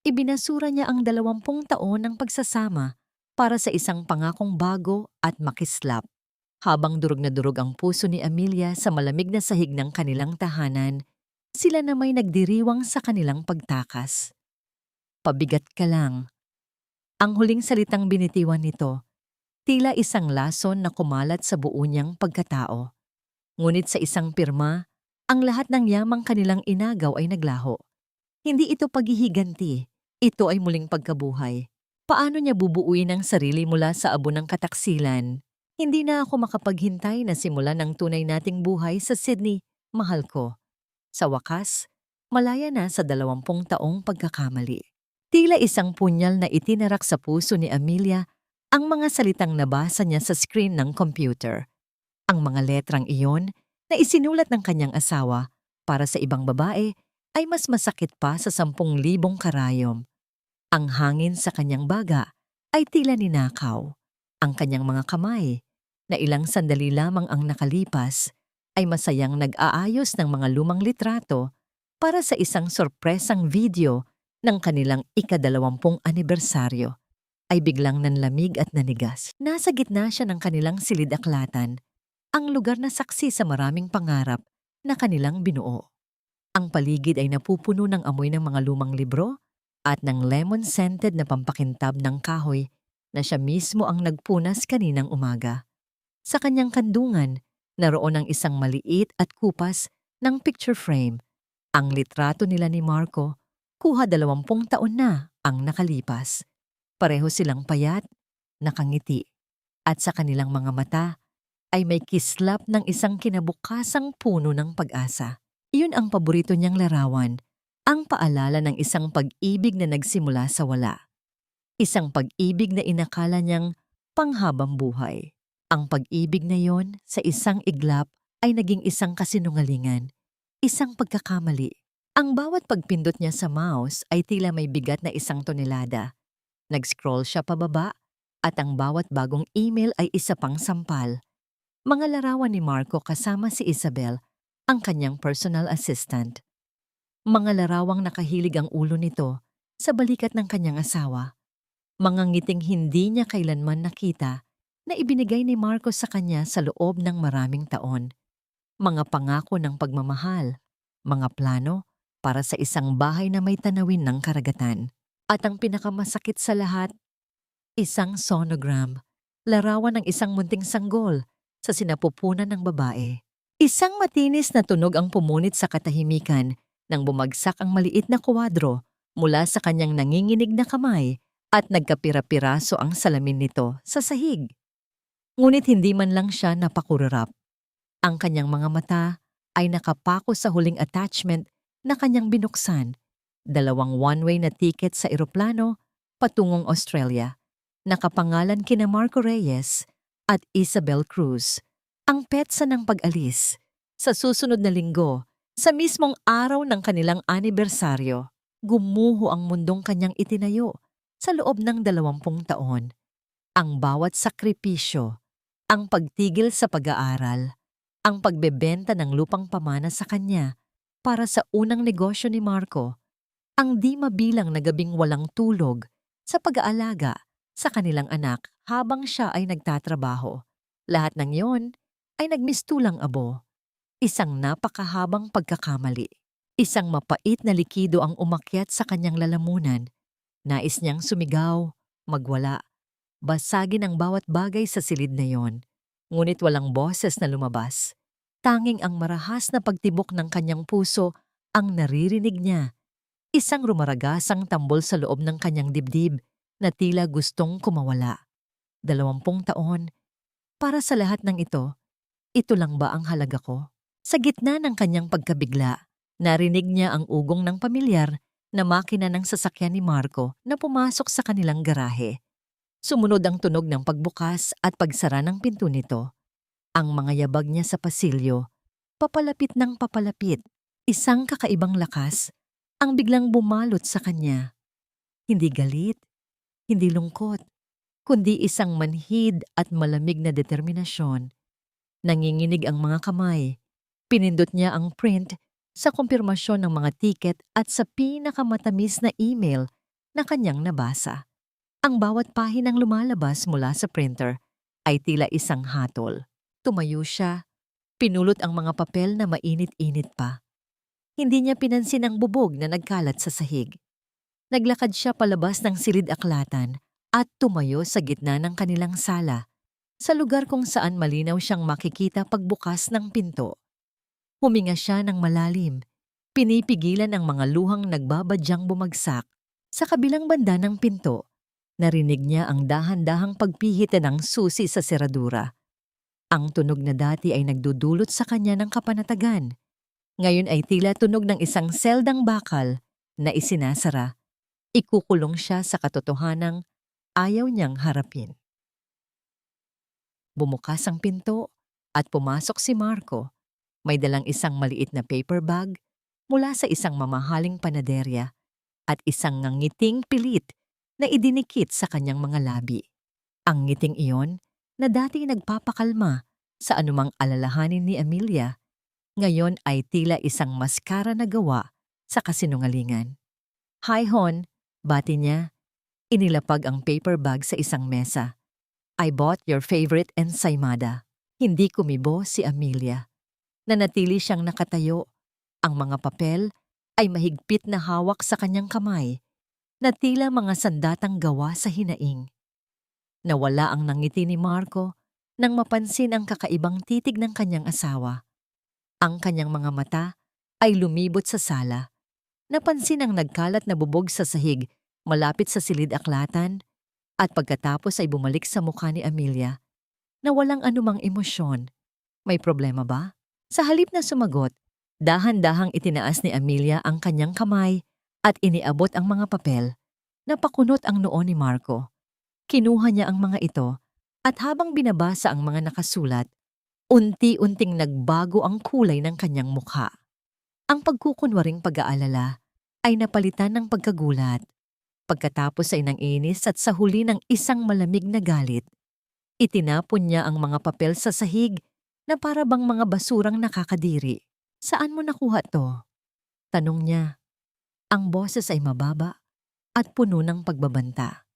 Ibinasura niya ang 20 taon ng pagsasama para sa isang pangakong bago at makislap. Habang durog na durog ang puso ni Amelia sa malamig na sahig ng kanilang tahanan, sila na may nagdiriwang sa kanilang pagtakas. Pabigat ka lang. Ang huling salitang binitiwan nito, tila isang lason na kumalat sa buo niyang pagkatao. Ngunit sa isang pirma, ang lahat ng yamang kanilang inagaw ay naglaho. Hindi ito paghihiganti, ito ay muling pagkabuhay. Paano niya bubuuin ang sarili mula sa abo ng kataksilan? Hindi na ako makapaghintay na simulan ng tunay nating buhay sa Sydney, mahal ko. Sa wakas, malaya na sa 20 taong pagkakamali. Tila isang punyal na itinarak sa puso ni Amelia ang mga salitang nabasa niya sa screen ng computer. Ang mga letrang iyon na isinulat ng kanyang asawa para sa ibang babae ay mas masakit pa sa 10,000 karayom. Ang hangin sa kanyang baga ay tila ninakaw. Ang kanyang mga kamay, na ilang sandali lamang ang nakalipas, ay masayang nag-aayos ng mga lumang litrato para sa isang sorpresang video ng kanilang ika-20 anibersaryo. Ay biglang nanlamig at nanigas. Nasa gitna siya ng kanilang silid-aklatan, ang lugar na saksi sa maraming pangarap na kanilang binuo. Ang paligid ay napupuno ng amoy ng mga lumang libro at ng lemon-scented na pampakintab ng kahoy na siya mismo ang nagpunas kaninang umaga. Sa kanyang kandungan, naroon ang isang maliit at kupas ng picture frame. Ang litrato nila ni Marco, kuha 20 taon na ang nakalipas. Pareho silang payat, nakangiti, at sa kanilang mga mata ay may kislap ng isang kinabukasang puno ng pag-asa. Iyon ang paborito niyang larawan, ang paalala ng isang pag-ibig na nagsimula sa wala. Isang pag-ibig na inakala niyang panghabang buhay. Ang pag-ibig na yon sa isang iglap ay naging isang kasinungalingan, isang pagkakamali. Ang bawat pagpindot niya sa mouse ay tila may bigat na 1 tonelada. Nag-scroll siya pababa at ang bawat bagong email ay isa pang sampal. Mga larawan ni Marco kasama si Isabel, ang kanyang personal assistant. Mga larawang nakahilig ang ulo nito sa balikat ng kanyang asawa. Mga ngiting hindi niya kailanman nakita na ibinigay ni Marco sa kanya sa loob ng maraming taon. Mga pangako ng pagmamahal, mga plano para sa isang bahay na may tanawin ng karagatan. At ang pinakamasakit sa lahat, isang sonogram, larawan ng isang munting sanggol sa sinapupunan ng babae. Isang matinis na tunog ang pumunit sa katahimikan nang bumagsak ang maliit na kuwadro mula sa kanyang nanginginig na kamay at nagkapira-piraso ang salamin nito sa sahig. Ngunit hindi man lang siya napakururap. Ang kanyang mga mata ay nakapako sa huling attachment na kanyang binuksan, 2 one-way na ticket sa eroplano patungong Australia. Nakapangalan kina Marco Reyes at Isabel Cruz. Ang petsa ng pag-alis. Sa susunod na linggo, sa mismong araw ng kanilang anibersaryo, gumuho ang mundong kanyang itinayo sa loob ng 20 taon. Ang bawat sakripisyo, ang pagtigil sa pag-aaral, ang pagbebenta ng lupang pamana sa kanya para sa unang negosyo ni Marco, ang di mabilang na gabing walang tulog sa pag-aalaga sa kanilang anak habang siya ay nagtatrabaho. Lahat ng yon ay nagmistulang abo. Isang napakahabang pagkakamali. Isang mapait na likido ang umakyat sa kanyang lalamunan. Nais niyang sumigaw, magwala, basagin ang bawat bagay sa silid na yon. Ngunit walang boses na lumabas. Tanging ang marahas na pagtibok ng kanyang puso ang naririnig niya. Isang rumaragasang tambol sa loob ng kanyang dibdib na tila gustong kumawala. 20 taon. Para sa lahat ng ito lang ba ang halaga ko? Sa gitna ng kanyang pagkabigla, narinig niya ang ugong ng pamilyar na makina ng sasakyan ni Marco na pumasok sa kanilang garahe. Sumunod ang tunog ng pagbukas at pagsara ng pinto nito. Ang mga yabag niya sa pasilyo, papalapit ng papalapit, isang kakaibang lakas ang biglang bumalot sa kanya. Hindi galit, hindi lungkot, kundi isang manhid at malamig na determinasyon. Nanginginig ang mga kamay. Pinindot niya ang print sa kumpirmasyon ng mga tiket at sa pinakamatamis na email na kanyang nabasa. Ang bawat pahinang lumalabas mula sa printer ay tila isang hatol. Tumayo siya, pinulot ang mga papel na mainit-init pa. Hindi niya pinansin ang bubog na nagkalat sa sahig. Naglakad siya palabas ng silid-aklatan at tumayo sa gitna ng kanilang sala, sa lugar kung saan malinaw siyang makikita pagbukas ng pinto. Huminga siya ng malalim, pinipigilan ang mga luhang nagbabadyang bumagsak. Sa kabilang banda ng pinto, narinig niya ang dahan-dahang pagpihit ng susi sa seradura. Ang tunog na dati ay nagdudulot sa kanya ng kapanatagan. Ngayon ay tila tunog ng isang seldang bakal na isinasara. Ikukulong siya sa katotohanang ayaw niyang harapin. Bumukas ang pinto at pumasok si Marco. May dalang isang maliit na paper bag mula sa isang mamahaling panaderya at isang ngiting pilit na idinikit sa kanyang mga labi. Ang ngiting iyon na dati nagpapakalma sa anumang alalahanin ni Amelia, ngayon ay tila isang maskara na gawa sa kasinungalingan. "Hi, Hon," bati niya. Inilapag ang paper bag sa isang mesa. "I bought your favorite ensaymada." Hindi kumibo si Amelia. Nanatili siyang nakatayo. Ang mga papel ay mahigpit na hawak sa kanyang kamay, na tila mga sandatang gawa sa hinaing. Nawala ang nangiti ni Marco nang mapansin ang kakaibang titig ng kanyang asawa. Ang kanyang mga mata ay lumibot sa sala. Napansin ang nagkalat na bubog sa sahig malapit sa silid-aklatan at pagkatapos ay bumalik sa mukha ni Amelia na walang anumang emosyon. "May problema ba?" Sa halip na sumagot, dahan-dahang itinaas ni Amelia ang kanyang kamay at iniabot ang mga papel. Napakunot ang noo ni Marco. Kinuha niya ang mga ito at habang binabasa ang mga nakasulat, unti-unting nagbago ang kulay ng kanyang mukha. Ang pagkukunwaring pag-aalala ay napalitan ng pagkagulat. Pagkatapos ay nanginis at sa huli ng isang malamig na galit, itinapon niya ang mga papel sa sahig na para bang mga basurang nakakadiri. "Saan mo nakuha to?" tanong niya. Ang boses ay mababa at puno ng pagbabanta.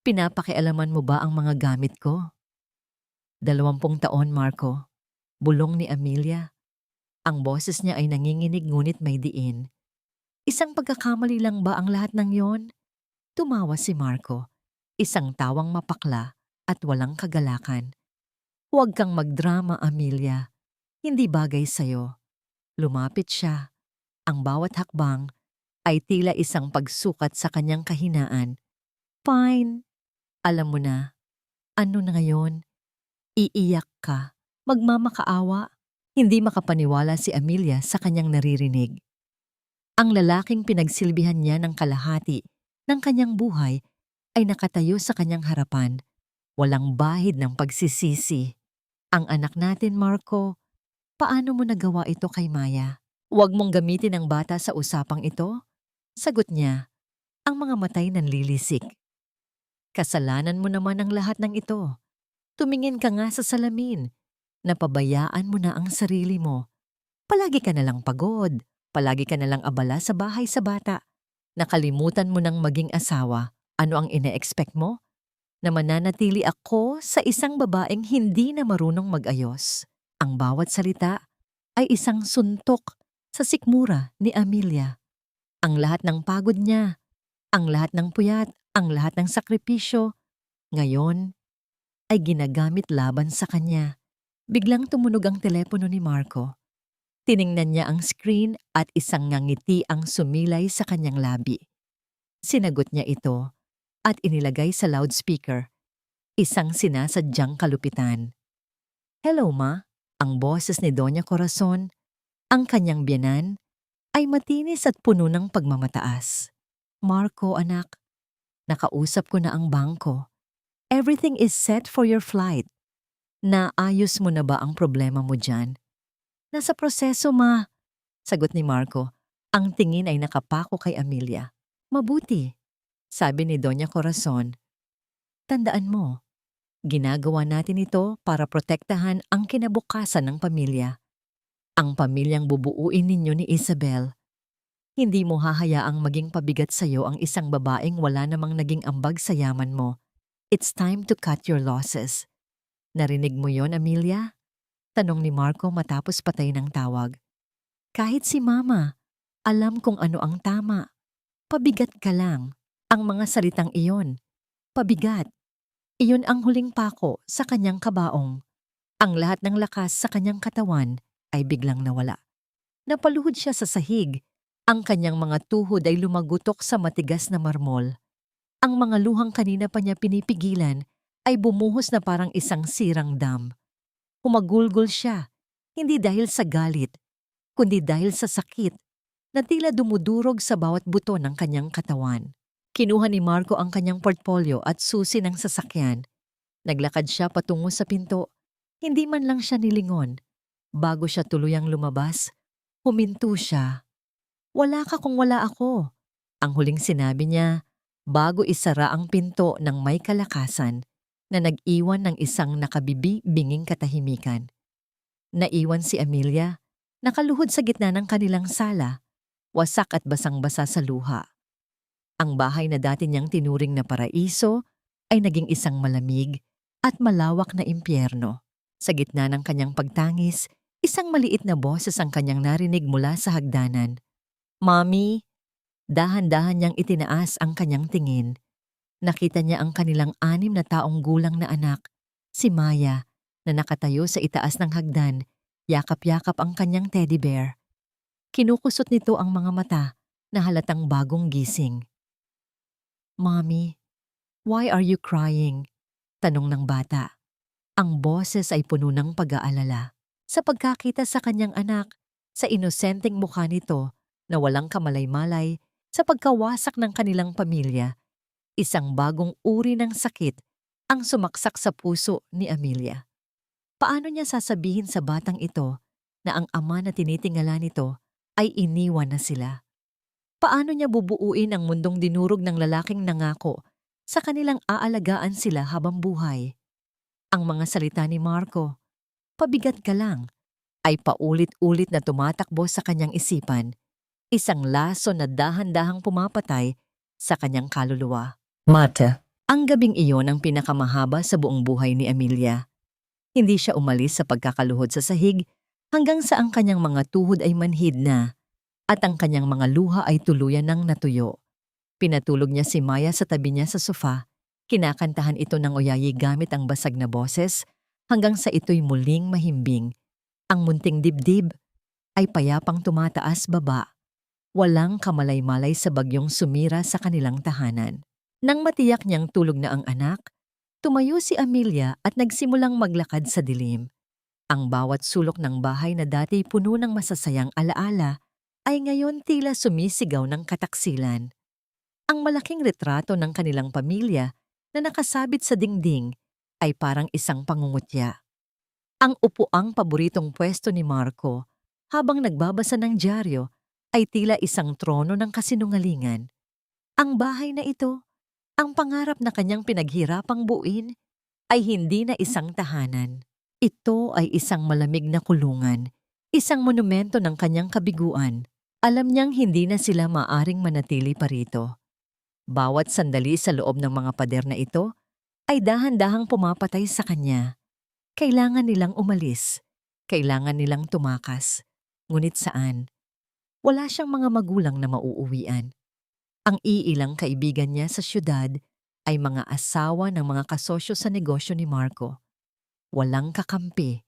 "Pinapakialaman mo ba ang mga gamit ko?" 20 taon, Marco. Bulong ni Amelia. Ang boses niya ay nanginginig ngunit may diin. "Isang pagkakamali lang ba ang lahat ng yon?" Tumawa si Marco. Isang tawang mapakla at walang kagalakan. "Huwag kang magdrama, Amelia. Hindi bagay sa'yo." Lumapit siya. Ang bawat hakbang ay tila isang pagsukat sa kanyang kahinaan. "Fine. Alam mo na. Ano na ngayon? Iiyak ka. Magmamakaawa." Hindi makapaniwala si Amelia sa kanyang naririnig. Ang lalaking pinagsilbihan niya ng kalahati ng kanyang buhay ay nakatayo sa kanyang harapan, walang bahid ng pagsisisi. "Ang anak natin, Marco, paano mo nagawa ito kay Maya?" "Huwag mong gamitin ang bata sa usapang ito," sagot niya. Ang mga matay nanlilisik. "Kasalanan mo naman ang lahat ng ito. Tumingin ka nga sa salamin. Napabayaan mo na ang sarili mo. Palagi ka nalang pagod, palagi ka nalang abala sa bahay sa bata. Nakalimutan mo nang maging asawa. Ano ang ine-expect mo? Na mananatili ako sa isang babaeng hindi na marunong mag-ayos." Ang bawat salita ay isang suntok sa sikmura ni Amelia. Ang lahat ng pagod niya, ang lahat ng puyat, ang lahat ng sakripisyo, ngayon ay ginagamit laban sa kanya. Biglang tumunog ang telepono ni Marco. Tiningnan niya ang screen at isang ngangiti ang sumilay sa kanyang labi. Sinagot niya ito at inilagay sa loudspeaker. Isang sinasadyang kalupitan. "Hello, Ma." Ang boses ni Doña Corazon, ang kanyang biyenan, ay matinis at puno ng pagmamataas. "Marco, anak, nakausap ko na ang bangko. Everything is set for your flight. Naayos mo na ba ang problema mo dyan?" "Nasa proseso, Ma," sagot ni Marco. Ang tingin ay nakapako kay Amelia. "Mabuti," sabi ni Doña Corazon. "Tandaan mo, ginagawa natin ito para protektahan ang kinabukasan ng pamilya. Ang pamilyang bubuuin ninyo ni Isabel. Hindi mo hahayaang maging pabigat sa'yo ang isang babaeng wala namang naging ambag sa yaman mo. It's time to cut your losses. Narinig mo yon, Amelia? Tanong ni Marco matapos patay ng tawag. Kahit si Mama, alam kung ano ang tama. Pabigat ka lang. Ang mga salitang iyon. Pabigat. Iyon ang huling pako sa kanyang kabaong. Ang lahat ng lakas sa kanyang katawan ay biglang nawala. Napaluhod siya sa sahig. Ang kanyang mga tuhod ay lumagutok sa matigas na marmol. Ang mga luhang kanina pa niya pinipigilan ay bumuhos na parang isang sirang dam. Humagulgol siya, hindi dahil sa galit, kundi dahil sa sakit na tila dumudurog sa bawat buto ng kanyang katawan. Kinuha ni Marco ang kanyang portfolyo at susi ng sasakyan. Naglakad siya patungo sa pinto. Hindi man lang siya nilingon. Bago siya tuluyang lumabas, huminto siya. Wala ka kung wala ako. Ang huling sinabi niya bago isara ang pinto ng may kalakasan na nag-iwan ng isang nakabibinging katahimikan. Naiwan si Amelia, nakaluhod sa gitna ng kanilang sala, wasak at basang-basa sa luha. Ang bahay na dati niyang tinuring na paraiso ay naging isang malamig at malawak na impyerno. Sa gitna ng kanyang pagtangis, isang maliit na boses ang kanyang narinig mula sa hagdanan. Mommy! Dahan-dahan niyang itinaas ang kanyang tingin. Nakita niya ang kanilang 6 na taong gulang na anak, si Maya, na nakatayo sa itaas ng hagdan, yakap-yakap ang kanyang teddy bear. Kinukusot nito ang mga mata na halatang bagong gising. Mommy, why are you crying? Tanong ng bata. Ang boses ay puno ng pag-aalala. Sa pagkakita sa kanyang anak, sa inosenteng mukha nito na walang kamalay-malay, sa pagkawasak ng kanilang pamilya, isang bagong uri ng sakit ang sumaksak sa puso ni Amelia. Paano niya sasabihin sa batang ito na ang ama na tinitingala nito ay iniwan na sila? Paano niya bubuuin ang mundong dinurog ng lalaking nangako sa kanilang aalagaan sila habang buhay? Ang mga salita ni Marco, pabigat ka lang, ay paulit-ulit na tumatakbo sa kanyang isipan, isang laso na dahan-dahang pumapatay sa kanyang kaluluwa. Mata. Ang gabing iyon ang pinakamahaba sa buong buhay ni Amelia. Hindi siya umalis sa pagkakaluhod sa sahig hanggang sa ang kanyang mga tuhod ay manhid na at ang kanyang mga luha ay tuluyan ng natuyo. Pinatulog niya si Maya sa tabi niya sa sofa, kinakantahan ito ng oyayi gamit ang basag na boses hanggang sa ito'y muling mahimbing. Ang munting dibdib ay payapang tumataas baba, walang kamalay-malay sa bagyong sumira sa kanilang tahanan. Nang matiyak niyang tulog na ang anak, tumayo si Amelia at nagsimulang maglakad sa dilim. Ang bawat sulok ng bahay na dati puno ng masasayang alaala ay ngayon tila sumisigaw ng kataksilan. Ang malaking retrato ng kanilang pamilya na nakasabit sa dingding ay parang isang pangungutya. Ang upuang paboritong pwesto ni Marco habang nagbabasa ng dyaryo ay tila isang trono ng kasinungalingan. Ang bahay na ito, ang pangarap na kanyang pinaghirapang buuin, ay hindi na isang tahanan. Ito ay isang malamig na kulungan, isang monumento ng kanyang kabiguan. Alam niyang hindi na sila maaring manatili pa rito. Bawat sandali sa loob ng mga pader na ito ay dahan-dahang pumapatay sa kanya. Kailangan nilang umalis, kailangan nilang tumakas. Ngunit saan? Wala siyang mga magulang na mauuwian. Ang iilang kaibigan niya sa syudad ay mga asawa ng mga kasosyo sa negosyo ni Marco. Walang kakampi,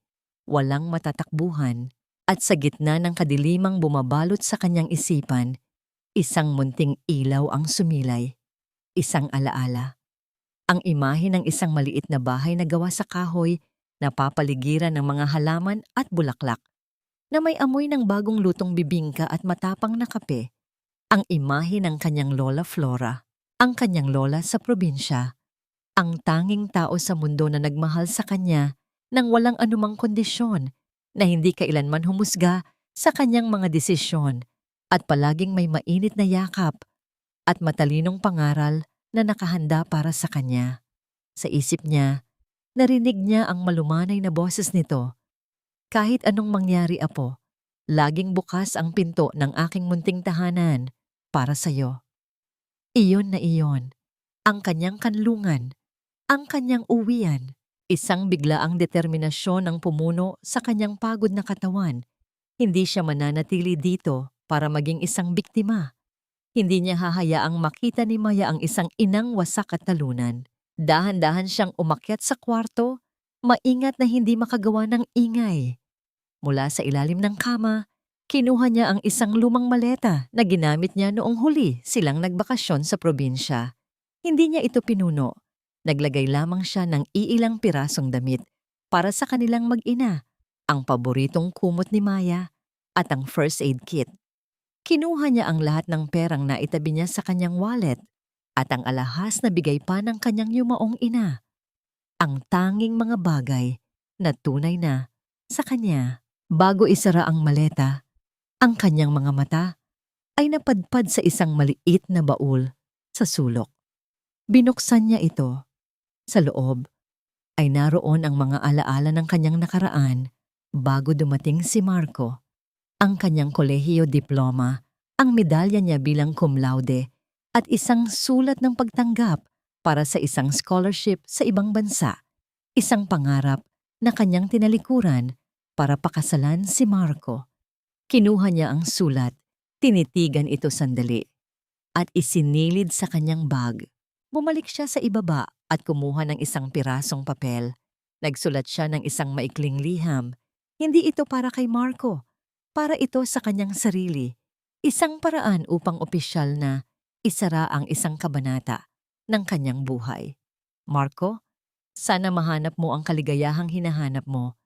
walang matatakbuhan, at sa gitna ng kadilimang bumabalot sa kanyang isipan, isang munting ilaw ang sumilay, isang alaala. Ang imahe ng isang maliit na bahay na gawa sa kahoy na papaligiran ng mga halaman at bulaklak, na may amoy ng bagong lutong bibingka at matapang na kape. Ang imahe ng kanyang lola Flora, ang kanyang lola sa probinsya, ang tanging tao sa mundo na nagmahal sa kanya nang walang anumang kondisyon, na hindi kailanman humusga sa kanyang mga desisyon at palaging may mainit na yakap at matalinong pangaral na nakahanda para sa kanya. Sa isip niya, narinig niya ang malumanay na boses nito. Kahit anong mangyari, apo, Laging bukas ang pinto ng aking munting tahanan para sa'yo. Iyon na iyon, ang kanyang kanlungan, ang kanyang uwian. Isang biglaang determinasyon ang pumuno sa kanyang pagod na katawan. Hindi siya mananatili dito para maging isang biktima. Hindi niya hahayaang makita ni Maya ang isang inang wasak at talunan. Dahan-dahan siyang umakyat sa kwarto, maingat na hindi makagawa ng ingay. Mula sa ilalim ng kama, kinuha niya ang isang lumang maleta na ginamit niya noong huli silang nagbakasyon sa probinsya. Hindi niya ito pinuno. Naglagay lamang siya ng iilang pirasong damit para sa kanilang mag-ina, ang paboritong kumot ni Maya at ang first aid kit. Kinuha niya ang lahat ng perang na itabi niya sa kanyang wallet at ang alahas na bigay pa ng kanyang yumaong ina. Ang tanging mga bagay na tunay na sa kanya. Bago isara ang maleta, ang kanyang mga mata ay napadpad sa isang maliit na baul sa sulok. Binuksan niya ito. Sa loob ay naroon ang mga alaala ng kanyang nakaraan bago dumating si Marco, ang kanyang kolehiyo diploma, ang medalya niya bilang cum laude at isang sulat ng pagtanggap para sa isang scholarship sa ibang bansa, isang pangarap na kanyang tinalikuran para pakasalan si Marco. Kinuha niya ang sulat, tinitigan ito sandali, at isinilid sa kanyang bag. Bumalik siya sa ibaba at kumuha ng isang pirasong papel. Nagsulat siya ng isang maikling liham. Hindi ito para kay Marco, para ito sa kanyang sarili. Isang paraan upang opisyal na isara ang isang kabanata ng kanyang buhay. Marco, sana mahanap mo ang kaligayahang hinahanap mo.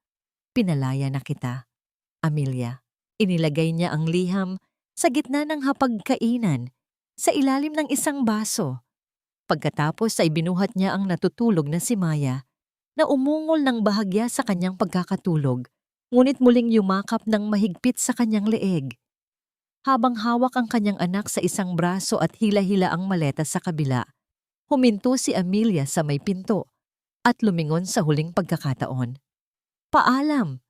Pinalaya na kita. Amelia. Inilagay niya ang liham sa gitna ng hapagkainan, sa ilalim ng isang baso. Pagkatapos ay binuhat niya ang natutulog na si Maya, na umungol ng bahagya sa kanyang pagkakatulog, ngunit muling yumakap ng mahigpit sa kanyang leeg. Habang hawak ang kanyang anak sa isang braso at hila-hila ang maleta sa kabila, huminto si Amelia sa may pinto at lumingon sa huling pagkakataon. Paalam!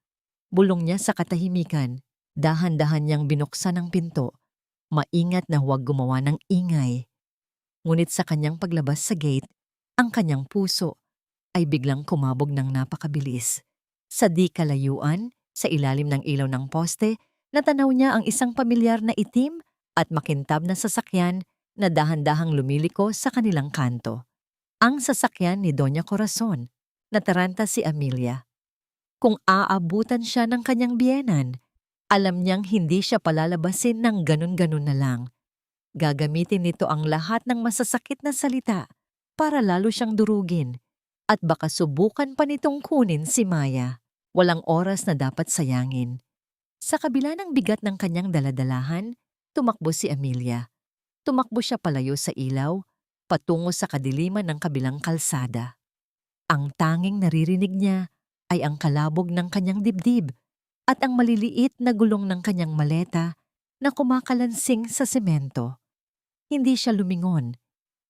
Bulong niya sa katahimikan. Dahan-dahan niyang binuksan ang pinto. Maingat na huwag gumawa ng ingay. Ngunit sa kanyang paglabas sa gate, ang kanyang puso ay biglang kumabog ng napakabilis. Sa di kalayuan, sa ilalim ng ilaw ng poste, natanaw niya ang isang pamilyar na itim at makintab na sasakyan na dahan-dahang lumiliko sa kanilang kanto. Ang sasakyan ni Doña Corazon. Nataranta si Amelia. Kung aabutan siya ng kanyang biyenan, alam niyang hindi siya palalabasin ng ganun-ganun na lang. Gagamitin nito ang lahat ng masasakit na salita para lalo siyang durugin at baka subukan pa nitong kunin si Maya. Walang oras na dapat sayangin. Sa kabila ng bigat ng kanyang daladalahan, tumakbo si Amelia. Tumakbo siya palayo sa ilaw, patungo sa kadiliman ng kabilang kalsada. Ang tanging naririnig niya ay ang kalabog ng kanyang dibdib at ang maliliit na gulong ng kanyang maleta na kumakalansing sa semento. Hindi siya lumingon.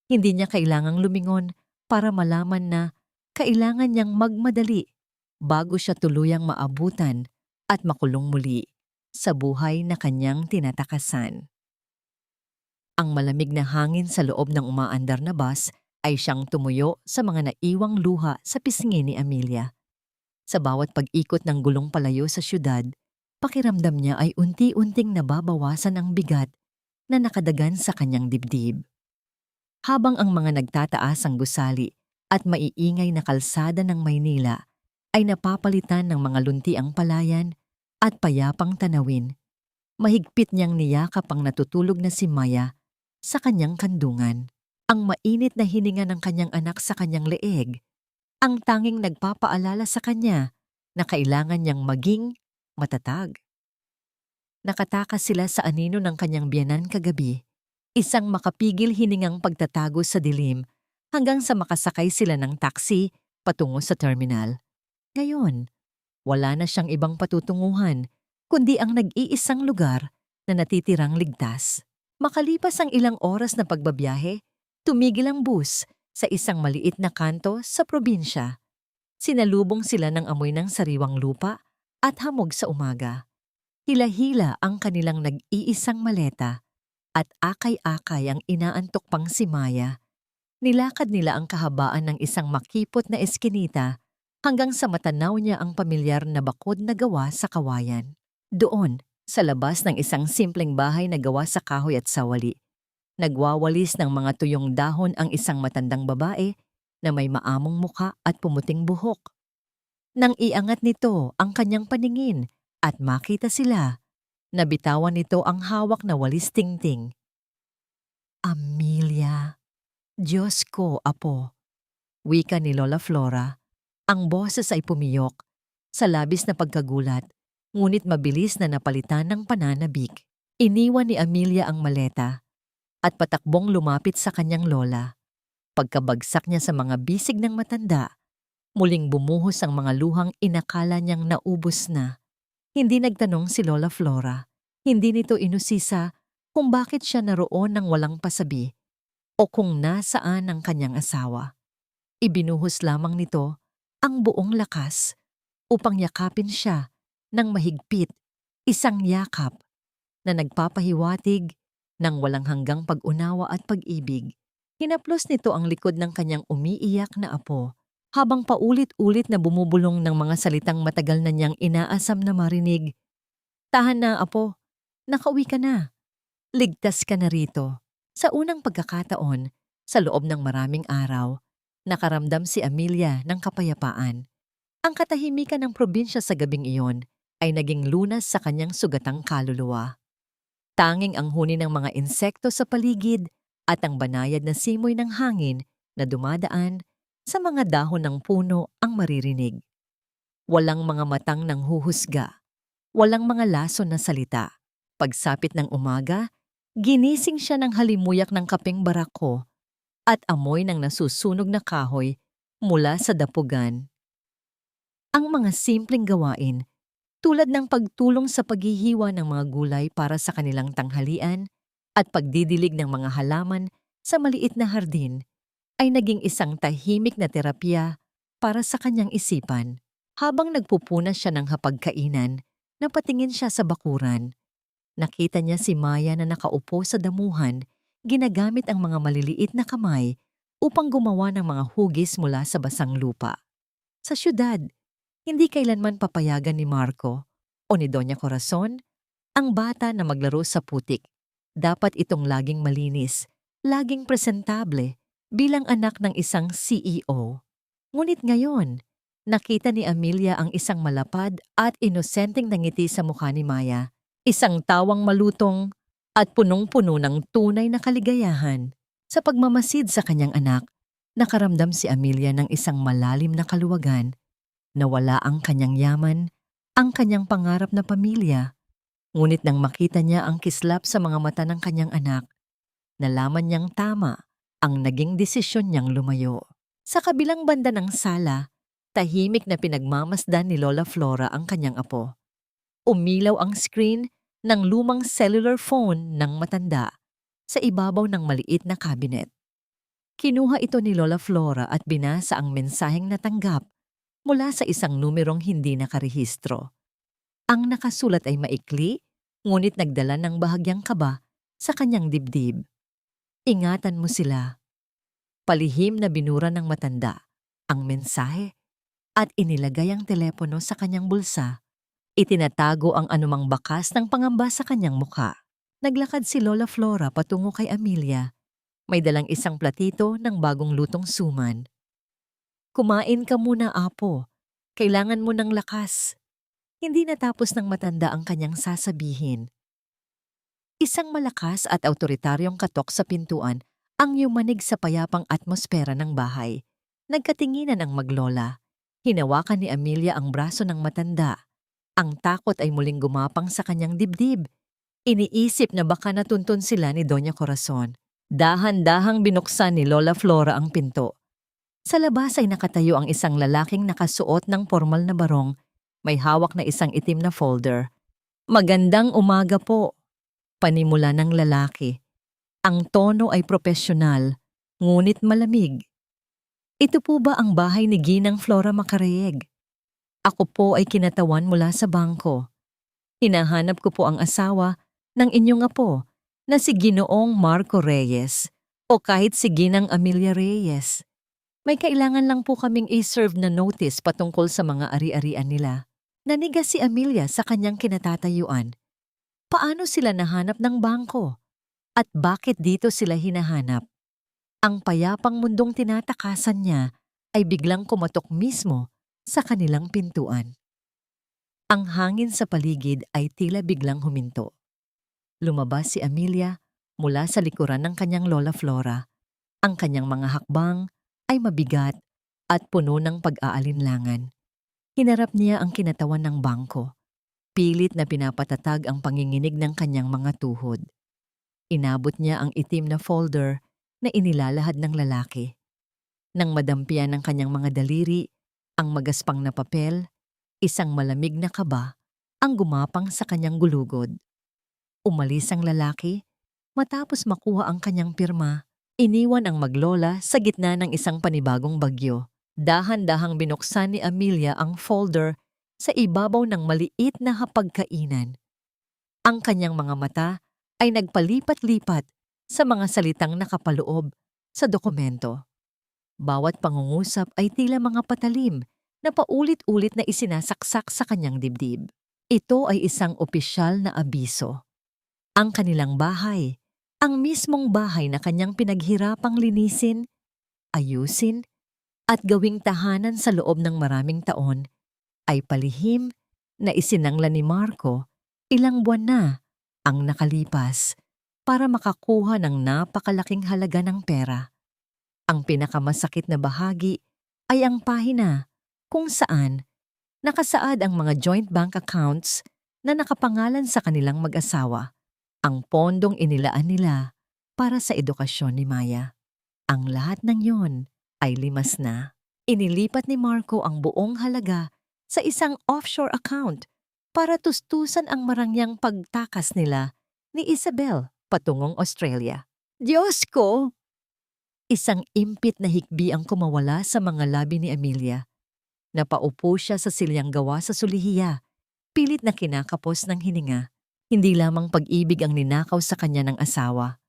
Hindi niya kailangang lumingon para malaman na kailangan niyang magmadali bago siya tuluyang maabutan at makulong muli sa buhay na kanyang tinatakasan. Ang malamig na hangin sa loob ng umaandar na bus ay siyang tumuyo sa mga naiwang luha sa pisngi ni Amelia. Sa bawat pag-ikot ng gulong palayo sa syudad, pakiramdam niya ay unti-unting nababawasan ang bigat na nakadagan sa kanyang dibdib. Habang ang mga nagtataas ang gusali at maiingay na kalsada ng Maynila ay napapalitan ng mga luntiang palayan at payapang tanawin, mahigpit niyang niyakap ang natutulog na si Maya sa kanyang kandungan. Ang mainit na hininga ng kanyang anak sa kanyang leeg, ang tanging nagpapaalala sa kanya na kailangan niyang maging matatag. Nakatakas sila sa anino ng kanyang biyenan kagabi, isang makapigil hiningang pagtatago sa dilim hanggang sa makasakay sila ng taxi patungo sa terminal. Ngayon, wala na siyang ibang patutunguhan kundi ang nag-iisang lugar na natitirang ligtas. Makalipas ang ilang oras na pagbabiyahe, tumigil ang bus sa isang maliit na kanto sa probinsya. Sinalubong sila ng amoy ng sariwang lupa at hamog sa umaga. Hila-hila ang kanilang nag-iisang maleta at akay-akay ang inaantok pang si Maya. Nilakad nila ang kahabaan ng isang makipot na eskinita hanggang sa matanaw niya ang pamilyar na bakod na gawa sa kawayan. Doon, sa labas ng isang simpleng bahay na gawa sa kahoy at sawali, nagwawalis ng mga tuyong dahon ang isang matandang babae na may maamong muka at pumuting buhok. Nang iangat nito ang kanyang paningin at makita sila, nabitawan nito ang hawak na walis tingting. Amelia, Diyos ko, apo, wika ni Lola Flora. Ang boses ay pumiyok sa labis na pagkagulat, ngunit mabilis na napalitan ng pananabik. Iniwan ni Amelia ang maleta at patakbong lumapit sa kanyang lola. Pagkabagsak niya sa mga bisig ng matanda, muling bumuhos ang mga luhang inakala niyang naubos na. Hindi nagtanong si Lola Flora. Hindi nito inusisa kung bakit siya naroon ng walang pasabi o kung nasaan ang kanyang asawa. Ibinuhos lamang nito ang buong lakas upang yakapin siya ng mahigpit, isang yakap na nagpapahiwatig ng walang hanggang pag-unawa at pag-ibig. Hinaplos nito ang likod ng kanyang umiiyak na apo habang paulit-ulit na bumubulong ng mga salitang matagal na niyang inaasam na marinig. Tahan na, apo. Nakauwi ka na. Ligtas ka na rito. Sa unang pagkakataon, sa loob ng maraming araw, nakaramdam si Amelia ng kapayapaan. Ang katahimikan ng probinsya sa gabing iyon ay naging lunas sa kanyang sugatang kaluluwa. Tanging ang huni ng mga insekto sa paligid at ang banayad na simoy ng hangin na dumadaan sa mga dahon ng puno ang maririnig. Walang mga matang nanghuhusga, walang mga lason na salita. Pagsapit ng umaga, ginising siya ng halimuyak ng kapeng barako at amoy ng nasusunog na kahoy mula sa dapugan. Ang mga simpleng gawain, tulad ng pagtulong sa paghihiwa ng mga gulay para sa kanilang tanghalian at pagdidilig ng mga halaman sa maliit na hardin, ay naging isang tahimik na terapiya para sa kanyang isipan. Habang nagpupunas siya ng hapagkainan, napatingin siya sa bakuran. Nakita niya si Maya na nakaupo sa damuhan, ginagamit ang mga maliliit na kamay upang gumawa ng mga hugis mula sa basang lupa. Sa syudad, hindi kailanman papayagan ni Marco o ni Doña Corazon ang bata na maglaro sa putik. Dapat itong laging malinis, laging presentable bilang anak ng isang CEO. Ngunit ngayon, nakita ni Amelia ang isang malapad at inosenteng ngiti sa mukha ni Maya. Isang tawang malutong at punong-puno ng tunay na kaligayahan. Sa pagmamasid sa kanyang anak, nakaramdam si Amelia ng isang malalim na kaluwagan. Nawala ang kanyang yaman, ang kanyang pangarap na pamilya. Ngunit nang makita niya ang kislap sa mga mata ng kanyang anak, nalaman niyang tama ang naging desisyon niyang lumayo. Sa kabilang banda ng sala, tahimik na pinagmamasdan ni Lola Flora ang kanyang apo. Umilaw ang screen ng lumang cellular phone ng matanda sa ibabaw ng maliit na cabinet. Kinuha ito ni Lola Flora at binasa ang mensaheng natanggap mula sa isang numerong hindi nakarehistro. Ang nakasulat ay maikli, ngunit nagdala ng bahagyang kaba sa kanyang dibdib. Ingatan mo sila. Palihim na binura ng matanda ang mensahe at inilagay ang telepono sa kanyang bulsa. Itinatago ang anumang bakas ng pangamba sa kanyang mukha. Naglakad si Lola Flora patungo kay Amelia. May dalang isang platito ng bagong lutong suman. Kumain ka muna, apo. Kailangan mo ng lakas. Hindi natapos ng matanda ang kanyang sasabihin. Isang malakas at autoritaryong katok sa pintuan ang yumanig sa payapang atmosfera ng bahay. Nagkatinginan ang maglola. Hinawakan ni Amelia ang braso ng matanda. Ang takot ay muling gumapang sa kanyang dibdib. Iniisip na baka natuntun sila ni Doña Corazon. Dahan-dahang binuksan ni Lola Flora ang pinto. Sa labas ay nakatayo ang isang lalaking nakasuot ng formal na barong, may hawak na isang itim na folder. Magandang umaga po, panimula ng lalaki. Ang tono ay propesyonal, ngunit malamig. Ito po ba ang bahay ni Ginang Flora Macareeg? Ako po ay kinatawan mula sa bangko. Hinahanap ko po ang asawa ng inyong apo na si Ginoong Marco Reyes o kahit si Ginang Amelia Reyes. May kailangan lang po kaming i-serve na notice patungkol sa mga ari-arian nila. Nanigas si Amelia sa kanyang kinatatayuan. Paano sila nahanap ng bangko? At bakit dito sila hinahanap? Ang payapang mundong tinatakasan niya ay biglang kumatok mismo sa kanilang pintuan. Ang hangin sa paligid ay tila biglang huminto. Lumabas si Amelia mula sa likuran ng kanyang Lola Flora. Ang kanyang mga hakbang ay mabigat at puno ng pag-aalinlangan. Hinarap niya ang kinatawan ng bangko. Pilit na pinapatatag ang panginginig ng kanyang mga tuhod. Inabot niya ang itim na folder na inilalahad ng lalaki. Nang madampian ng kanyang mga daliri, ang magaspang na papel, isang malamig na kaba ang gumapang sa kanyang gulugod. Umalis ang lalaki, matapos makuha ang kanyang pirma, iniwan ang maglola sa gitna ng isang panibagong bagyo. Dahan-dahang binuksan ni Amelia ang folder sa ibabaw ng maliit na hapagkainan. Ang kanyang mga mata ay nagpalipat-lipat sa mga salitang nakapaloob sa dokumento. Bawat pangungusap ay tila mga patalim na paulit-ulit na isinasaksak sa kanyang dibdib. Ito ay isang opisyal na abiso. Ang kanilang bahay, ang mismong bahay na kanyang pinaghirapang linisin, ayusin, at gawing tahanan sa loob ng maraming taon, ay palihim na isinangla ni Marco ilang buwan na ang nakalipas para makakuha ng napakalaking halaga ng pera. Ang pinakamasakit na bahagi ay ang pahina kung saan nakasaad ang mga joint bank accounts na nakapangalan sa kanilang mag-asawa, ang pondong inilaan nila para sa edukasyon ni Maya. Ang lahat ng yon ay limas na. Inilipat ni Marco ang buong halaga sa isang offshore account para tustusan ang marangyang pagtakas nila ni Isabel patungong Australia. Diyos ko! Isang impit na hikbi ang kumawala sa mga labi ni Amelia. Napaupo siya sa silyang gawa sa sulihiya, pilit na kinakapos ng hininga. Hindi lamang pag-ibig ang ninakaw sa kanya ng asawa.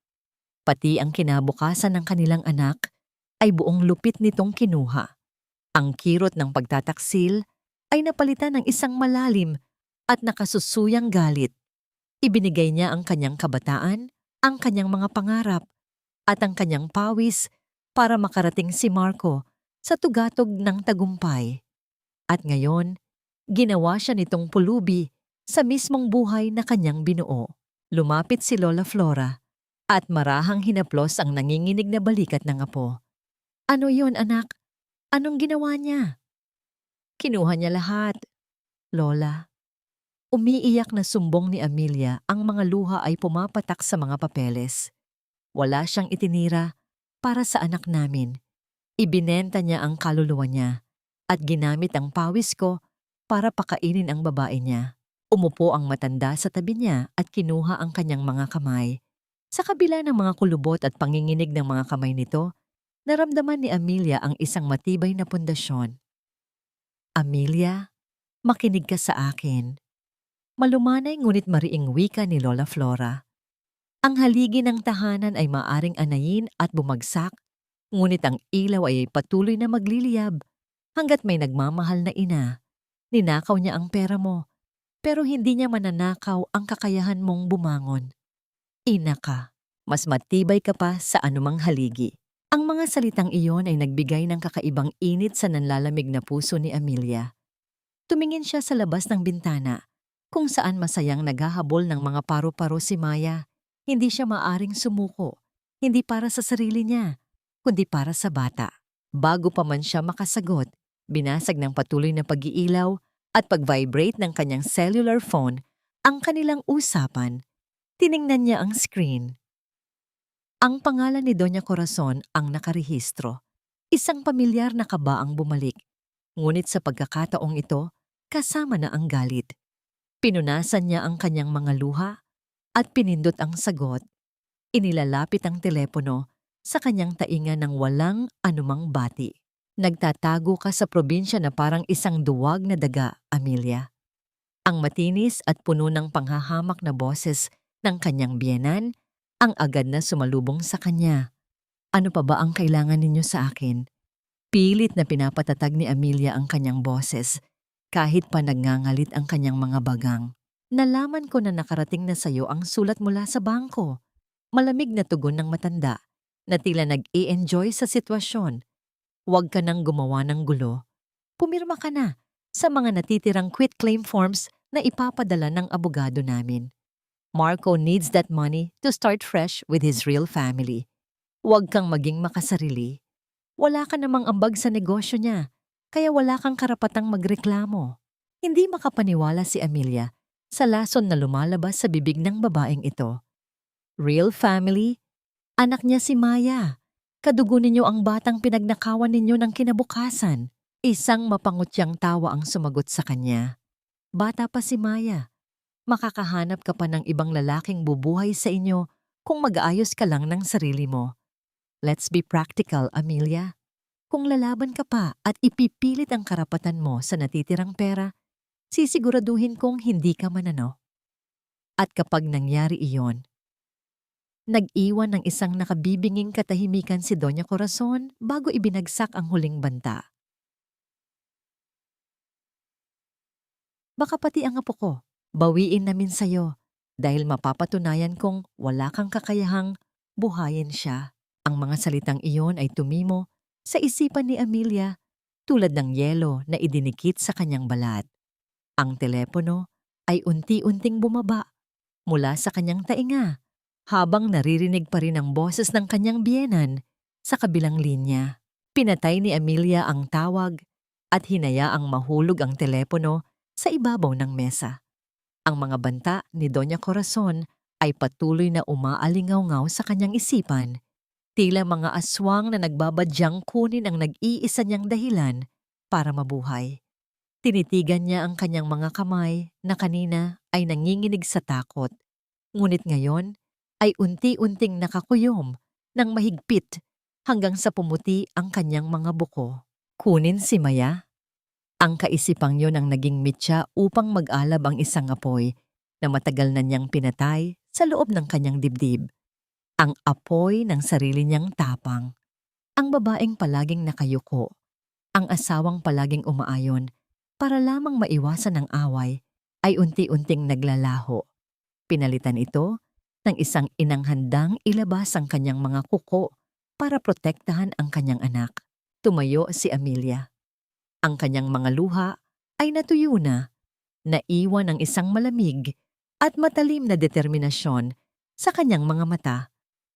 Pati ang kinabukasan ng kanilang anak ay buong lupit nitong kinuha. Ang kirot ng pagtataksil ay napalitan ng isang malalim at nakasusuyang galit. Ibinigay niya ang kanyang kabataan, ang kanyang mga pangarap, at ang kanyang pawis para makarating si Marco sa tugatog ng tagumpay. At ngayon, ginawa siya nitong pulubi sa mismong buhay na kanyang binuo. Lumapit si Lola Flora at marahang hinaplos ang nanginginig na balikat ng apo. Ano yun, anak? Anong ginawa niya? Kinuha niya lahat, Lola. Umiiyak na sumbong ni Amelia, ang mga luha ay pumapatak sa mga papeles. Wala siyang itinira para sa anak namin. Ibinenta niya ang kaluluwa niya at ginamit ang pawis ko para pakainin ang babae niya. Umupo ang matanda sa tabi niya at kinuha ang kanyang mga kamay. Sa kabila ng mga kulubot at panginginig ng mga kamay nito, naramdaman ni Amelia ang isang matibay na pundasyon. Amelia, makinig ka sa akin. Malumanay ngunit mariing wika ni Lola Flora. Ang haligi ng tahanan ay maaring anayin at bumagsak, ngunit ang ilaw ay patuloy na magliliyab hanggat may nagmamahal na ina. Ninakaw niya ang pera mo, pero hindi niya mananakaw ang kakayahan mong bumangon. Ina ka, mas matibay ka pa sa anumang haligi. Ang mga salitang iyon ay nagbigay ng kakaibang init sa nanlalamig na puso ni Amelia. Tumingin siya sa labas ng bintana, kung saan masayang naghahabol ng mga paru-paro si Maya. Hindi siya maaring sumuko, hindi para sa sarili niya, kundi para sa bata. Bago pa man siya makasagot, binasag ng patuloy na pag-iilaw at pag-vibrate ng kanyang cellular phone ang kanilang usapan. Tiningnan niya ang screen. Ang pangalan ni Doña Corazon ang nakarehistro. Isang pamilyar na kaba ang bumalik. Ngunit sa pagkakataong ito, kasama na ang galit. Pinunasan niya ang kanyang mga luha at pinindot ang sagot. Inilalapit ang telepono sa kanyang tainga ng walang anumang bati. Nagtatago ka sa probinsya na parang isang duwag na daga, Amelia. Ang matinis at puno ng panghahamak na boses ng kanyang biyenan ang agad na sumalubong sa kanya. Ano pa ba ang kailangan ninyo sa akin? Pilit na pinapatatag ni Amelia ang kanyang boses, kahit pa nagngangalit ang kanyang mga bagang. Nalaman ko na nakarating na sayo ang sulat mula sa bangko. Malamig na tugon ng matanda, na tila nag-i-enjoy sa sitwasyon. Huwag ka nang gumawa ng gulo. Pumirma ka na sa mga natitirang quitclaim forms na ipapadala ng abogado namin. Marco needs that money to start fresh with his real family. Huwag kang maging makasarili. Wala ka namang ambag sa negosyo niya, kaya wala kang karapatang magreklamo. Hindi makapaniwala si Amelia sa lason na lumalabas sa bibig ng babaeng ito. Real family? Anak niya si Maya. Kadugo ninyo ang batang pinagnakawan ninyo ng kinabukasan. Isang mapangutyang tawa ang sumagot sa kanya. Bata pa si Maya. Makakahanap ka pa ng ibang lalaking bubuhay sa inyo kung mag-aayos ka lang ng sarili mo. Let's be practical, Amelia. Kung lalaban ka pa at ipipilit ang karapatan mo sa natitirang pera, sisiguraduhin kong hindi ka manano. At kapag nangyari iyon, nag-iwan ng isang nakabibinging katahimikan si Doña Corazon bago ibinagsak ang huling banta. Baka pati ang apo ko, bawiin namin sayo dahil mapapatunayan kong wala kang kakayahang buhayin siya. Ang mga salitang iyon ay tumimo sa isipan ni Amelia tulad ng yelo na idinikit sa kanyang balat. Ang telepono ay unti-unting bumaba mula sa kanyang tainga habang naririnig pa rin ang boses ng kanyang biyenan sa kabilang linya. Pinatay ni Amelia ang tawag at hinayaang mahulog ang telepono sa ibabaw ng mesa. Ang mga banta ni Doña Corazon ay patuloy na umaalingaw-ngaw sa kanyang isipan, tila mga aswang na nagbabadyang kunin ang nag-iisa niyang dahilan para mabuhay. Tinitigan niya ang kanyang mga kamay na kanina ay nanginginig sa takot, ngunit ngayon ay unti-unting nakakuyom ng mahigpit hanggang sa pumuti ang kanyang mga buko. Kunin si Maya? Ang kaisipang yun ang naging mitya upang mag-alab ang isang apoy na matagal na niyang pinatay sa loob ng kanyang dibdib. Ang apoy ng sarili niyang tapang. Ang babaeng palaging nakayuko. Ang asawang palaging umaayon para lamang maiwasan ang away ay unti-unting naglalaho. Pinalitan ito ng isang inang handang ilabas ang kanyang mga kuko para protektahan ang kanyang anak. Tumayo si Amelia. Ang kanyang mga luha ay natuyo na, naiwan ng isang malamig at matalim na determinasyon sa kanyang mga mata.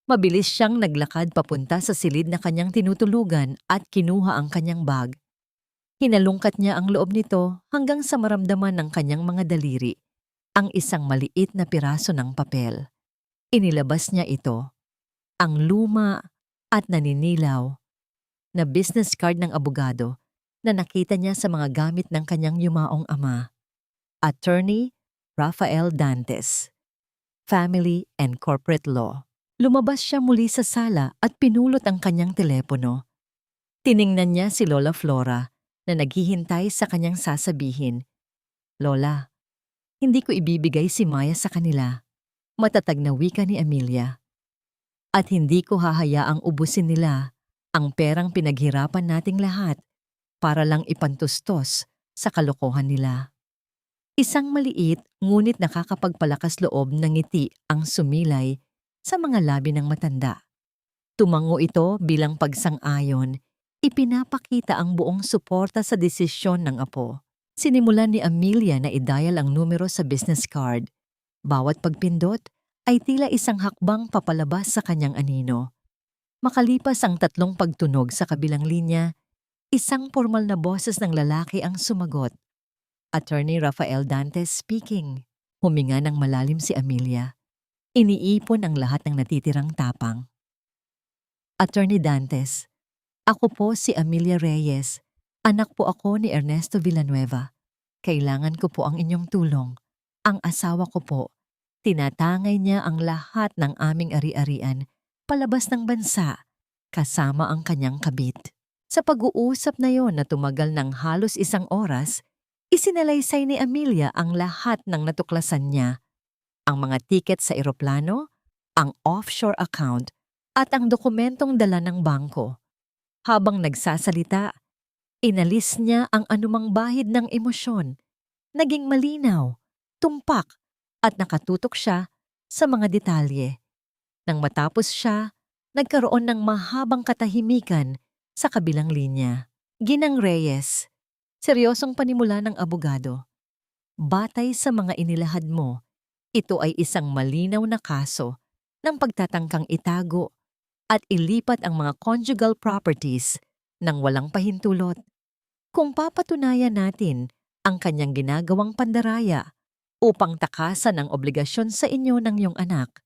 Mabilis siyang naglakad papunta sa silid na kanyang tinutulugan at kinuha ang kanyang bag. Hinalungkat niya ang loob nito hanggang sa maramdaman ng kanyang mga daliri ang isang maliit na piraso ng papel. Inilabas niya ito, ang luma at naninilaw na business card ng abogado na nakita niya sa mga gamit ng kanyang yumaong ama. Attorney Rafael Dantes, Family and Corporate Law. Lumabas siya muli sa sala at pinulot ang kanyang telepono. Tiningnan niya si Lola Flora na naghihintay sa kanyang sasabihin. Lola, hindi ko ibibigay si Maya sa kanila. Matatag na wika ni Amelia. At hindi ko hahayaang ubusin nila ang perang pinaghirapan nating lahat para lang ipantustos sa kalokohan nila. Isang maliit ngunit nakakapagpalakas loob ng ngiti ang sumilay sa mga labi ng matanda. Tumango ito bilang pagsang-ayon, ipinapakita ang buong suporta sa desisyon ng apo. Sinimulan ni Amelia na i-dial ang numero sa business card. Bawat pagpindot ay tila isang hakbang papalabas sa kanyang anino. Makalipas ang 3 pagtunog sa kabilang linya, isang formal na boses ng lalaki ang sumagot. Attorney Rafael Dantes speaking. Huminga ng malalim si Amelia. Iniipon ang lahat ng natitirang tapang. Attorney Dantes, ako po si Amelia Reyes. Anak po ako ni Ernesto Villanueva. Kailangan ko po ang inyong tulong. Ang asawa ko po, tinatangay niya ang lahat ng aming ari-arian palabas ng bansa, kasama ang kanyang kabit. Sa pag-uusap na yon na tumagal ng halos 1 oras, Isinalaysay ni Amelia ang lahat ng natuklasan niya, ang mga tiket sa eroplano, ang offshore account, at ang dokumentong dala ng bangko. Habang nagsasalita, inalis niya ang anumang bahid ng emosyon. Naging malinaw, tumpak, at nakatutok siya sa mga detalye. Nang matapos siya, nagkaroon ng mahabang katahimikan sa kabilang linya. Ginang Reyes, seryosong panimula ng abogado. Batay sa mga inilahad mo, ito ay isang malinaw na kaso ng pagtatangkang itago at ilipat ang mga conjugal properties ng walang pahintulot. Kung papatunayan natin ang kanyang ginagawang pandaraya upang takasan ang obligasyon sa inyo ng iyong anak,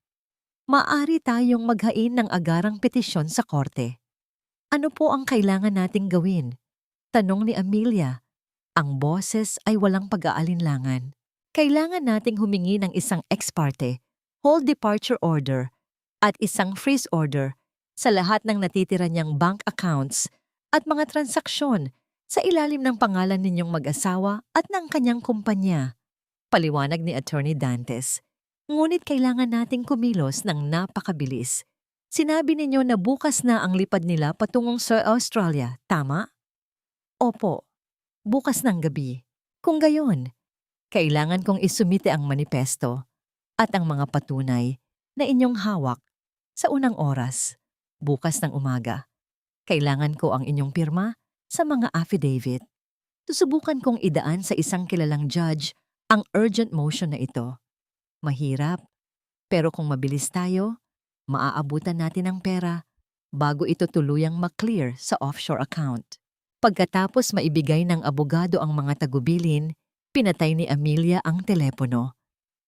maaari tayong maghain ng agarang petisyon sa korte. Ano po ang kailangan nating gawin? Tanong ni Amelia. Ang boses ay walang pag-aalinlangan. Kailangan nating humingi ng isang ex parte, hold departure order, at isang freeze order sa lahat ng natitira niyang bank accounts at mga transaksyon sa ilalim ng pangalan ninyong mag-asawa at ng kanyang kumpanya. Paliwanag ni Attorney Dantes. Ngunit kailangan nating kumilos ng napakabilis. Sinabi ninyo na bukas na ang lipad nila patungong sa Australia, tama? Opo, bukas ng gabi. Kung gayon, kailangan kong isumite ang manipesto at ang mga patunay na inyong hawak sa unang oras, bukas ng umaga. Kailangan ko ang inyong pirma sa mga affidavit. Susubukan kong idaan sa isang kilalang judge ang urgent motion na ito. Mahirap, pero kung mabilis tayo, maaabutan natin ang pera bago ito tuluyang maklear sa offshore account. Pagkatapos maibigay ng abogado ang mga tagubilin, pinatay ni Amelia ang telepono.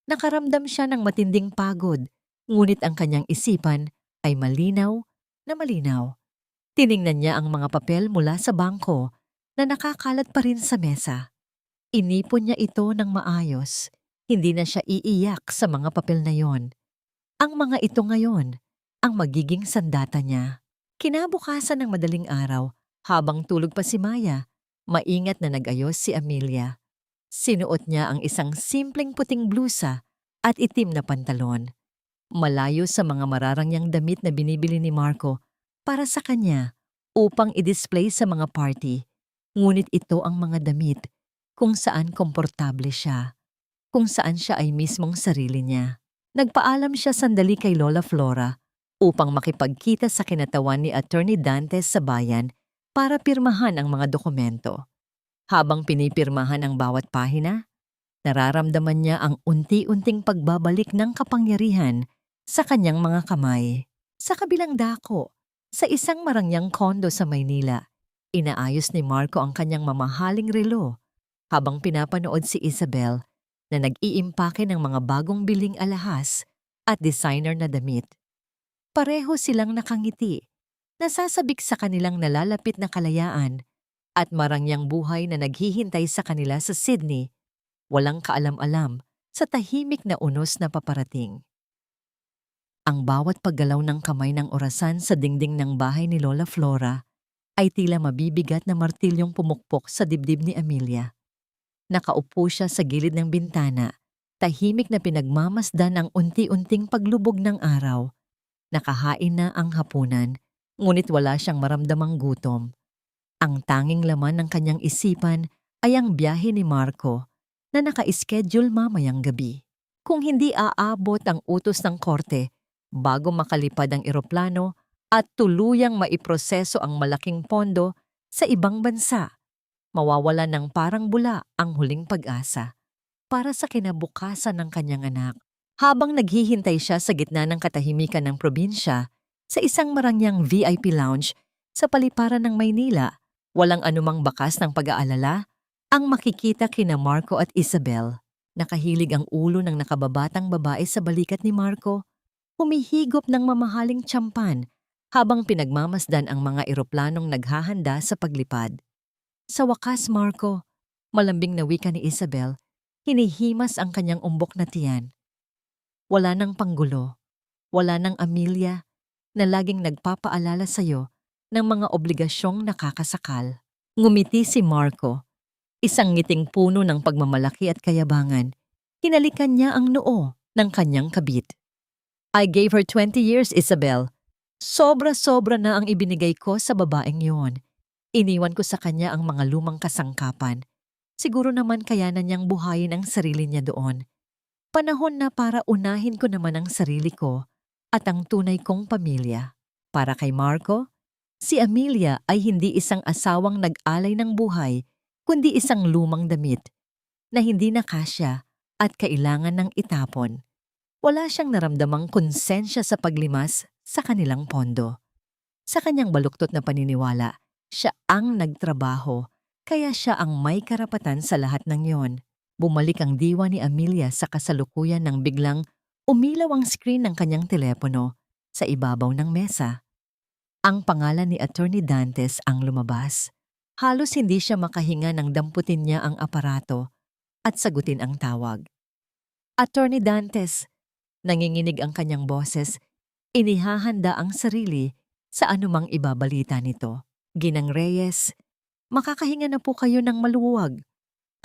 Nakaramdam siya ng matinding pagod, ngunit ang kanyang isipan ay malinaw na malinaw. Tiningnan niya ang mga papel mula sa bangko na nakakalat pa rin sa mesa. Inipon niya ito ng maayos. Hindi na siya iiyak sa mga papel na yon. Ang mga ito ngayon ang magiging sandata niya. Kinabukasan ng madaling araw, habang tulog pa si Maya, maingat na nag-ayos si Amelia. Sinuot niya ang isang simpleng puting blusa at itim na pantalon. Malayo sa mga mararangyang damit na binibili ni Marco para sa kanya upang i-display sa mga party. Ngunit ito ang mga damit kung saan komportable siya, kung saan siya ay mismong sarili niya. Nagpaalam siya sandali kay Lola Flora upang makipagkita sa kinatawan ni Attorney Dantes sa bayan para pirmahan ang mga dokumento. Habang pinipirmahan ang bawat pahina, nararamdaman niya ang unti-unting pagbabalik ng kapangyarihan sa kanyang mga kamay. Sa kabilang dako, sa isang marangyang kondo sa Maynila, inaayos ni Marco ang kanyang mamahaling relo habang pinapanood si Isabel na nag-iimpake ng mga bagong biling alahas at designer na damit. Pareho silang nakangiti, nasasabik sa kanilang nalalapit na kalayaan at marangyang buhay na naghihintay sa kanila sa Sydney, walang kaalam-alam sa tahimik na unos na paparating. Ang bawat paggalaw ng kamay ng orasan sa dingding ng bahay ni Lola Flora ay tila mabibigat na martilyong pumukpok sa dibdib ni Amelia. Nakaupo siya sa gilid ng bintana, tahimik na pinagmamasdan ang unti-unting paglubog ng araw. Nakahain na ang hapunan, ngunit wala siyang maramdamang gutom. Ang tanging laman ng kanyang isipan ay ang biyahe ni Marco na naka-schedule mamayang gabi. Kung hindi aabot ang utos ng korte bago makalipad ang eroplano at tuluyang maiproseso ang malaking pondo sa ibang bansa, mawawala ng parang bula ang huling pag-asa para sa kinabukasan ng kanyang anak. Habang naghihintay siya sa gitna ng katahimikan ng probinsya, sa isang marangyang VIP lounge sa paliparan ng Maynila, walang anumang bakas ng pag-aalala ang makikita kina Marco at Isabel. Nakahilig ang ulo ng nakababatang babae sa balikat ni Marco, humihigop ng mamahaling tsampan habang pinagmamasdan ang mga eroplanong naghahanda sa paglipad. Sa wakas, Marco, malambing na wika ni Isabel, hinihimas ang kanyang umbok na tiyan. Wala nang panggulo, wala nang Amelia na laging nagpapaalala sa'yo ng mga obligasyong nakakasakal. Ngumiti si Marco. Isang ngiting puno ng pagmamalaki at kayabangan. Hinalikan niya ang noo ng kanyang kabit. I gave her 20 years, Isabel. Sobra-sobra na ang ibinigay ko sa babaeng yon. Iniwan ko sa kanya ang mga lumang kasangkapan. Siguro naman kaya na niyang buhayin ang sarili niya doon. Panahon na para unahin ko naman ang sarili ko at ang tunay kong pamilya. Para kay Marco, si Amelia ay hindi isang asawang nag-alay ng buhay, kundi isang lumang damit na hindi nakasya at kailangan ng itapon. Wala siyang naramdamang konsensya sa paglimas sa kanilang pondo. Sa kanyang baluktot na paniniwala, siya ang nagtrabaho, kaya siya ang may karapatan sa lahat ng yon. Bumalik ang diwa ni Amelia sa kasalukuyan nang biglang umilaw ang screen ng kanyang telepono sa ibabaw ng mesa. Ang pangalan ni Attorney Dantes ang lumabas. Halos hindi siya makahinga nang damputin niya ang aparato at sagutin ang tawag. Attorney Dantes, nanginginig ang kanyang boses, inihahanda ang sarili sa anumang ibabalita nito. Ginang Reyes, makakahinga na po kayo ng maluwag.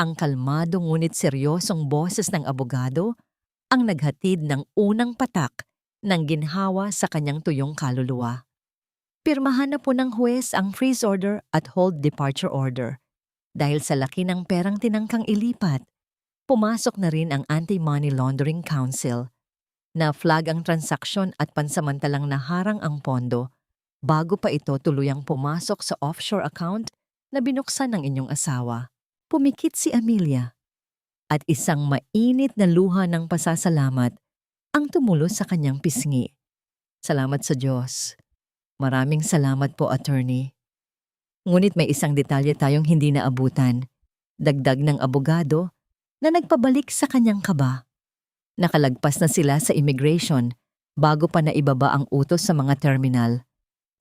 Ang kalmado ngunit seryosong boses ng abogado ang naghatid ng unang patak ng ginhawa sa kanyang tuyong kaluluwa. Pirmahan na po ng huwes ang freeze order at hold departure order. Dahil sa laki ng perang tinangkang ilipat, pumasok na rin ang Anti-Money Laundering Council. Na-flag ang transaksyon at pansamantalang naharang ang pondo bago pa ito tuluyang pumasok sa offshore account na binuksan ng inyong asawa. Pumikit si Amelia at isang mainit na luha ng pasasalamat ang tumulo sa kanyang pisngi. Salamat sa Diyos. Maraming salamat po, attorney. Ngunit may isang detalye tayong hindi naabutan. Dagdag ng abogado na nagpabalik sa kanyang kaba. Nakalagpas na sila sa immigration bago pa naibaba ang utos sa mga terminal.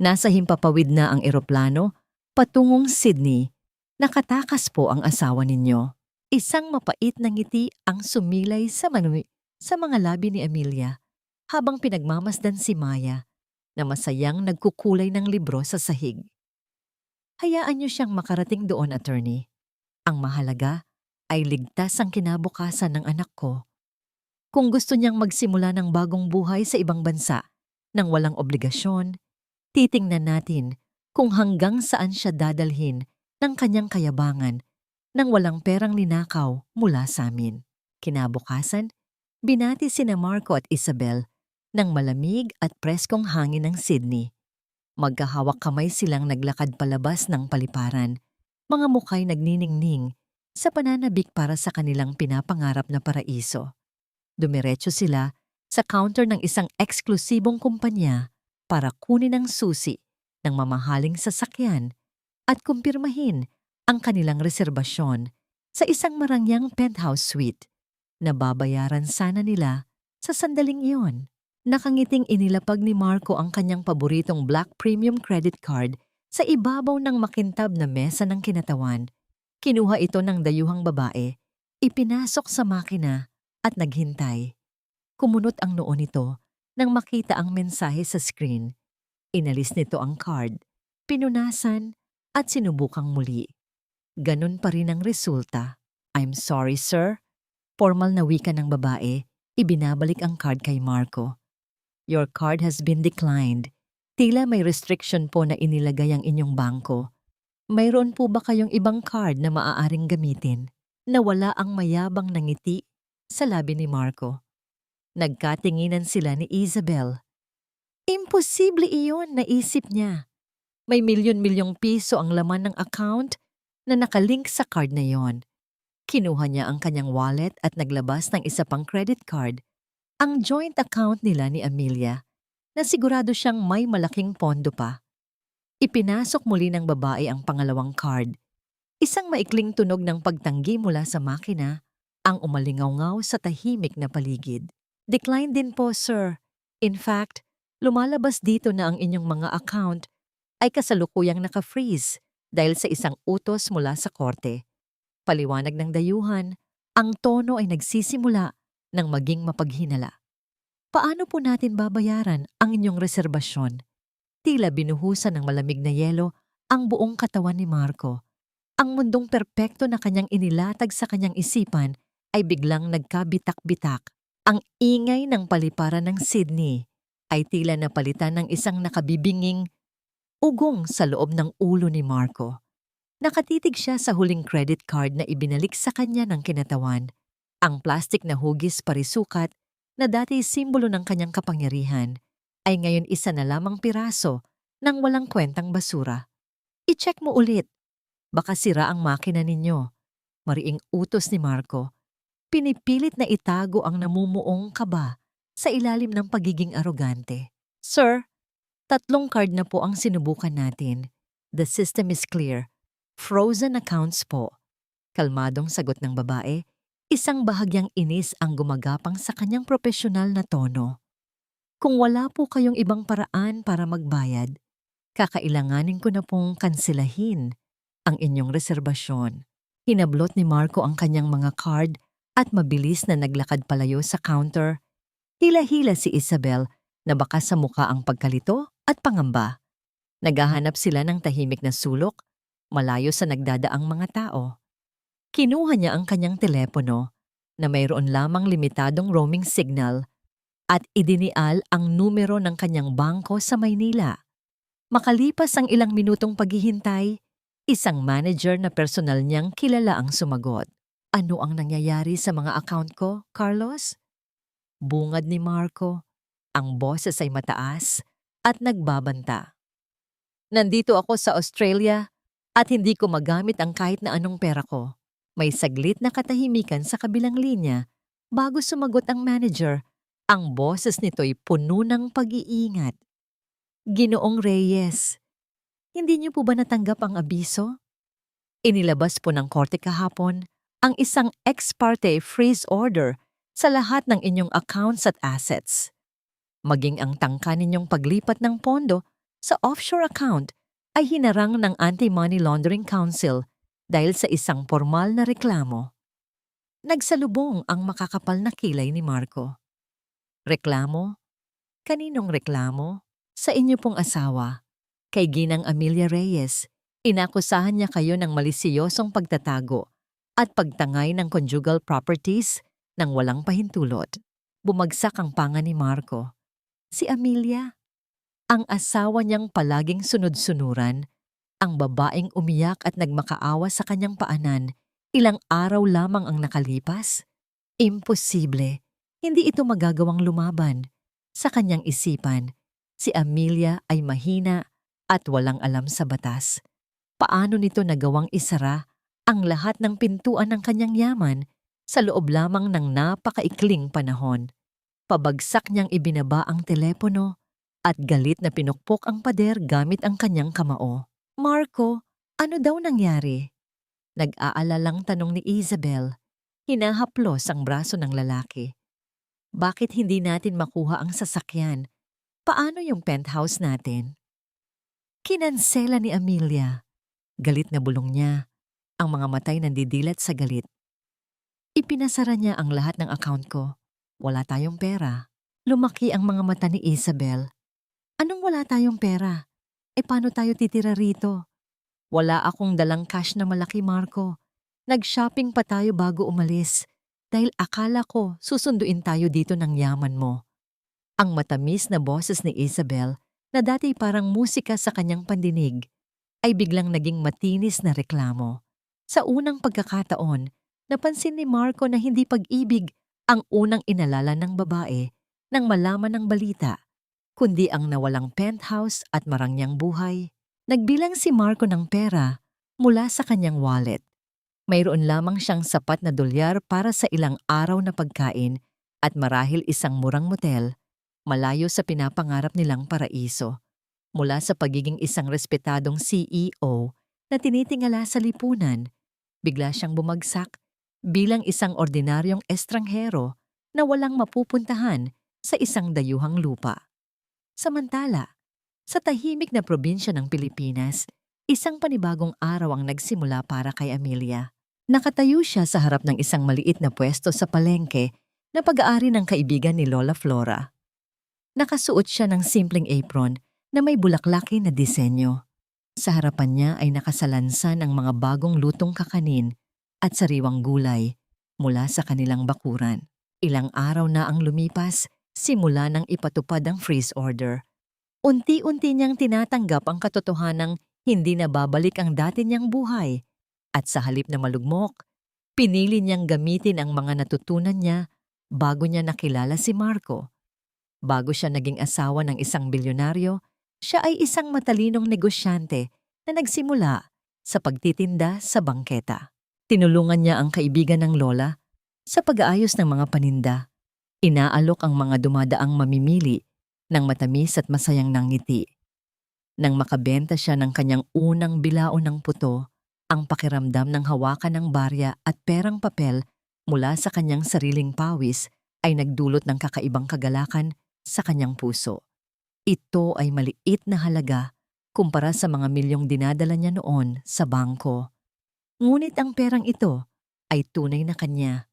Nasa himpapawid na ang eroplano patungong Sydney. Nakatakas po ang asawa ninyo. Isang mapait na ngiti ang sumilay sa mga labi ni Amelia habang pinagmamasdan si Maya na masayang nagkukulay ng libro sa sahig. Hayaan niyo siyang makarating doon, attorney. Ang mahalaga ay ligtas ang kinabukasan ng anak ko. Kung gusto niyang magsimula ng bagong buhay sa ibang bansa nang walang obligasyon, titingnan natin kung hanggang saan siya dadalhin ng kanyang kayabangan nang walang perang ninakaw mula sa amin. Kinabukasan, binati sina Marco at Isabel ng malamig at preskong hangin ng Sydney. Magkahawak kamay silang naglakad palabas ng paliparan, mga mukhay nagniningning sa pananabik para sa kanilang pinapangarap na paraiso. Dumiretso sila sa counter ng isang eksklusibong kumpanya para kunin ang susi ng mamahaling sasakyan at kumpirmahin ang kanilang reserbasyon sa isang marangyang penthouse suite na babayaran sana nila sa sandaling iyon. Nakangiting inilapag ni Marco ang kanyang paboritong Black Premium Credit Card sa ibabaw ng makintab na mesa ng kinatawan. Kinuha ito ng dayuhang babae, ipinasok sa makina at naghintay. Kumunot ang noo nito nang makita ang mensahe sa screen. Inalis nito ang card, pinunasan at sinubukang muli. Ganun pa rin ang resulta. I'm sorry, sir. Formal na wika ng babae, ibinabalik ang card kay Marco. Your card has been declined. Tila may restriction po na inilagay ang inyong bangko. Mayroon po ba kayong ibang card na maaaring gamitin? Nawala ang mayabang na ngiti sa labi ni Marco. Nagkatinginan sila ni Isabel. Imposible iyon, naisip niya. May milyon-milyong piso ang laman ng account na nakalink sa card na yon. Kinuha niya ang kanyang wallet at naglabas ng isa pang credit card. Ang joint account nila ni Amelia na sigurado siyang may malaking pondo pa. Ipinasok muli ng babae ang pangalawang card. Isang maikling tunog ng pagtanggi mula sa makina ang umalingaw-ngaw sa tahimik na paligid. Decline din po, sir. In fact, lumalabas dito na ang inyong mga account ay kasalukuyang naka-freeze dahil sa isang utos mula sa korte. Paliwanag ng dayuhan, ang tono ay nagsisimula ng maging mapaghinala. Paano po natin babayaran ang inyong reserbasyon? Tila binuhusan ng malamig na yelo ang buong katawan ni Marco. Ang mundong perpekto na kanyang inilatag sa kanyang isipan ay biglang nagkabitak-bitak. Ang ingay ng paliparan ng Sydney ay tila napalitan ng isang nakabibinging ugong sa loob ng ulo ni Marco. Nakatitig siya sa huling credit card na ibinalik sa kanya ng kinatawan. Ang plastik na hugis parisukat na dati simbolo ng kanyang kapangyarihan ay ngayon isa na lamang piraso ng walang kwentang basura. I-check mo ulit. Baka sira ang makina ninyo. Mariing utos ni Marco. Pinipilit na itago ang namumuong kaba sa ilalim ng pagiging arogante. Sir, 3 card na po ang sinubukan natin. The system is clear. Frozen accounts po. Kalmadong sagot ng babae, isang bahagyang inis ang gumagapang sa kanyang propesyonal na tono. Kung wala po kayong ibang paraan para magbayad, kakailanganin ko na pong kansilahin ang inyong reserbasyon. Hinablot ni Marco ang kanyang mga card at mabilis na naglakad palayo sa counter. Hila-hila si Isabel na baka sa muka ang pagkalito at pangamba. Naghahanap sila ng tahimik na sulok, malayo sa nagdadaang mga tao. Kinuha niya ang kanyang telepono na mayroon lamang limitadong roaming signal at idinial ang numero ng kanyang bangko sa Maynila. Makalipas ang ilang minutong paghihintay, isang manager na personal niyang kilala ang sumagot. Ano ang nangyayari sa mga account ko, Carlos? Bungad ni Marco. Ang boses ay mataas at nagbabanta. Nandito ako sa Australia at hindi ko magamit ang kahit na anong pera ko. May saglit na katahimikan sa kabilang linya bago sumagot ang manager. Ang boses nito'y puno ng pag-iingat. Ginoong Reyes, hindi niyo po ba natanggap ang abiso? Inilabas po ng korte kahapon ang isang ex parte freeze order sa lahat ng inyong accounts at assets. Maging ang tangka ninyong paglipat ng pondo sa offshore account ay hinarang ng Anti-Money Laundering Council dahil sa isang formal na reklamo. Nagsalubong ang makakapal na kilay ni Marco. Reklamo? Kaninong reklamo? Sa inyo pong asawa. Kay Ginang Amelia Reyes, inakusahan niya kayo ng malisiyosong pagtatago at pagtangay ng conjugal properties ng walang pahintulot. Bumagsak ang panga ni Marco. Si Amelia, ang asawa niyang palaging sunod-sunuran, ang babaeng umiyak at nagmakaawa sa kanyang paanan, ilang araw lamang ang nakalipas? Imposible. Hindi ito magagawang lumaban. Sa kanyang isipan, si Amelia ay mahina at walang alam sa batas. Paano nito nagawang isara ang lahat ng pintuan ng kanyang yaman sa loob lamang ng napakaikling panahon? Pabagsak niyang ibinaba ang telepono at galit na pinukpok ang pader gamit ang kanyang kamao. Marco, ano daw nangyari? Nag-aalalang tanong ni Isabel. Hinahaplos ang braso ng lalaki. Bakit hindi natin makuha ang sasakyan? Paano yung penthouse natin? Kinansela ni Amelia. Galit na bulong niya. Ang mga matay nandidilat sa galit. Ipinasara niya ang lahat ng account ko. Wala tayong pera. Lumaki ang mga mata ni Isabel. Anong wala tayong pera? Paano tayo titira rito? Wala akong dalang cash na malaki, Marco. Nag-shopping pa tayo bago umalis dahil akala ko susunduin tayo dito ng yaman mo. Ang matamis na boses ni Isabel na dati parang musika sa kanyang pandinig ay biglang naging matinis na reklamo. Sa unang pagkakataon, napansin ni Marco na hindi pag-ibig ang unang inalala ng babae nang malaman ng balita, kundi ang nawalang penthouse at marangyang buhay. Nagbilang si Marco ng pera mula sa kanyang wallet. Mayroon lamang siyang sapat na dolyar para sa ilang araw na pagkain at marahil isang murang motel, malayo sa pinapangarap nilang paraiso. Mula sa pagiging isang respetadong CEO na tinitingala sa lipunan, bigla siyang bumagsak bilang isang ordinaryong estranghero na walang mapupuntahan sa isang dayuhang lupa. Samantala, sa tahimik na probinsya ng Pilipinas, isang panibagong araw ang nagsimula para kay Amelia. Nakatayo siya sa harap ng isang maliit na pwesto sa palengke na pag-aari ng kaibigan ni Lola Flora. Nakasuot siya ng simpleng apron na may bulaklaki na disenyo. Sa harapan niya ay nakasalansan ang mga bagong lutong kakanin at sariwang gulay mula sa kanilang bakuran. Ilang araw na ang lumipas simula nang ipatupad ang freeze order. Unti-unti niyang tinatanggap ang katotohanang hindi na babalik ang dati niyang buhay at sa halip na malugmok, pinili niyang gamitin ang mga natutunan niya bago niya nakilala si Marco. Bago siya naging asawa ng isang bilyonaryo, siya ay isang matalinong negosyante na nagsimula sa pagtitinda sa bangketa. Tinulungan niya ang kaibigan ng lola sa pag-aayos ng mga paninda. Inaalok ang mga dumadaang mamimili ng matamis at masayang nangiti. Nang makabenta siya ng kanyang unang bilao ng puto, ang pakiramdam ng hawakan ng barya at perang papel mula sa kanyang sariling pawis ay nagdulot ng kakaibang kagalakan sa kanyang puso. Ito ay maliit na halaga kumpara sa mga milyong dinadala niya noon sa bangko. Ngunit ang perang ito ay tunay na kanya.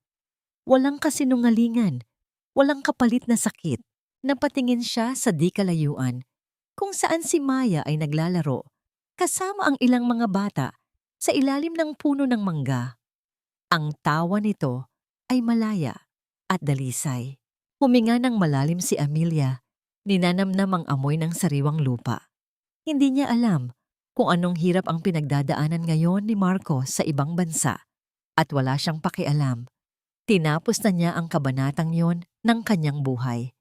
Walang kasinungalingan, walang kapalit na sakit. Napatingin siya sa di kalayuan kung saan si Maya ay naglalaro kasama ang ilang mga bata sa ilalim ng puno ng mangga. Ang tawa nito ay malaya at dalisay. Huminga ng malalim si Amelia, ninanamnam ang amoy ng sariwang lupa. Hindi niya alam kung anong hirap ang pinagdadaanan ngayon ni Marco sa ibang bansa at wala siyang pakialam. Tinapos na niya ang kabanatang yon ng kanyang buhay.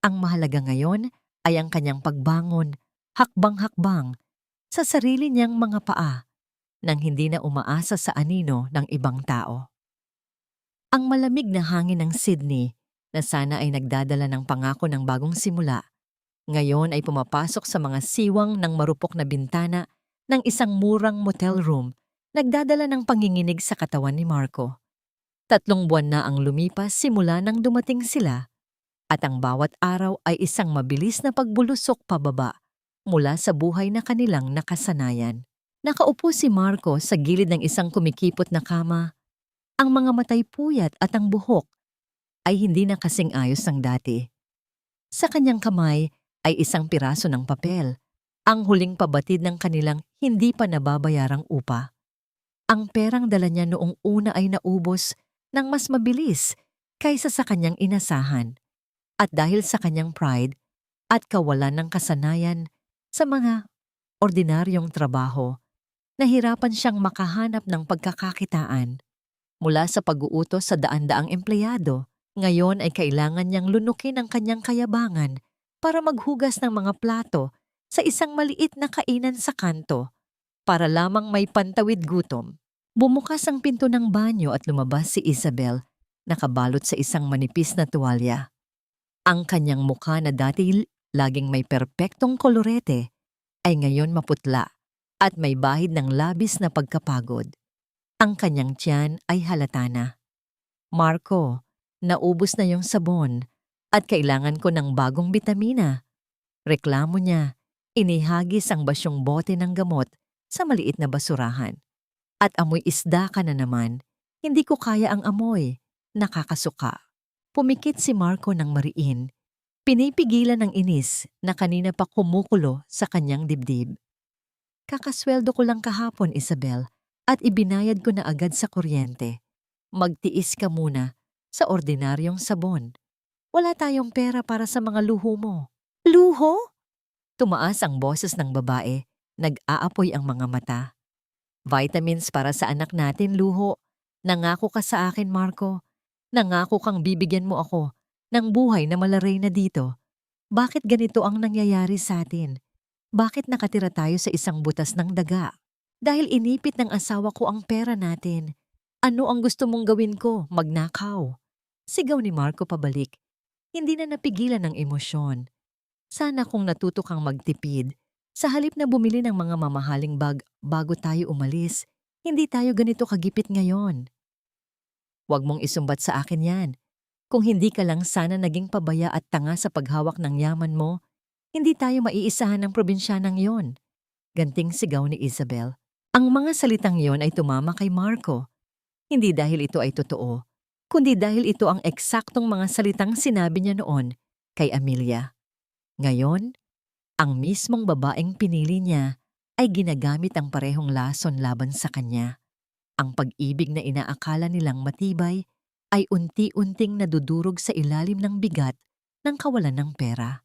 Ang mahalaga ngayon ay ang kanyang pagbangon, hakbang-hakbang, sa sarili niyang mga paa nang hindi na umaasa sa anino ng ibang tao. Ang malamig na hangin ng Sydney na sana ay nagdadala ng pangako ng bagong simula, ngayon ay pumapasok sa mga siwang ng marupok na bintana ng isang murang motel room, nagdadala ng panginginig sa katawan ni Marco. 3 buwan na ang lumipas simula nang dumating sila, at ang bawat araw ay isang mabilis na pagbulusok pababa mula sa buhay na kanilang nakasanayan. Nakaupo si Marco sa gilid ng isang kumikipot na kama. Ang mga matay puyat at ang buhok ay hindi na kasing ayos ng dati. Sa kanyang kamay ay isang piraso ng papel, ang huling pabatid ng kanilang hindi pa nababayarang upa. Ang perang dala niya noong una ay naubos ng mas mabilis kaysa sa kanyang inasahan. At dahil sa kanyang pride at kawalan ng kasanayan sa mga ordinaryong trabaho, nahirapan siyang makahanap ng pagkakakitaan. Mula sa pag-uutos sa daan-daang empleyado, ngayon ay kailangan niyang lunukin ang kanyang kayabangan para maghugas ng mga plato sa isang maliit na kainan sa kanto para lamang may pantawid gutom. Bumukas ang pinto ng banyo at lumabas si Isabel, nakabalot sa isang manipis na tuwalya. Ang kanyang mukha na dati laging may perpektong kolorete ay ngayon maputla at may bahid ng labis na pagkapagod. Ang kanyang tiyan ay halata na. Marco, naubos na yung sabon at kailangan ko ng bagong bitamina. Reklamo niya, inihagis ang basyong bote ng gamot sa maliit na basurahan. At amoy isda ka na naman, hindi ko kaya ang amoy, nakakasuka. Pumikit si Marco ng mariin, pinipigilan ng inis na kanina pa kumukulo sa kanyang dibdib. Kakasweldo ko lang kahapon, Isabel, at ibinayad ko na agad sa kuryente. Magtiis ka muna sa ordinaryong sabon. Wala tayong pera para sa mga luho mo. Luho? Tumaas ang boses ng babae, nag-aapoy ang mga mata. Vitamins para sa anak natin, luho. Nangako ka sa akin, Marco. Nangako kang bibigyan mo ako ng buhay na malaray na dito. Bakit ganito ang nangyayari sa atin? Bakit nakatira tayo sa isang butas ng daga? Dahil inipit ng asawa ko ang pera natin. Ano ang gusto mong gawin ko? Magnakaw. Sigaw ni Marco pabalik. Hindi na napigilan ng emosyon. Sana kung natuto kang magtipid, sa halip na bumili ng mga mamahaling bag bago tayo umalis, hindi tayo ganito kagipit ngayon. Huwag mong isumbat sa akin yan. Kung hindi ka lang sana naging pabaya at tanga sa paghawak ng yaman mo, hindi tayo maiisahan ng probinsyanang yon. Ganting sigaw ni Isabel. Ang mga salitang yon ay tumama kay Marco. Hindi dahil ito ay totoo, kundi dahil ito ang eksaktong mga salitang sinabi niya noon kay Amelia. Ngayon, ang mismong babaeng pinili niya ay ginagamit ang parehong lason laban sa kanya. Ang pag-ibig na inaakala nilang matibay ay unti-unting nadudurog sa ilalim ng bigat ng kawalan ng pera.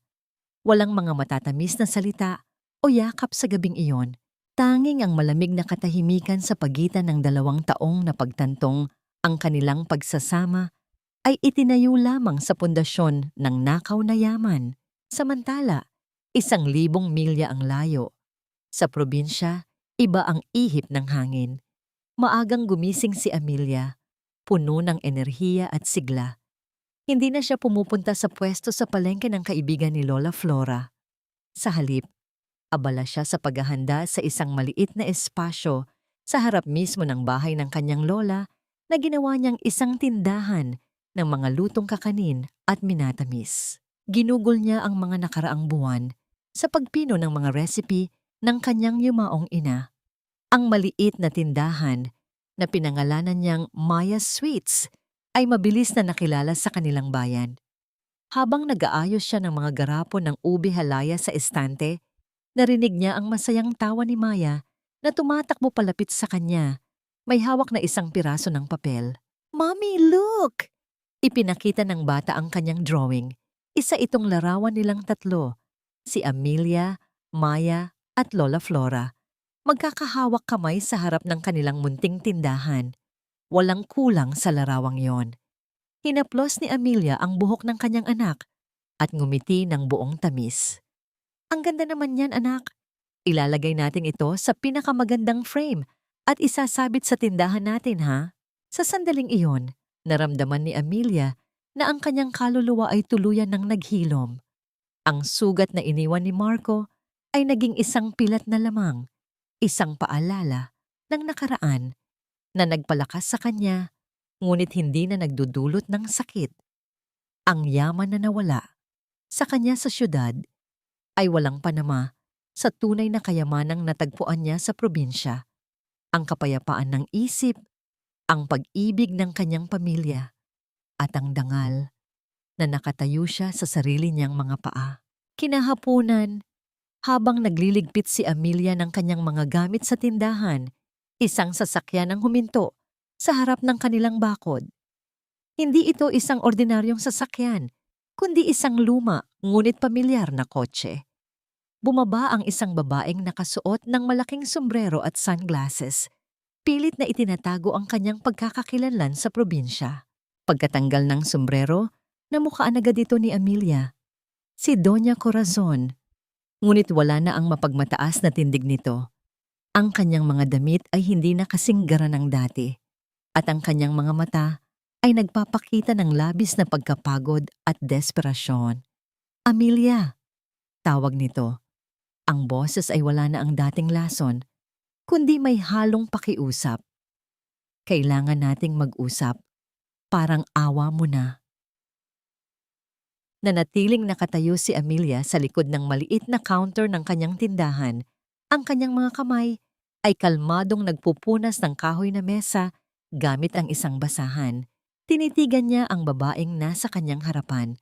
Walang mga matatamis na salita o yakap sa gabing iyon. Tanging ang malamig na katahimikan sa pagitan ng 2 taong na pagtantong ang kanilang pagsasama ay itinayo lamang sa pundasyon ng nakaw na yaman. Samantala, 1,000 milya ang layo. Sa probinsya, iba ang ihip ng hangin. Maagang gumising si Amelia, puno ng enerhiya at sigla. Hindi na siya pumupunta sa pwesto sa palengke ng kaibigan ni Lola Flora. Sa halip, abala siya sa paghahanda sa isang maliit na espasyo sa harap mismo ng bahay ng kanyang lola na ginawa niyang isang tindahan ng mga lutong kakanin at minatamis. Ginugol niya ang mga nakaraang buwan sa pagpino ng mga recipe ng kanyang yumaong ina. Ang maliit na tindahan na pinangalanan niyang Maya Sweets ay mabilis na nakilala sa kanilang bayan. Habang nag-aayos siya ng mga garapon ng ube halaya sa estante, narinig niya ang masayang tawa ni Maya na tumatakbo palapit sa kanya. May hawak na isang piraso ng papel. "Mommy, look!" Ipinakita ng bata ang kanyang drawing. Isa itong larawan nilang 3, si Amelia, Maya at Lola Flora. Magkakahawak kamay sa harap ng kanilang munting tindahan. Walang kulang sa larawang yon. Hinaplos ni Amelia ang buhok ng kanyang anak at ngumiti ng buong tamis. "Ang ganda naman yan, anak. Ilalagay natin ito sa pinakamagandang frame at isasabit sa tindahan natin, ha?" Sa sandaling iyon, naramdaman ni Amelia na ang kanyang kaluluwa ay tuluyan ng naghilom. Ang sugat na iniwan ni Marco ay naging isang pilat na lamang, isang paalala ng nakaraan na nagpalakas sa kanya, ngunit hindi na nagdudulot ng sakit. Ang yaman na nawala sa kanya sa syudad ay walang panama sa tunay na kayamanang natagpuan niya sa probinsya. Ang kapayapaan ng isip, ang pag-ibig ng kanyang pamilya, at ang dangal na nakatayo siya sa sarili niyang mga paa. Kinahaponan, habang nagliligpit si Amelia ng kanyang mga gamit sa tindahan, isang sasakyan ang huminto sa harap ng kanilang bakod. Hindi ito isang ordinaryong sasakyan, kundi isang luma ngunit pamilyar na kotse. Bumaba ang isang babaeng nakasuot ng malaking sombrero at sunglasses. Pilit na itinatago ang kanyang pagkakakilanlan sa probinsya. Pagkatanggal ng sombrero, namukhaan agad ito ni Amelia. Si Doña Corazon. Ngunit wala na ang mapagmataas na tindig nito. Ang kanyang mga damit ay hindi na kasing gara ng dati. At ang kanyang mga mata ay nagpapakita ng labis na pagkapagod at desperasyon. "Amelia," tawag nito. Ang boses ay wala na ang dating lason, kundi may halong pakiusap. "Kailangan nating mag-usap. Parang awa mo na." Nanatiling nakatayo si Amelia sa likod ng maliit na counter ng kanyang tindahan. Ang kanyang mga kamay ay kalmadong nagpupunas ng kahoy na mesa gamit ang isang basahan. Tinitigan niya ang babaeng nasa kanyang harapan.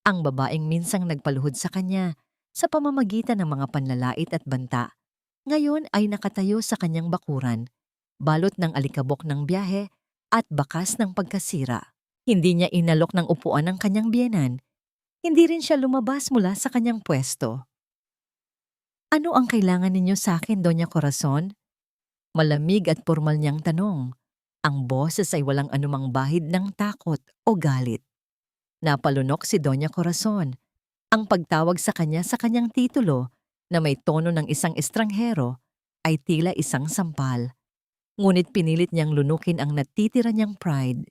Ang babaeng minsang nagpaluhod sa kanya sa pamamagitan ng mga panlalait at banta. Ngayon ay nakatayo sa kanyang bakuran, balot ng alikabok ng biyahe at bakas ng pagkasira. Hindi niya inalok ng upuan ang kanyang biyenan. Hindi rin siya lumabas mula sa kanyang pwesto. "Ano ang kailangan ninyo sa akin, Doña Corazon?" Malamig at pormal niyang tanong. Ang boses ay walang anumang bahid ng takot o galit. Napalunok si Doña Corazon. Ang pagtawag sa kanyang titulo na may tono ng isang estranghero ay tila isang sampal. Ngunit pinilit niyang lunukin ang natitira niyang pride.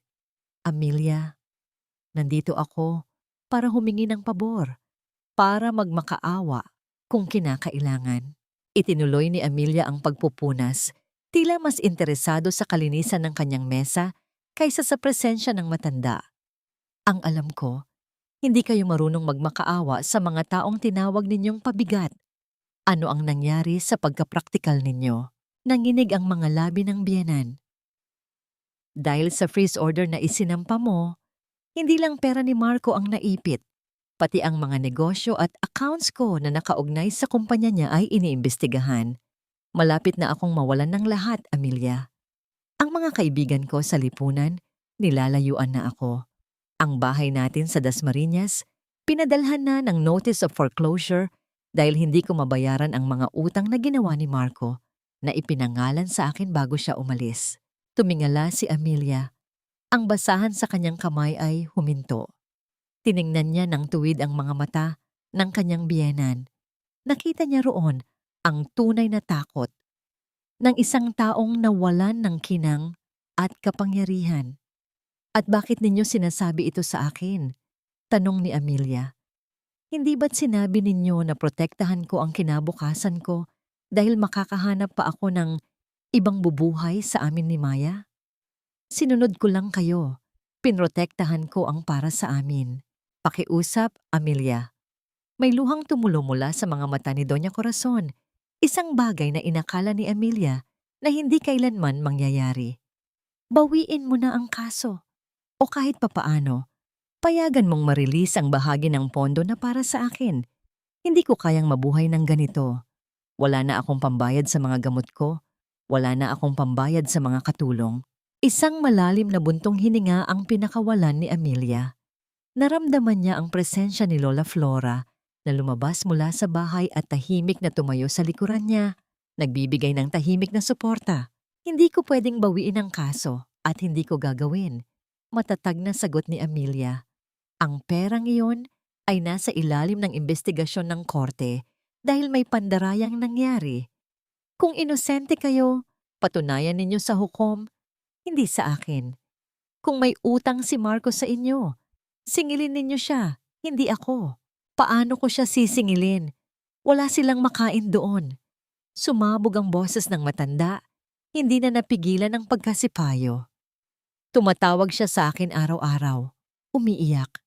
"Amelia, nandito ako para humingi ng pabor, para magmakaawa kung kinakailangan." Itinuloy ni Amelia ang pagpupunas, tila mas interesado sa kalinisan ng kanyang mesa kaysa sa presensya ng matanda. "Ang alam ko, hindi kayo marunong magmakaawa sa mga taong tinawag ninyong pabigat. Ano ang nangyari sa pagkapraktikal ninyo?" Nanginig ang mga labi ng biyenan. "Dahil sa freeze order na isinampa mo, hindi lang pera ni Marco ang naipit, pati ang mga negosyo at accounts ko na nakaugnay sa kumpanya niya ay iniimbestigahan. Malapit na akong mawalan ng lahat, Amelia. Ang mga kaibigan ko sa lipunan, nilalayuan na ako. Ang bahay natin sa Dasmariñas, pinadalhan na ng notice of foreclosure dahil hindi ko mabayaran ang mga utang na ginawa ni Marco na ipinangalan sa akin bago siya umalis. Tumingala si Amelia. Ang basahan sa kanyang kamay ay huminto. Tiningnan niya ng tuwid ang mga mata ng kanyang biyenan. Nakita niya roon ang tunay na takot ng isang taong nawalan ng kinang at kapangyarihan. At bakit ninyo sinasabi ito sa akin? Tanong ni Amelia. Hindi ba't sinabi ninyo na protektahan ko ang kinabukasan ko dahil makakahanap pa ako ng ibang bubuhay sa amin ni Maya? Sinunod ko lang kayo. Pinrotektahan ko ang para sa amin. Pakiusap, Amelia. May luhang tumulo mula sa mga mata ni Doña Corazon. Isang bagay na inakala ni Amelia na hindi kailanman mangyayari. Bawiin mo na ang kaso. O kahit papaano, payagan mong marilis ang bahagi ng pondo na para sa akin. Hindi ko kayang mabuhay ng ganito. Wala na akong pambayad sa mga gamot ko. Wala na akong pambayad sa mga katulong. Isang malalim na buntong hininga ang pinakawalan ni Amelia. Naramdaman niya ang presensya ni Lola Flora na lumabas mula sa bahay at tahimik na tumayo sa likuran niya. Nagbibigay ng tahimik na suporta. Hindi ko pwedeng bawiin ang kaso at hindi ko gagawin. Matatag na sagot ni Amelia. Ang perang iyon ay nasa ilalim ng investigasyon ng korte dahil may pandarayang nangyari. Kung inosente kayo, patunayan ninyo sa hukom, hindi sa akin. Kung may utang si Marco sa inyo, singilin ninyo siya, hindi ako. Paano ko siya sisingilin? Wala silang makain doon. Sumabog ang boses ng matanda, hindi na napigilan ang pagkasipayo. Tumatawag siya sa akin araw-araw, umiiyak.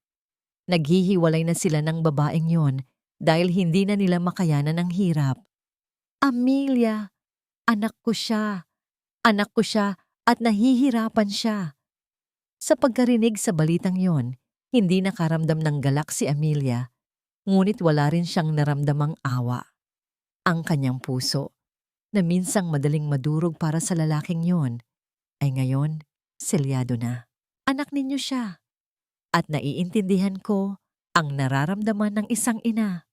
Naghihiwalay na sila ng babaeng yon dahil hindi na nila makayanan ang hirap. Amelia, anak ko siya at nahihirapan siya. Sa pagkarinig sa balitang yon, hindi nakaramdam ng galak si Amelia, ngunit wala rin siyang naramdamang awa. Ang kanyang puso, na minsang madaling madurog para sa lalaking yon, ay ngayon selyado na. Anak ninyo siya. At naiintindihan ko ang nararamdaman ng isang ina.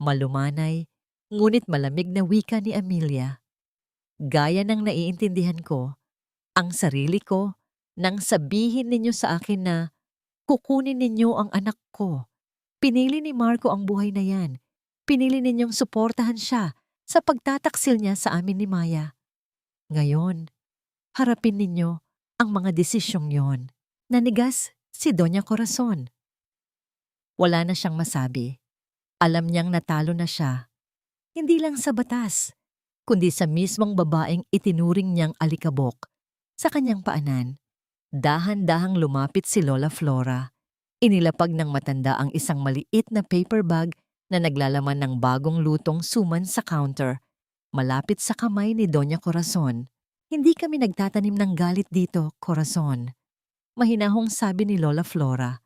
Malumanay, ngunit malamig na wika ni Amelia. Gaya ng naiintindihan ko, ang sarili ko nang sabihin ninyo sa akin na kukunin ninyo ang anak ko. Pinili ni Marco ang buhay na yan. Pinili ninyong suportahan siya sa pagtataksil niya sa amin ni Maya. Ngayon, harapin ninyo ang mga desisyong yon. Nanigas si Doña Corazon. Wala na siyang masabi. Alam niyang natalo na siya. Hindi lang sa batas, kundi sa mismong babaeng itinuring niyang alikabok. Sa kanyang paanan, dahan-dahang lumapit si Lola Flora. Inilapag ng matanda ang isang maliit na paper bag na naglalaman ng bagong lutong suman sa counter, malapit sa kamay ni Doña Corazon. Hindi kami nagtatanim ng galit dito, Corazon. Mahinahong sabi ni Lola Flora.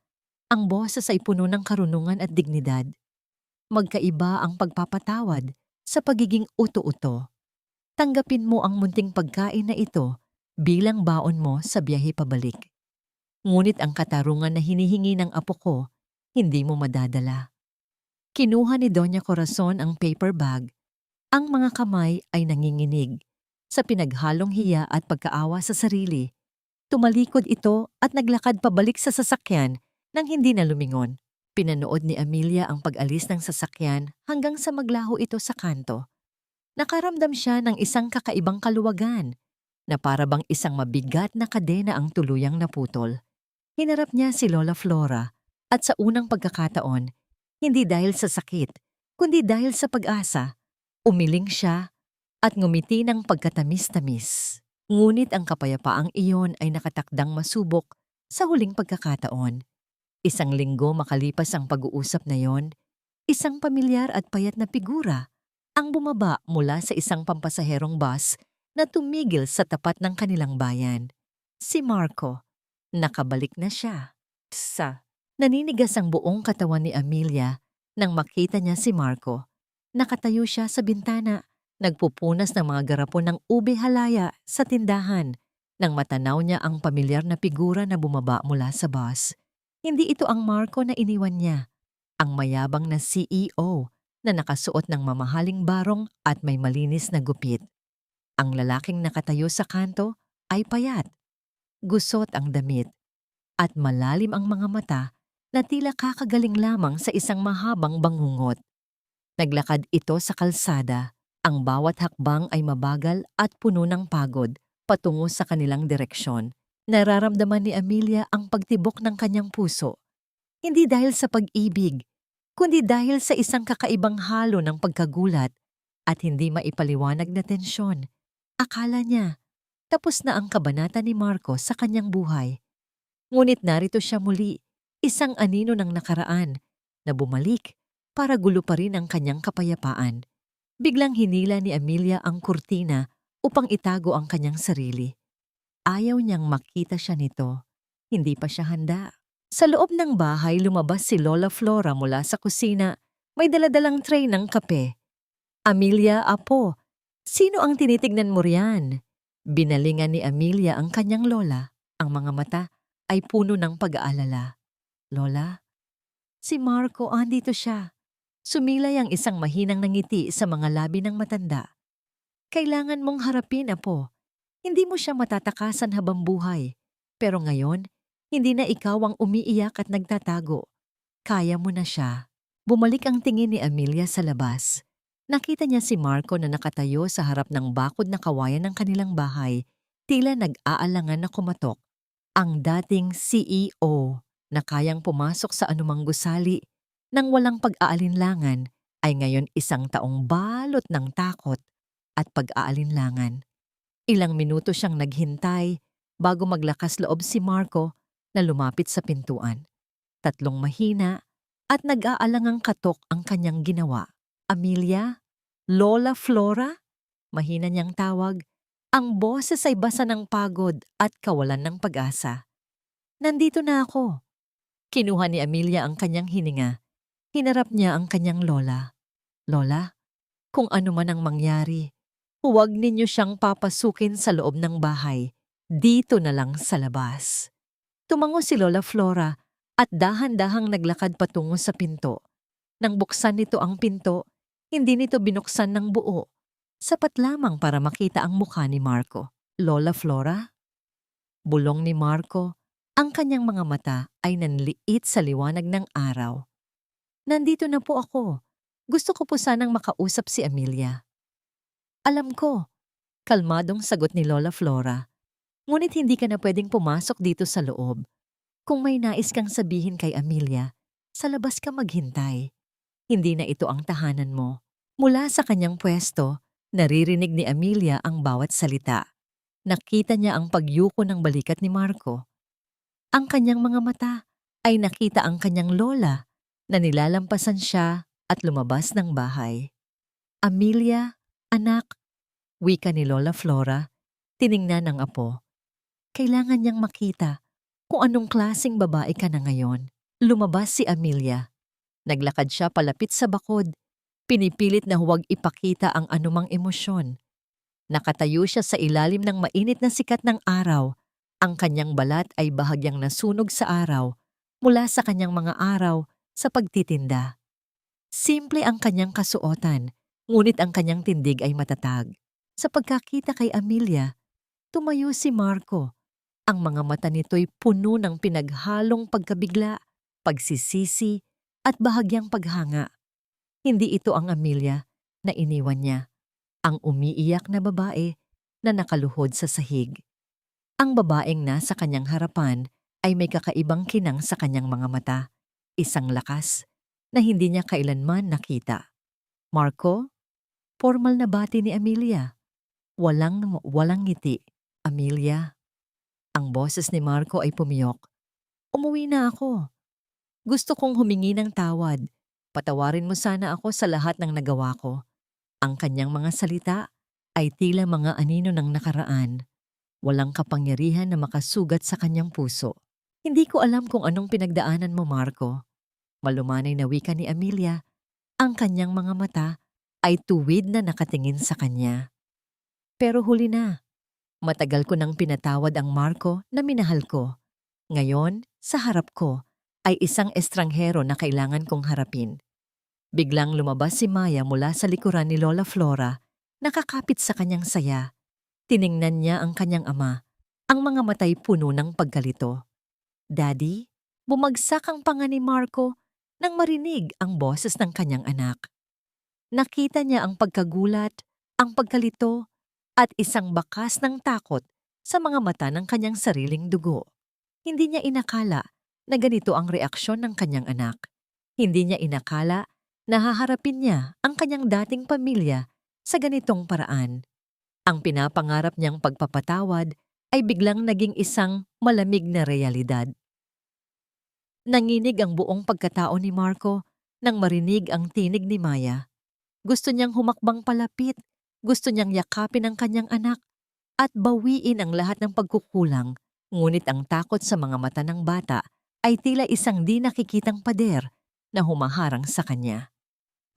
Ang boses ay puno ng karunungan at dignidad. Magkaiba ang pagpapatawad sa pagiging uto-uto. Tanggapin mo ang munting pagkain na ito bilang baon mo sa biyahe pabalik. Ngunit ang katarungan na hinihingi ng apo ko, hindi mo madadala. Kinuha ni Doña Corazon ang paper bag. Ang mga kamay ay nanginginig. Sa pinaghalong hiya at pagkaawa sa sarili, tumalikod ito at naglakad pabalik sa sasakyan nang hindi na lumingon. Pinanood ni Amelia ang pag-alis ng sasakyan hanggang sa maglaho ito sa kanto. Nakaramdam siya ng isang kakaibang kaluwagan na para bang isang mabigat na kadena ang tuluyang naputol. Hinarap niya si Lola Flora at sa unang pagkakataon, hindi dahil sa sakit, kundi dahil sa pag-asa, umiling siya at ngumiti ng pagkatamis-tamis. Ngunit ang kapayapaang iyon ay nakatakdang masubok sa huling pagkakataon. Isang linggo makalipas ang pag-uusap na yon, isang pamilyar at payat na figura ang bumaba mula sa isang pampasaherong bus na tumigil sa tapat ng kanilang bayan. Si Marco. Nakabalik na siya. Naninigas ang buong katawan ni Amelia nang makita niya si Marco. Nakatayo siya sa bintana Nagpupunas ng mga garapon ng ube halaya sa tindahan nang matanaw niya ang pamilyar na figura na bumaba mula sa bus. Hindi ito ang Marco na iniwan niya, ang mayabang na CEO na nakasuot ng mamahaling barong at may malinis na gupit. Ang lalaking nakatayo sa kanto ay payat, gusot ang damit, at malalim ang mga mata na tila kakagaling lamang sa isang mahabang bangungot. Naglakad ito sa kalsada. Ang bawat hakbang ay mabagal at puno ng pagod patungo sa kanilang direksyon. Nararamdaman ni Amelia ang pagtibok ng kanyang puso. Hindi dahil sa pag-ibig, kundi dahil sa isang kakaibang halo ng pagkagulat at hindi maipaliwanag na tensyon. Akala niya, tapos na ang kabanata ni Marco sa kanyang buhay. Ngunit narito siya muli, isang anino ng nakaraan, na bumalik para gulo pa rin ang kanyang kapayapaan. Biglang hinila ni Amelia ang kurtina upang itago ang kanyang sarili. Ayaw niyang makita siya nito. Hindi pa siya handa. Sa loob ng bahay lumabas si Lola Flora mula sa kusina. May daladalang tray ng kape. "Amelia, apo, sino ang tinitignan mo riyan?" Binalingan ni Amelia ang kanyang lola. Ang mga mata ay puno ng pag-aalala. "Lola, si Marco, andito siya." Sumilay ang isang mahinang ngiti sa mga labi ng matanda. "Kailangan mong harapin, apo. Hindi mo siya matatakasan habang buhay. Pero ngayon, hindi na ikaw ang umiiyak at nagtatago. Kaya mo na siya." Bumalik ang tingin ni Amelia sa labas. Nakita niya si Marco na nakatayo sa harap ng bakod na kawayan ng kanilang bahay, tila nag-aalangan na kumatok. Ang dating CEO na kayang pumasok sa anumang gusali nang walang pag-aalinlangan ay ngayon isang taong balot ng takot at pag-aalinlangan. Ilang minuto siyang naghintay bago maglakas loob si Marco na lumapit sa pintuan. Tatlong mahina at nag-aalangang katok ang kanyang ginawa. "Amelia? Lola Flora?" Mahina niyang tawag. Ang boses ay basa ng pagod at kawalan ng pag-asa. "Nandito na ako." Kinuha ni Amelia ang kanyang hininga. Hinarap niya ang kanyang lola. "Lola, kung ano man ang mangyari, huwag ninyo siyang papasukin sa loob ng bahay. Dito na lang sa labas." Tumango si Lola Flora at dahan-dahang naglakad patungo sa pinto. Nang buksan nito ang pinto, hindi nito binuksan ng buo. Sapat lamang para makita ang mukha ni Marco. "Lola Flora?" Bulong ni Marco. Ang kanyang mga mata ay nanliit sa liwanag ng araw. "Nandito na po ako. Gusto ko po sanang makausap si Amelia." "Alam ko," kalmadong sagot ni Lola Flora. "Ngunit hindi ka na pwedeng pumasok dito sa loob. Kung may nais kang sabihin kay Amelia, sa labas ka maghintay. Hindi na ito ang tahanan mo." Mula sa kanyang pwesto, naririnig ni Amelia ang bawat salita. Nakita niya ang pagyuko ng balikat ni Marco. Ang kanyang mga mata ay nakita ang kanyang lola na nilalampasan siya at lumabas ng bahay. "Amelia, anak," wika ni Lola Flora, tiningnan ng apo. Kailangan niyang makita kung anong klaseng babae ka na ngayon. Lumabas si Amelia. Naglakad siya palapit sa bakod. Pinipilit na huwag ipakita ang anumang emosyon. Nakatayo siya sa ilalim ng mainit na sikat ng araw. Ang kanyang balat ay bahagyang nasunog sa araw mula sa kanyang mga araw sa pagtitinda. Simple ang kanyang kasuotan, ngunit ang kanyang tindig ay matatag. Sa pagkakita kay Amelia, tumayo si Marco. Ang mga mata nito'y puno ng pinaghalong pagkabigla, pagsisisi, at bahagyang paghanga. Hindi ito ang Amelia na iniwan niya, ang umiiyak na babae na nakaluhod sa sahig. Ang babaeng nasa kanyang harapan ay may kakaibang kinang sa kanyang mga mata, isang lakas na hindi niya kailanman nakita. "Marco?" Formal na bati ni Amelia. Walang ngiti. "Amelia?" Ang boses ni Marco ay pumiyok. "Umuwi na ako. Gusto kong humingi ng tawad. Patawarin mo sana ako sa lahat ng nagawa ko." Ang kanyang mga salita ay tila mga anino ng nakaraan. Walang kapangyarihan na makasugat sa kanyang puso. "Hindi ko alam kung anong pinagdaanan mo, Marco." Malumanay na wika ni Amelia. Ang kanyang mga mata ay tuwid na nakatingin sa kanya. Pero huli na. Matagal ko nang pinatawad ang Marco na minahal ko. Ngayon, sa harap ko, ay isang estranghero na kailangan kong harapin. Biglang lumabas si Maya mula sa likuran ni Lola Flora, nakakapit sa kanyang saya. Tiningnan niya ang kanyang ama, ang mga matay puno ng pagkalito. Daddy, bumagsak ang panga ni Marco nang marinig ang boses ng kanyang anak. Nakita niya ang pagkagulat, ang pagkalito, at isang bakas ng takot sa mga mata ng kanyang sariling dugo. Hindi niya inakala na ganito ang reaksyon ng kanyang anak. Hindi niya inakala na haharapin niya ang kanyang dating pamilya sa ganitong paraan. Ang pinapangarap niyang pagpapatawad ay biglang naging isang malamig na realidad. Nanginig ang buong pagkatao ni Marco nang marinig ang tinig ni Maya. Gusto niyang humakbang palapit, gusto niyang yakapin ang kanyang anak at bawiin ang lahat ng pagkukulang, ngunit ang takot sa mga mata ng bata ay tila isang di nakikitang pader na humaharang sa kanya.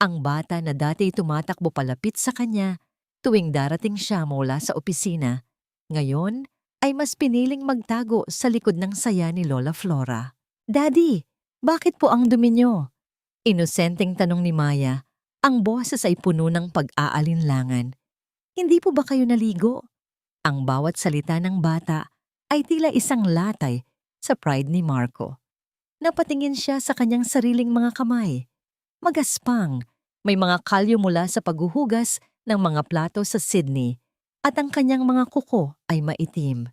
Ang bata na dati tumatakbo palapit sa kanya tuwing darating siya mula sa opisina, ngayon ay mas piniling magtago sa likod ng saya ni Lola Flora. Daddy, bakit po ang dumi niyo? Inosenteng tanong ni Maya. Ang boses ay puno ng pag-aalinlangan. Hindi po ba kayo naligo? Ang bawat salita ng bata ay tila isang latay sa pride ni Marco. Napatingin siya sa kanyang sariling mga kamay. Magaspang, may mga kalyo mula sa paghuhugas ng mga plato sa Sydney at ang kanyang mga kuko ay maitim.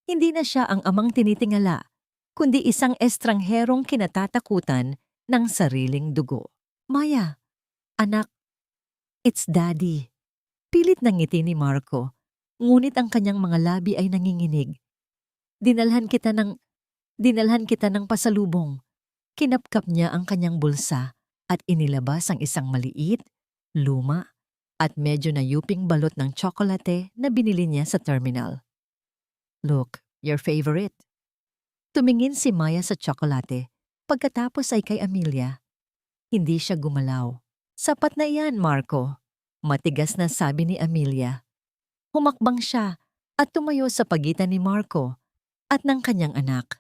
Hindi na siya ang amang tinitingala, kundi isang estrangherong kinatatakutan ng sariling dugo. Maya, anak, it's Daddy. Pilit ng ngiti ni Marco, ngunit ang kanyang mga labi ay nanginginig. Dinalhan kita ng pasalubong. Kinapkap niya ang kanyang bulsa at inilabas ang isang maliit, luma, at medyo nayuping balot ng tsokolate na binili niya sa terminal. Look, your favorite. Tumingin si Maya sa tsokolate, pagkatapos ay kay Amelia. Hindi siya gumalaw. Sapat na iyan, Marco. Matigas na sabi ni Amelia. Humakbang siya at tumayo sa pagitan ni Marco at ng kanyang anak.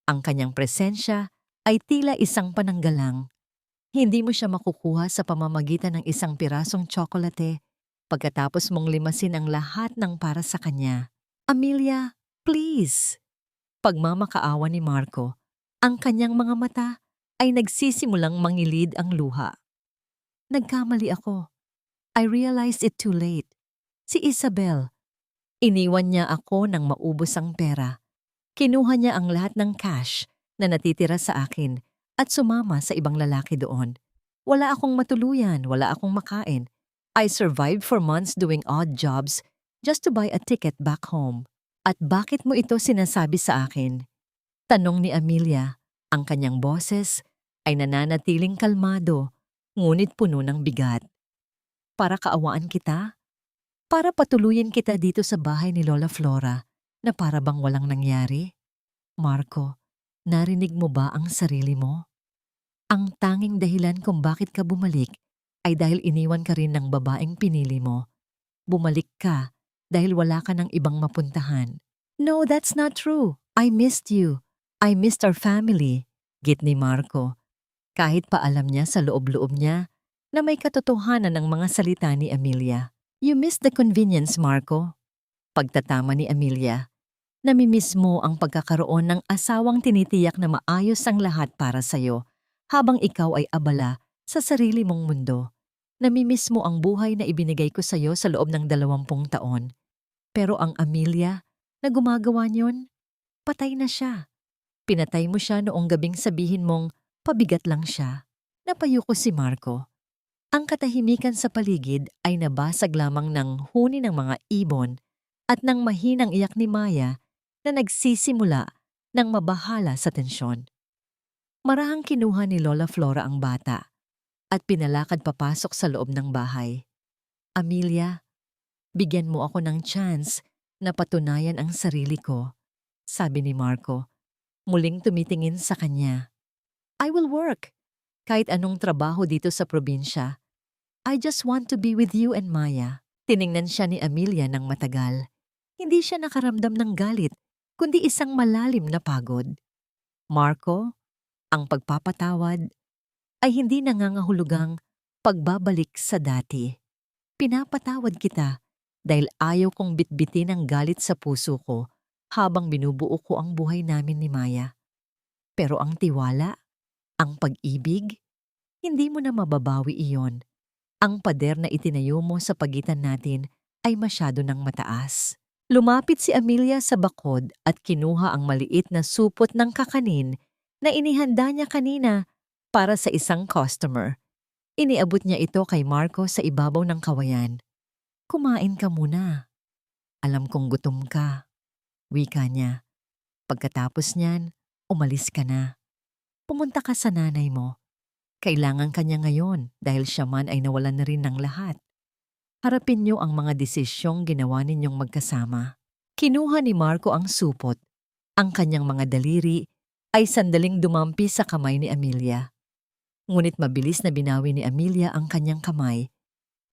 Ang kanyang presensya ay tila isang pananggalang. Hindi mo siya makukuha sa pamamagitan ng isang pirasong tsokolate pagkatapos mong limasin ang lahat ng para sa kanya. Amelia, please! Pagmamakaawa ni Marco, ang kanyang mga mata ay nagsisimulang mangilid ang luha. Nagkamali ako. I realized it too late. Si Isabel. Iniwan niya ako nang maubos ang pera. Kinuha niya ang lahat ng cash na natitira sa akin at sumama sa ibang lalaki doon. Wala akong matuluyan, wala akong makain. I survived for months doing odd jobs just to buy a ticket back home. At bakit mo ito sinasabi sa akin? Tanong ni Amelia. Ang kanyang boses ay nananatiling kalmado, ngunit puno ng bigat. Para kaawaan kita? Para patuluyin kita dito sa bahay ni Lola Flora na para bang walang nangyari? Marco, narinig mo ba ang sarili mo? Ang tanging dahilan kung bakit ka bumalik ay dahil iniwan ka rin ng babaeng pinili mo. Bumalik ka dahil wala ka ng ibang mapuntahan. No, that's not true. I missed you. I missed our family, git ni Marco. Kahit pa alam niya sa loob-loob niya na may katotohanan ng mga salita ni Amelia. You missed the convenience, Marco. Pagtatama ni Amelia. Namimiss mo ang pagkakaroon ng asawang tinitiyak na maayos ang lahat para sa'yo habang ikaw ay abala sa sarili mong mundo. Namimiss mo ang buhay na ibinigay ko sa'yo sa loob ng 20 taon. Pero ang Amelia na gumagawa niyon, patay na siya. Pinatay mo siya noong gabing sabihin mong pabigat lang siya. Napayuko si Marco. Ang katahimikan sa paligid ay nabasag lamang ng huni ng mga ibon at ng mahinang iyak ni Maya na nagsisimula ng mabahala sa tensyon. Marahang kinuha ni Lola Flora ang bata at pinalakad papasok sa loob ng bahay. Amelia, bigyan mo ako ng chance na patunayan ang sarili ko, sabi ni Marco, muling tumitingin sa kanya. I will work. Kahit anong trabaho dito sa probinsya. I just want to be with you and Maya. Tiningnan siya ni Amelia ng matagal. Hindi siya nakaramdam ng galit, kundi isang malalim na pagod. Marco, ang pagpapatawad ay hindi nangangahulugang pagbabalik sa dati. Pinapatawad kita dahil ayaw kong bitbitin ang galit sa puso ko habang binubuo ko ang buhay namin ni Maya. Pero ang tiwala, ang pag-ibig, hindi mo na mababawi iyon. Ang pader na itinayo mo sa pagitan natin ay masyado nang mataas. Lumapit si Amelia sa bakod at kinuha ang maliit na supot ng kakanin na inihanda niya kanina para sa isang customer. Iniabot niya ito kay Marco sa ibabaw ng kawayan. Kumain ka muna. Alam kong gutom ka. Wika niya. Pagkatapos niyan, umalis ka na. Pumunta ka sa nanay mo. Kailangan ka niya ngayon dahil siya man ay nawalan na rin ng lahat. Harapin niyo ang mga desisyong ginawa ninyong magkasama. Kinuha ni Marco ang supot. Ang kanyang mga daliri ay sandaling dumampi sa kamay ni Amelia. Ngunit mabilis na binawi ni Amelia ang kanyang kamay,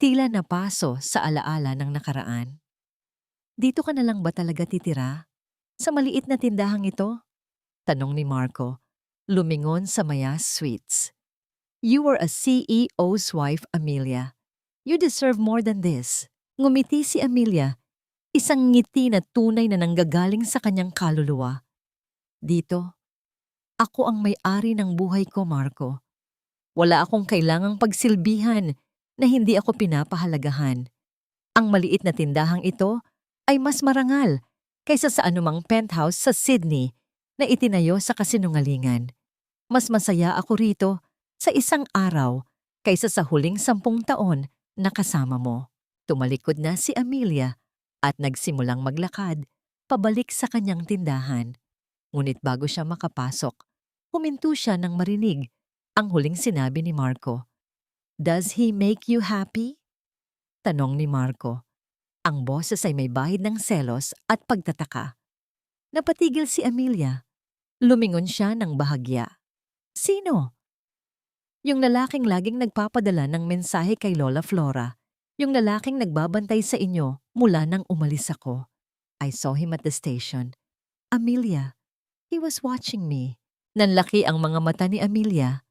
tila napaso sa alaala ng nakaraan. Dito ka na lang ba talaga titira? Sa maliit na tindahang ito? Tanong ni Marco, lumingon sa Maya Sweets. You were a CEO's wife, Amelia. You deserve more than this. Ngumiti si Amelia, isang ngiti na tunay na nanggagaling sa kanyang kaluluwa. Dito, ako ang may-ari ng buhay ko, Marco. Wala akong kailangang pagsilbihan na hindi ako pinapahalagahan. Ang maliit na tindahang ito ay mas marangal kaysa sa anumang penthouse sa Sydney na itinayo sa kasinungalingan. Mas masaya ako rito sa isang araw kaysa sa huling 10 taon na kasama mo. Tumalikod na si Amelia at nagsimulang maglakad pabalik sa kanyang tindahan. Ngunit bago siya makapasok, huminto siya nang marinig ang huling sinabi ni Marco. Does he make you happy? Tanong ni Marco. Ang boses ay may bahid ng selos at pagtataka. Napatigil si Amelia. Lumingon siya ng bahagya. Sino? Yung lalaking laging nagpapadala ng mensahe kay Lola Flora. Yung lalaking nagbabantay sa inyo mula nang umalis ako. I saw him at the station. Amelia, he was watching me. Nanlaki ang mga mata ni Amelia.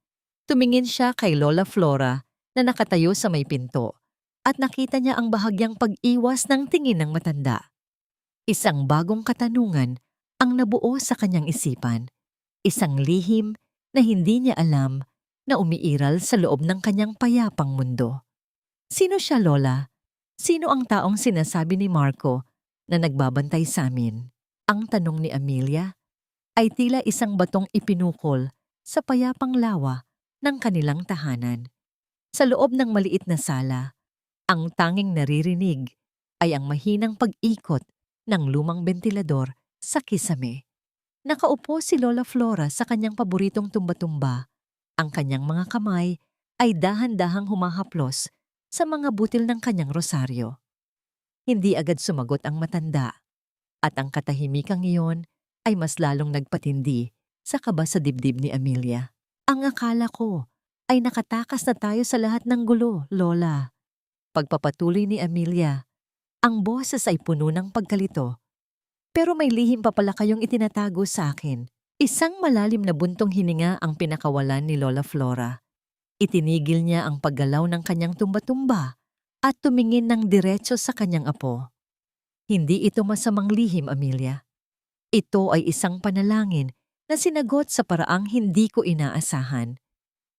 Tumingin siya kay Lola Flora na nakatayo sa may pinto at nakita niya ang bahagyang pag-iwas ng tingin ng matanda. Isang bagong katanungan ang nabuo sa kanyang isipan. Isang lihim na hindi niya alam na umiiral sa loob ng kanyang payapang mundo. Sino siya, Lola? Sino ang taong sinasabi ni Marco na nagbabantay sa amin? Ang tanong ni Amelia ay tila isang batong ipinukol sa payapang lawa ng kanilang tahanan. Sa loob ng maliit na sala, ang tanging naririnig ay ang mahinang pag-ikot ng lumang bentilador sa kisame. Nakaupo si Lola Flora sa kanyang paboritong tumba-tumba. Ang kanyang mga kamay ay dahan-dahang humahaplos sa mga butil ng kanyang rosaryo. Hindi agad sumagot ang matanda, at ang katahimikang iyon ay mas lalong nagpatindi sa kaba sa dibdib ni Amelia. Ang akala ko ay nakatakas na tayo sa lahat ng gulo, Lola. Pagpapatuloy ni Amelia, ang boses ay puno ng pagkalito. Pero may lihim pa pala kayong itinatago sa akin. Isang malalim na buntong hininga ang pinakawalan ni Lola Flora. Itinigil niya ang paggalaw ng kanyang tumba-tumba at tumingin ng diretso sa kanyang apo. Hindi ito masamang lihim, Amelia. Ito ay isang panalangin na sinagot sa paraang hindi ko inaasahan.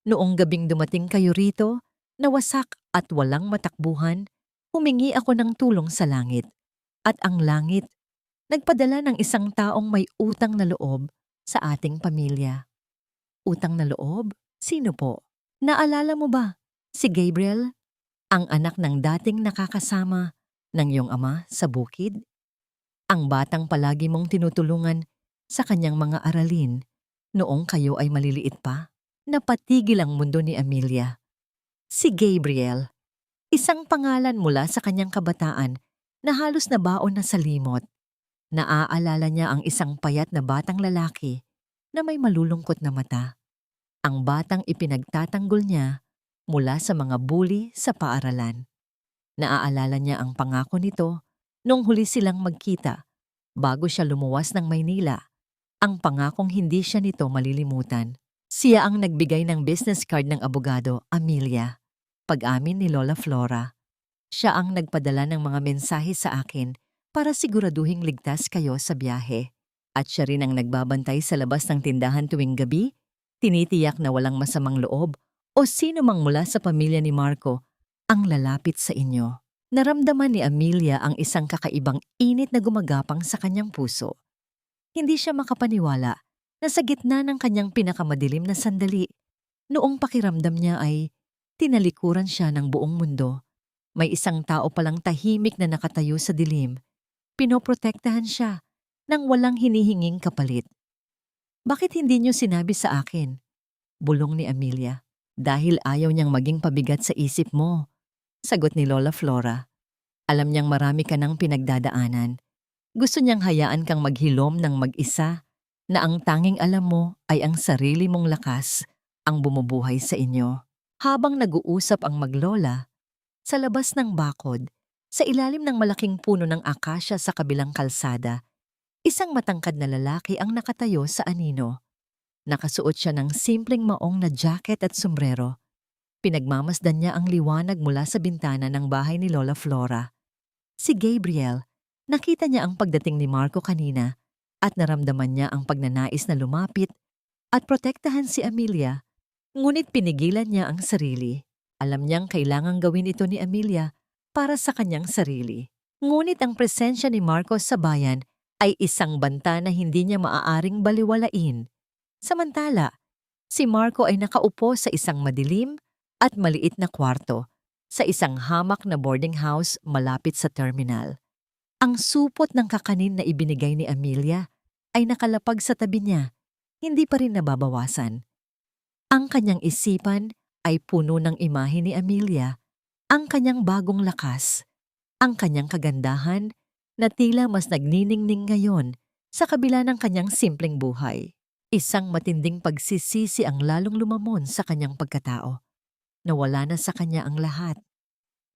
Noong gabing dumating kayo rito, nawasak at walang matakbuhan, humingi ako ng tulong sa langit. At ang langit, nagpadala ng isang taong may utang na loob sa ating pamilya. Utang na loob? Sino po? Naalala mo ba? Si Gabriel? Ang anak ng dating nakakasama ng iyong ama sa bukid? Ang batang palagi mong tinutulungan sa kanyang mga aralin noong kayo ay maliliit pa? Napatigil ang mundo ni Amelia. Si Gabriel, isang pangalan mula sa kanyang kabataan na halos nabaon na sa limot. Naaalala niya ang isang payat na batang lalaki na may malulungkot na mata. Ang batang ipinagtatanggol niya mula sa mga bully sa paaralan. Naaalala niya ang pangako nito nung huli silang magkita bago siya lumuwas ng Maynila, ang pangakong hindi siya nito malilimutan. Siya ang nagbigay ng business card ng abogado, Amelia. Pag-amin ni Lola Flora, siya ang nagpadala ng mga mensahe sa akin para siguraduhing ligtas kayo sa biyahe. At siya rin ang nagbabantay sa labas ng tindahan tuwing gabi, tinitiyak na walang masamang loob o sino mang mula sa pamilya ni Marco ang lalapit sa inyo. Naramdaman ni Amelia ang isang kakaibang init na gumagapang sa kanyang puso. Hindi siya makapaniwala na sa gitna ng kanyang pinakamadilim na sandali, noong pakiramdam niya ay tinalikuran siya ng buong mundo. May isang tao palang tahimik na nakatayo sa dilim. Pinoprotektahan siya nang walang hinihinging kapalit. Bakit hindi niyo sinabi sa akin? Bulong ni Amelia. Dahil ayaw niyang maging pabigat sa isip mo, sagot ni Lola Flora. Alam niyang marami ka ng pinagdadaanan. Gusto niyang hayaan kang maghilom ng mag-isa, na ang tanging alam mo ay ang sarili mong lakas ang bumubuhay sa inyo. Habang nag-uusap ang maglola, sa labas ng bakod, sa ilalim ng malaking puno ng akasya sa kabilang kalsada, isang matangkad na lalaki ang nakatayo sa anino. Nakasuot siya ng simpleng maong na jacket at sombrero. Pinagmamasdan niya ang liwanag mula sa bintana ng bahay ni Lola Flora. Si Gabriel, nakita niya ang pagdating ni Marco kanina at naramdaman niya ang pagnanais na lumapit at protektahan si Amelia, ngunit pinigilan niya ang sarili. Alam niyang kailangang gawin ito ni Amelia para sa kanyang sarili. Ngunit ang presensya ni Marco sa bayan ay isang banta na hindi niya maaaring baliwalain. Samantala, si Marco ay nakaupo sa isang madilim at maliit na kwarto sa isang hamak na boarding house malapit sa terminal. Ang supot ng kakanin na ibinigay ni Amelia ay nakalapag sa tabi niya, hindi pa rin nababawasan. Ang kanyang isipan ay puno ng imahe ni Amelia, ang kanyang bagong lakas, ang kanyang kagandahan na tila mas nagniningning ngayon sa kabila ng kanyang simpleng buhay. Isang matinding pagsisisi ang lalong lumamon sa kanyang pagkatao. Nawala na sa kanya ang lahat.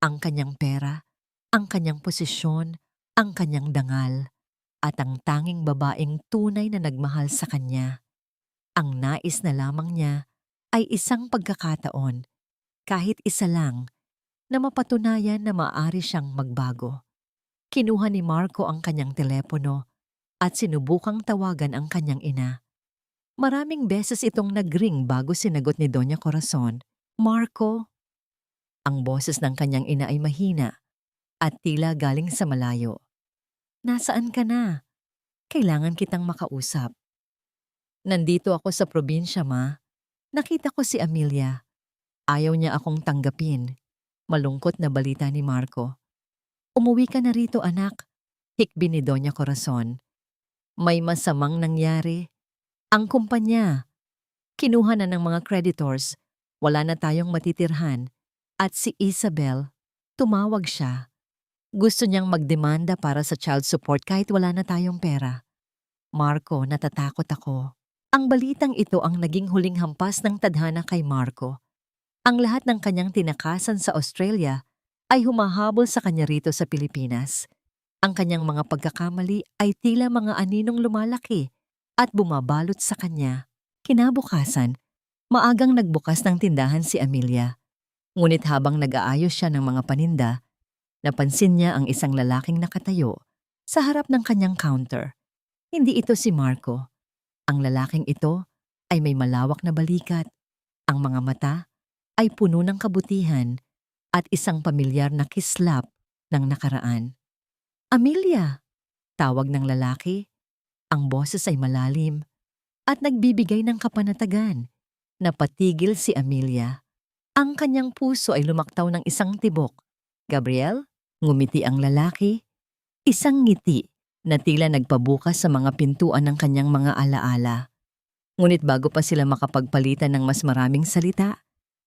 Ang kanyang pera, ang kanyang posisyon, ang kanyang dangal, at ang tanging babaeng tunay na nagmahal sa kanya. Ang nais na lamang niya ay isang pagkakataon, kahit isa lang, na mapatunayan na maaari siyang magbago. Kinuha ni Marco ang kanyang telepono at sinubukang tawagan ang kanyang ina. Maraming beses itong nagring bago sinagot ni Doña Corazon. Marco? Ang boses ng kanyang ina ay mahina at tila galing sa malayo. Nasaan ka na? Kailangan kitang makausap. Nandito ako sa probinsya, ma. Nakita ko si Amelia. Ayaw niya akong tanggapin. Malungkot na balita ni Marco. Umuwi ka na rito, anak. Hikbi ni Doña Corazon. May masamang nangyari. Ang kumpanya. Kinuha na ng mga creditors. Wala na tayong matitirhan. At si Isabel, tumawag siya. Gusto niyang magdemanda para sa child support kahit wala na tayong pera. Marco, natatakot ako. Ang balitang ito ang naging huling hampas ng tadhana kay Marco. Ang lahat ng kanyang tinakasan sa Australia ay humahabol sa kanya rito sa Pilipinas. Ang kanyang mga pagkakamali ay tila mga aninong lumalaki at bumabalot sa kanya. Kinabukasan, maagang nagbukas ng tindahan si Amelia. Ngunit habang nag-aayos siya ng mga paninda, napansin niya ang isang lalaking nakatayo sa harap ng kanyang counter. Hindi ito si Marco. Ang lalaking ito ay may malawak na balikat. Ang mga mata ay puno ng kabutihan at isang pamilyar na kislap ng nakaraan. Amelia! Tawag ng lalaki. Ang boses ay malalim at nagbibigay ng kapanatagan. Napatigil si Amelia. Ang kanyang puso ay lumaktaw ng isang tibok. Gabriel? Ngumiti ang lalaki. Isang ngiti na tila nagpabukas sa mga pintuan ng kanyang mga alaala. Ngunit bago pa sila makapagpalitan ng mas maraming salita,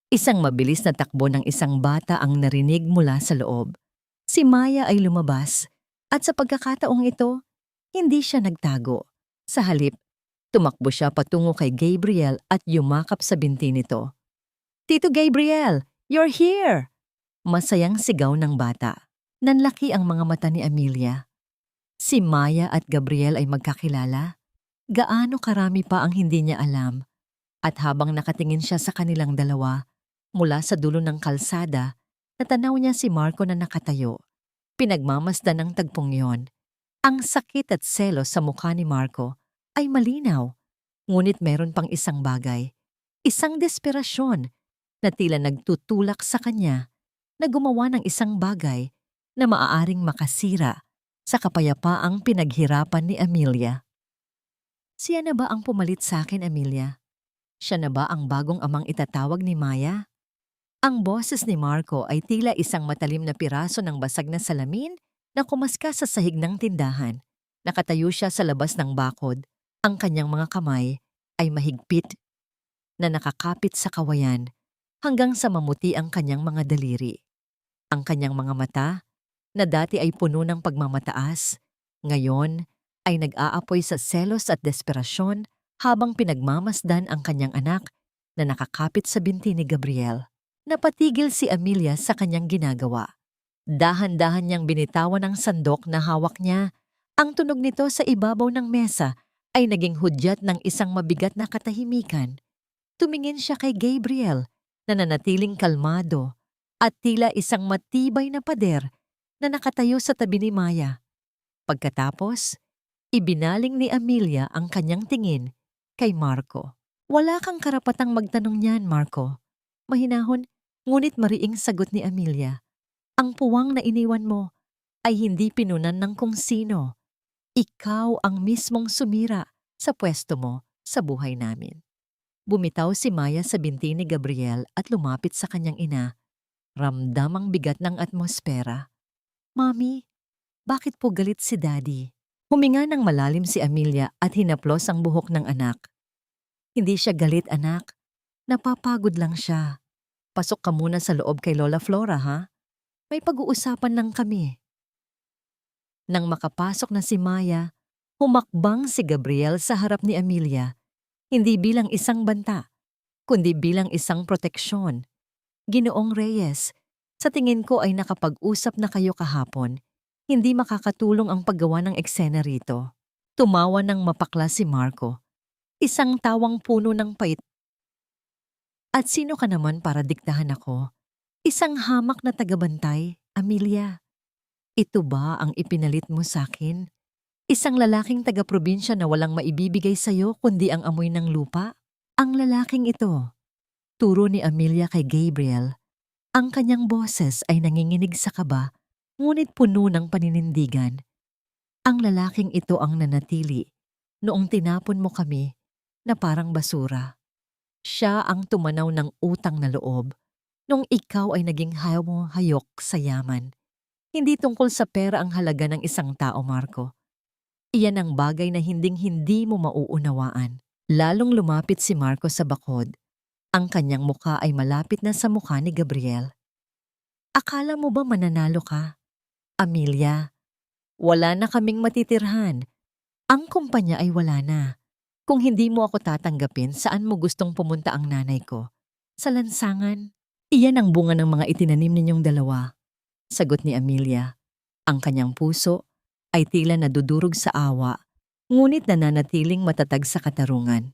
isang mabilis na takbo ng isang bata ang narinig mula sa loob. Si Maya ay lumabas at sa pagkakataong ito, hindi siya nagtago. Sa halip, tumakbo siya patungo kay Gabriel at yumakap sa binti nito. Tito Gabriel, You're here! Masayang sigaw ng bata. Nanlaki ang mga mata ni Amelia. Si Maya at Gabriel ay magkakilala. Gaano karami pa ang hindi niya alam. At habang nakatingin siya sa kanilang dalawa, mula sa dulo ng kalsada, natanaw niya si Marco na nakatayo. Pinagmamasdan ng tagpong yon. Ang sakit at selos sa mukha ni Marco ay malinaw. Ngunit meron pang isang bagay. Isang desperasyon na tila nagtutulak sa kanya na gumawa ng isang bagay na maaaring makasira sa kapayapaang pinaghirapan ni Amelia. Siya na ba ang pumalit sa akin, Amelia? Siya na ba ang bagong amang itatawag ni Maya? Ang boses ni Marco ay tila isang matalim na piraso ng basag na salamin na kumaska sa sahig ng tindahan. Nakatayo siya sa labas ng bakod. Ang kanyang mga kamay ay mahigpit na nakakapit sa kawayan hanggang sa mamuti ang kanyang mga daliri. Ang kanyang mga mata, na dati ay puno ng pagmamataas, ngayon ay nag-aapoy sa selos at desperasyon habang pinagmamasdan ang kanyang anak na nakakapit sa binti ni Gabriel. Napatigil si Amelia sa kanyang ginagawa. Dahan-dahan niyang binitawan ang sandok na hawak niya. Ang tunog nito sa ibabaw ng mesa ay naging hudyat ng isang mabigat na katahimikan. Tumingin siya kay Gabriel na nanatiling kalmado at tila isang matibay na pader na nakatayo sa tabi ni Maya. Pagkatapos, ibinaling ni Amelia ang kanyang tingin kay Marco. Wala kang karapatang magtanong niyan, Marco. Mahinahon, ngunit mariing sagot ni Amelia. Ang puwang na iniwan mo ay hindi pinunan ng kung sino. Ikaw ang mismong sumira sa pwesto mo sa buhay namin. Bumitaw si Maya sa binti ni Gabriel at lumapit sa kanyang ina. Ramdam ang bigat ng atmosfera. Mami, bakit po galit si Daddy? Huminga ng malalim si Amelia at hinaplos ang buhok ng anak. Hindi siya galit, anak. Napapagod lang siya. Pasok ka muna sa loob kay Lola Flora, ha? May pag-uusapan lang kami. Nang makapasok na si Maya, humakbang si Gabriel sa harap ni Amelia. Hindi bilang isang banta, kundi bilang isang proteksyon. Ginoong Reyes, sa tingin ko ay nakapag-usap na kayo kahapon. Hindi makakatulong ang paggawa ng eksena rito. Tumawa ng mapakla si Marco. Isang tawang puno ng pait. At sino ka naman para diktahan ako? Isang hamak na tagabantay, Amelia. Ito ba ang ipinalit mo sa akin? Isang lalaking taga-probinsya na walang maibibigay sa'yo kundi ang amoy ng lupa? Ang lalaking ito, turo ni Amelia kay Gabriel. Ang kanyang boses ay nanginginig sa kaba, ngunit puno ng paninindigan. Ang lalaking ito ang nanatili noong tinapon mo kami na parang basura. Siya ang tumanaw ng utang na loob nung ikaw ay naging hayok sa yaman. Hindi tungkol sa pera ang halaga ng isang tao, Marco. Iyan ang bagay na hinding-hindi mo mauunawaan. Lalong lumapit si Marco sa bakod. Ang kanyang mukha ay malapit na sa mukha ni Gabriel. Akala mo ba mananalo ka? Amelia, wala na kaming matitirhan. Ang kumpanya ay wala na. Kung hindi mo ako tatanggapin, saan mo gustong pumunta ang nanay ko? Sa lansangan? Iyan ang bunga ng mga itinanim ninyong dalawa. Sagot ni Amelia. Ang kanyang puso ay tila nadudurog sa awa, ngunit nananatiling matatag sa katarungan.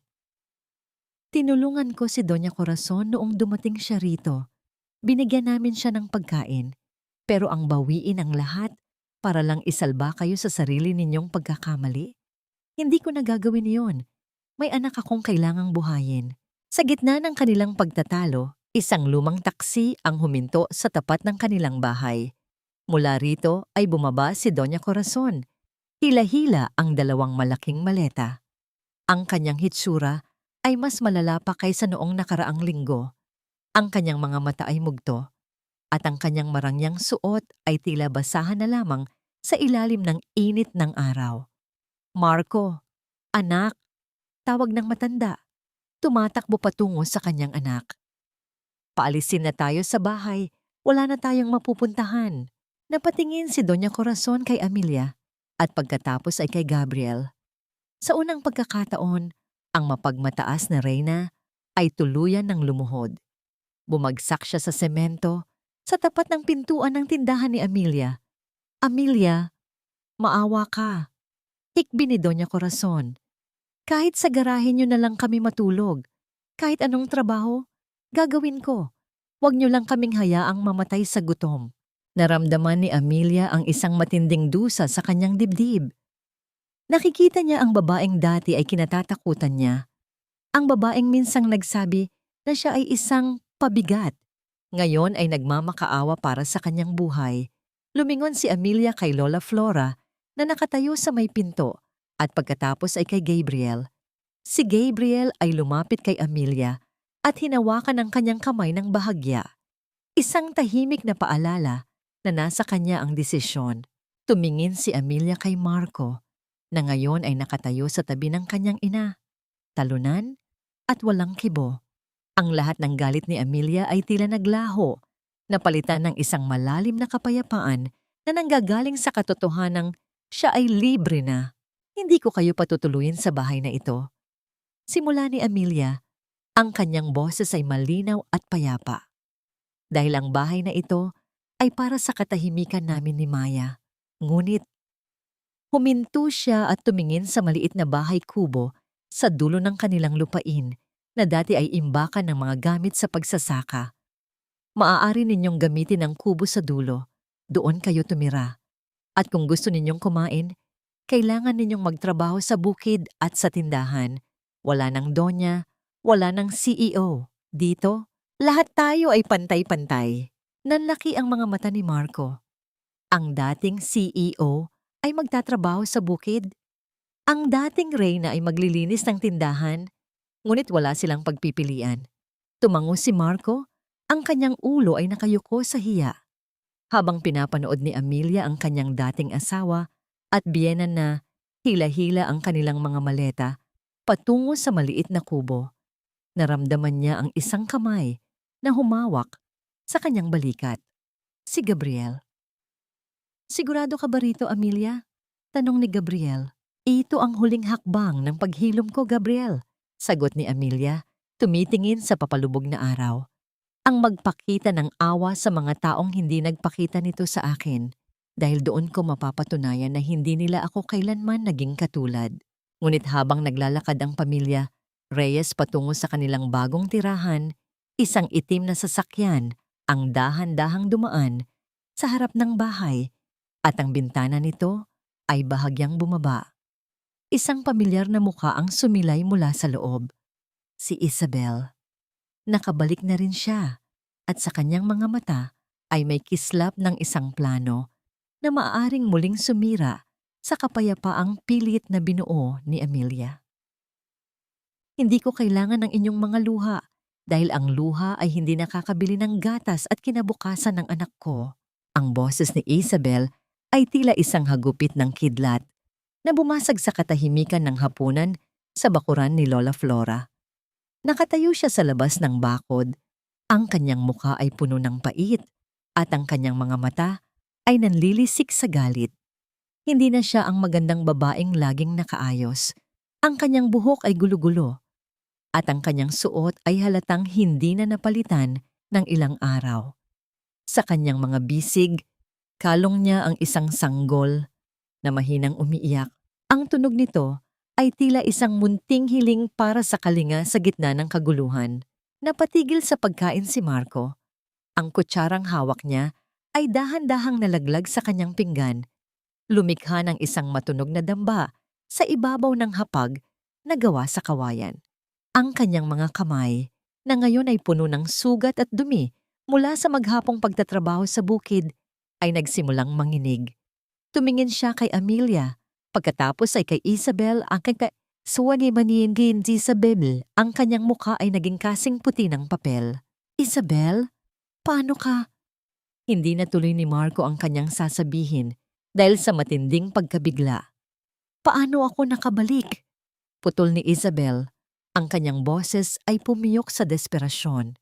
Tinulungan ko si Doña Corazon noong dumating siya rito. Binigyan namin siya ng pagkain, pero ang bawiin ang lahat para lang isalba kayo sa sarili ninyong pagkakamali. Hindi ko nagagawin iyon. May anak akong kailangang buhayin. Sa gitna ng kanilang pagtatalo, isang lumang taksi ang huminto sa tapat ng kanilang bahay. Mula rito ay bumaba si Doña Corazon. Hila-hila ang dalawang malaking maleta. Ang kanyang hitsura ay mas malala pa kaysa noong nakaraang linggo. Ang kanyang mga mata ay mugto, at ang kanyang marangyang suot ay tila basahan na lamang sa ilalim ng init ng araw. Marco, anak, tawag ng matanda. Tumatakbo patungo sa kanyang anak. Paalisin na tayo sa bahay, wala na tayong mapupuntahan. Napatingin si Doña Corazon kay Amelia at pagkatapos ay kay Gabriel. Sa unang pagkakataon, ang mapagmataas na reyna ay tuluyan ng lumuhod. Bumagsak siya sa semento sa tapat ng pintuan ng tindahan ni Amelia. Amelia, maawa ka. Hikbi ni Doña Corazon. Kahit sa garahe niyo na lang kami matulog. Kahit anong trabaho, gagawin ko. Huwag niyo lang kaming hayaang mamatay sa gutom. Naramdaman ni Amelia ang isang matinding dusa sa kanyang dibdib. Nakikita niya ang babaeng dati ay kinatatakutan niya. Ang babaeng minsang nagsabi na siya ay isang pabigat. Ngayon ay nagmamakaawa para sa kanyang buhay. Lumingon si Amelia kay Lola Flora na nakatayo sa may pinto at pagkatapos ay kay Gabriel. Si Gabriel ay lumapit kay Amelia at hinawakan ang kanyang kamay ng bahagya. Isang tahimik na paalala na nasa kanya ang desisyon. Tumingin si Amelia kay Marco na ngayon ay nakatayo sa tabi ng kanyang ina. Talunan at walang kibo. Ang lahat ng galit ni Amelia ay tila naglaho, napalitan ng isang malalim na kapayapaan na nanggagaling sa katotohanang siya ay libre na. Hindi ko kayo patutuluyin sa bahay na ito. Simula ni Amelia, ang kanyang boses ay malinaw at payapa. Dahil ang bahay na ito ay para sa katahimikan namin ni Maya. Ngunit, huminto siya at tumingin sa maliit na bahay kubo sa dulo ng kanilang lupain na dati ay imbakan ng mga gamit sa pagsasaka. Maaari ninyong gamitin ang kubo sa dulo. Doon kayo tumira. At kung gusto ninyong kumain, kailangan ninyong magtrabaho sa bukid at sa tindahan. Wala ng donya, wala ng CEO. Dito, lahat tayo ay pantay-pantay. Nanlaki ang mga mata ni Marco. Ang dating CEO ay magtatrabaho sa bukid. Ang dating Reyna ay maglilinis ng tindahan. Ngunit wala silang pagpipilian. Tumango si Marco, ang kanyang ulo ay nakayuko sa hiya. Habang pinapanood ni Amelia ang kanyang dating asawa at biyenan na hila-hila ang kanilang mga maleta patungo sa maliit na kubo, naramdaman niya ang isang kamay na humawak sa kanyang balikat. Si Gabriel. Sigurado ka ba rito, Amelia? Tanong ni Gabriel. Ito ang huling hakbang ng paghilom ko, Gabriel. Sagot ni Amelia, tumitingin sa papalubog na araw. Ang magpakita ng awa sa mga taong hindi nagpakita nito sa akin dahil doon ko mapapatunayan na hindi nila ako kailanman naging katulad. Ngunit habang naglalakad ang pamilya, Reyes patungo sa kanilang bagong tirahan, isang itim na sasakyan ang dahan-dahang dumaan sa harap ng bahay at ang bintana nito ay bahagyang bumaba. Isang pamilyar na muka ang sumilay mula sa loob. Si Isabel. Nakabalik na rin siya at sa kanyang mga mata ay may kislap ng isang plano na maaaring muling sumira sa kapayapaang pilit na binuo ni Amelia. Hindi ko kailangan ng inyong mga luha dahil ang luha ay hindi nakakabili ng gatas at kinabukasan ng anak ko. Ang boses ni Isabel ay tila isang hagupit ng kidlat na bumasag sa katahimikan ng hapunan sa bakuran ni Lola Flora. Nakatayo siya sa labas ng bakod. Ang kanyang mukha ay puno ng pait at ang kanyang mga mata ay nanlilisik sa galit. Hindi na siya ang magandang babaeng laging nakaayos. Ang kanyang buhok ay gulo-gulo at ang kanyang suot ay halatang hindi na napalitan ng ilang araw. Sa kanyang mga bisig, kalong niya ang isang sanggol na mahinang umiiyak. Ang tunog nito ay tila isang munting hiling para sa kalinga sa gitna ng kaguluhan. Napatigil sa pagkain si Marco. Ang kutsarang hawak niya ay dahan-dahang nalaglag sa kanyang pinggan. Lumikha ng isang matunog na damba sa ibabaw ng hapag na gawa sa kawayan. Ang kanyang mga kamay na ngayon ay puno ng sugat at dumi mula sa maghapong pagtatrabaho sa bukid ay nagsimulang manginig. Tumingin siya kay Amelia, pagkatapos ay kay Isabel ang Suwagi maningin si Isabel, ang kanyang mukha ay naging kasing puti ng papel. Isabel, paano ka? Hindi natuloy ni Marco ang kanyang sasabihin dahil sa matinding pagkabigla. Paano ako nakabalik? Putol ni Isabel. Ang kanyang boses ay pumiyok sa desperasyon.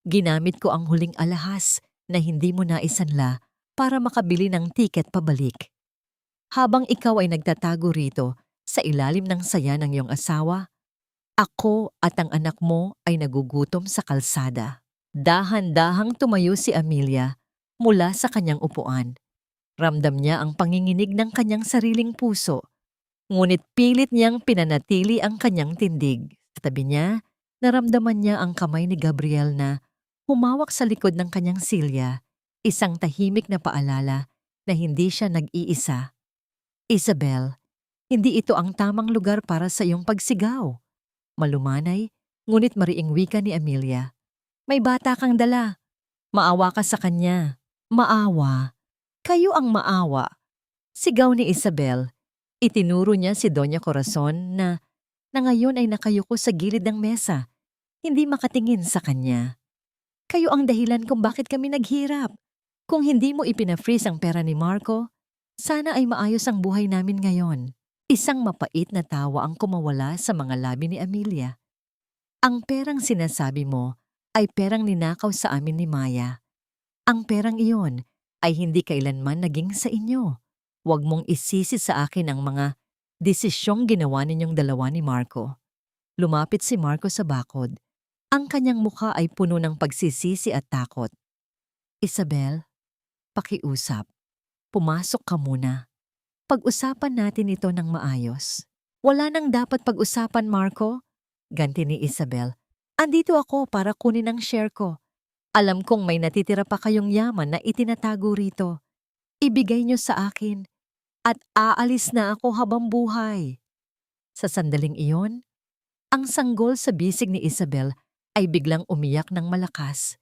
Ginamit ko ang huling alahas na hindi mo naisanla para makabili ng tiket pabalik. Habang ikaw ay nagtatago rito sa ilalim ng saya ng iyong asawa, ako at ang anak mo ay nagugutom sa kalsada. Dahan-dahang tumayo si Amelia mula sa kanyang upuan. Ramdam niya ang panginginig ng kanyang sariling puso, ngunit pilit niyang pinanatili ang kanyang tindig. Sa tabi niya, naramdaman niya ang kamay ni Gabriel na humawak sa likod ng kanyang silya, isang tahimik na paalala na hindi siya nag-iisa. Isabel, hindi ito ang tamang lugar para sa iyong pagsigaw. Malumanay, ngunit mariing wika ni Amelia. May bata kang dala. Maawa ka sa kanya. Maawa? Kayo ang maawa. Sigaw ni Isabel. Itinuro niya si Doña Corazon na ngayon ay nakayuko sa gilid ng mesa, hindi makatingin sa kanya. Kayo ang dahilan kung bakit kami naghirap. Kung hindi mo ipina-freeze ang pera ni Marco, sana ay maayos ang buhay namin ngayon. Isang mapait na tawa ang kumawala sa mga labi ni Amelia. Ang perang sinasabi mo ay perang ninakaw sa amin ni Maya. Ang perang iyon ay hindi kailanman naging sa inyo. Huwag mong isisi sa akin ang mga desisyong ginawa ninyong dalawa ni Marco. Lumapit si Marco sa bakod. Ang kanyang mukha ay puno ng pagsisisi at takot. Isabel, pakiusap. Pumasok ka muna. Pag-usapan natin ito ng maayos. Wala nang dapat pag-usapan, Marco. Ganti ni Isabel. Andito ako para kunin ang share ko. Alam kong may natitira pa kayong yaman na itinatago rito. Ibigay niyo sa akin at aalis na ako habang buhay. Sa sandaling iyon, ang sanggol sa bisig ni Isabel ay biglang umiyak ng malakas.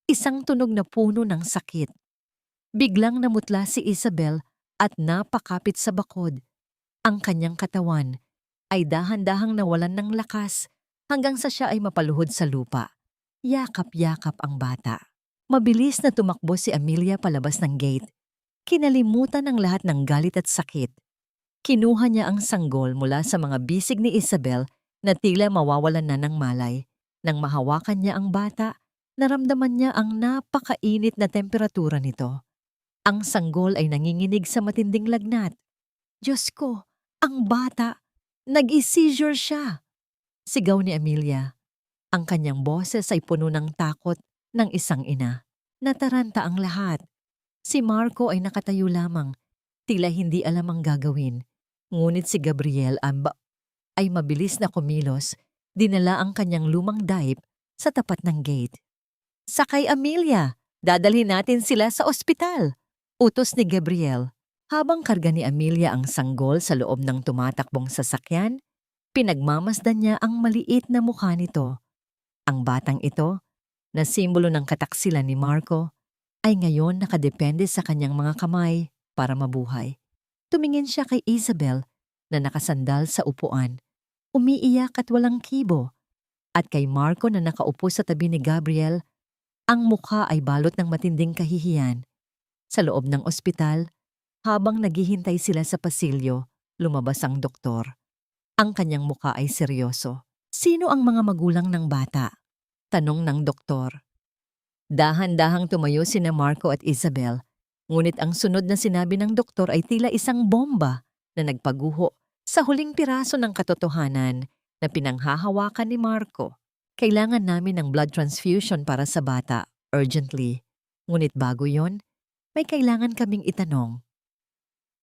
Isang tunog na puno ng sakit. Biglang namutla si Isabel at napakapit sa bakod. Ang kanyang katawan ay dahan-dahang nawalan ng lakas hanggang sa siya ay mapaluhod sa lupa. Yakap-yakap ang bata. Mabilis na tumakbo si Amelia palabas ng gate. Kinalimutan ang lahat ng galit at sakit. Kinuha niya ang sanggol mula sa mga bisig ni Isabel na tila mawawalan na ng malay. Nang mahawakan niya ang bata, naramdaman niya ang napakainit na temperatura nito. Ang sanggol ay nanginginig sa matinding lagnat. Diyos ko, ang bata! Nag-i-seizure siya! Sigaw ni Amelia. Ang kanyang boses ay puno ng takot ng isang ina. Nataranta ang lahat. Si Marco ay nakatayo lamang, tila hindi alam ang gagawin. Ngunit si Gabriel ay mabilis na kumilos, dinala ang kanyang lumang diaper sa tapat ng gate. Sakay Amelia, dadalhin natin sila sa ospital, utos ni Gabriel. Habang karga ni Amelia ang sanggol sa loob ng tumatakbong sasakyan, pinagmamasdan niya ang maliit na mukha nito. Ang batang ito, na simbolo ng kataksilan ni Marco, ay ngayon nakadepende sa kanyang mga kamay para mabuhay. Tumingin siya kay Isabel na nakasandal sa upuan, umiiyak at walang kibo, at kay Marco na nakaupo sa tabi ni Gabriel, ang mukha ay balot ng matinding kahihiyan. Sa loob ng ospital, habang naghihintay sila sa pasilyo, lumabas ang doktor. Ang kanyang mukha ay seryoso. Sino ang mga magulang ng bata? Tanong ng doktor. Dahan-dahang tumayo sina Marco at Isabel, ngunit ang sunod na sinabi ng doktor ay tila isang bomba na nagpaguho sa huling piraso ng katotohanan na pinanghahawakan ni Marco. Kailangan namin ng blood transfusion para sa bata, urgently. Ngunit bago yon, may kailangan kaming itanong.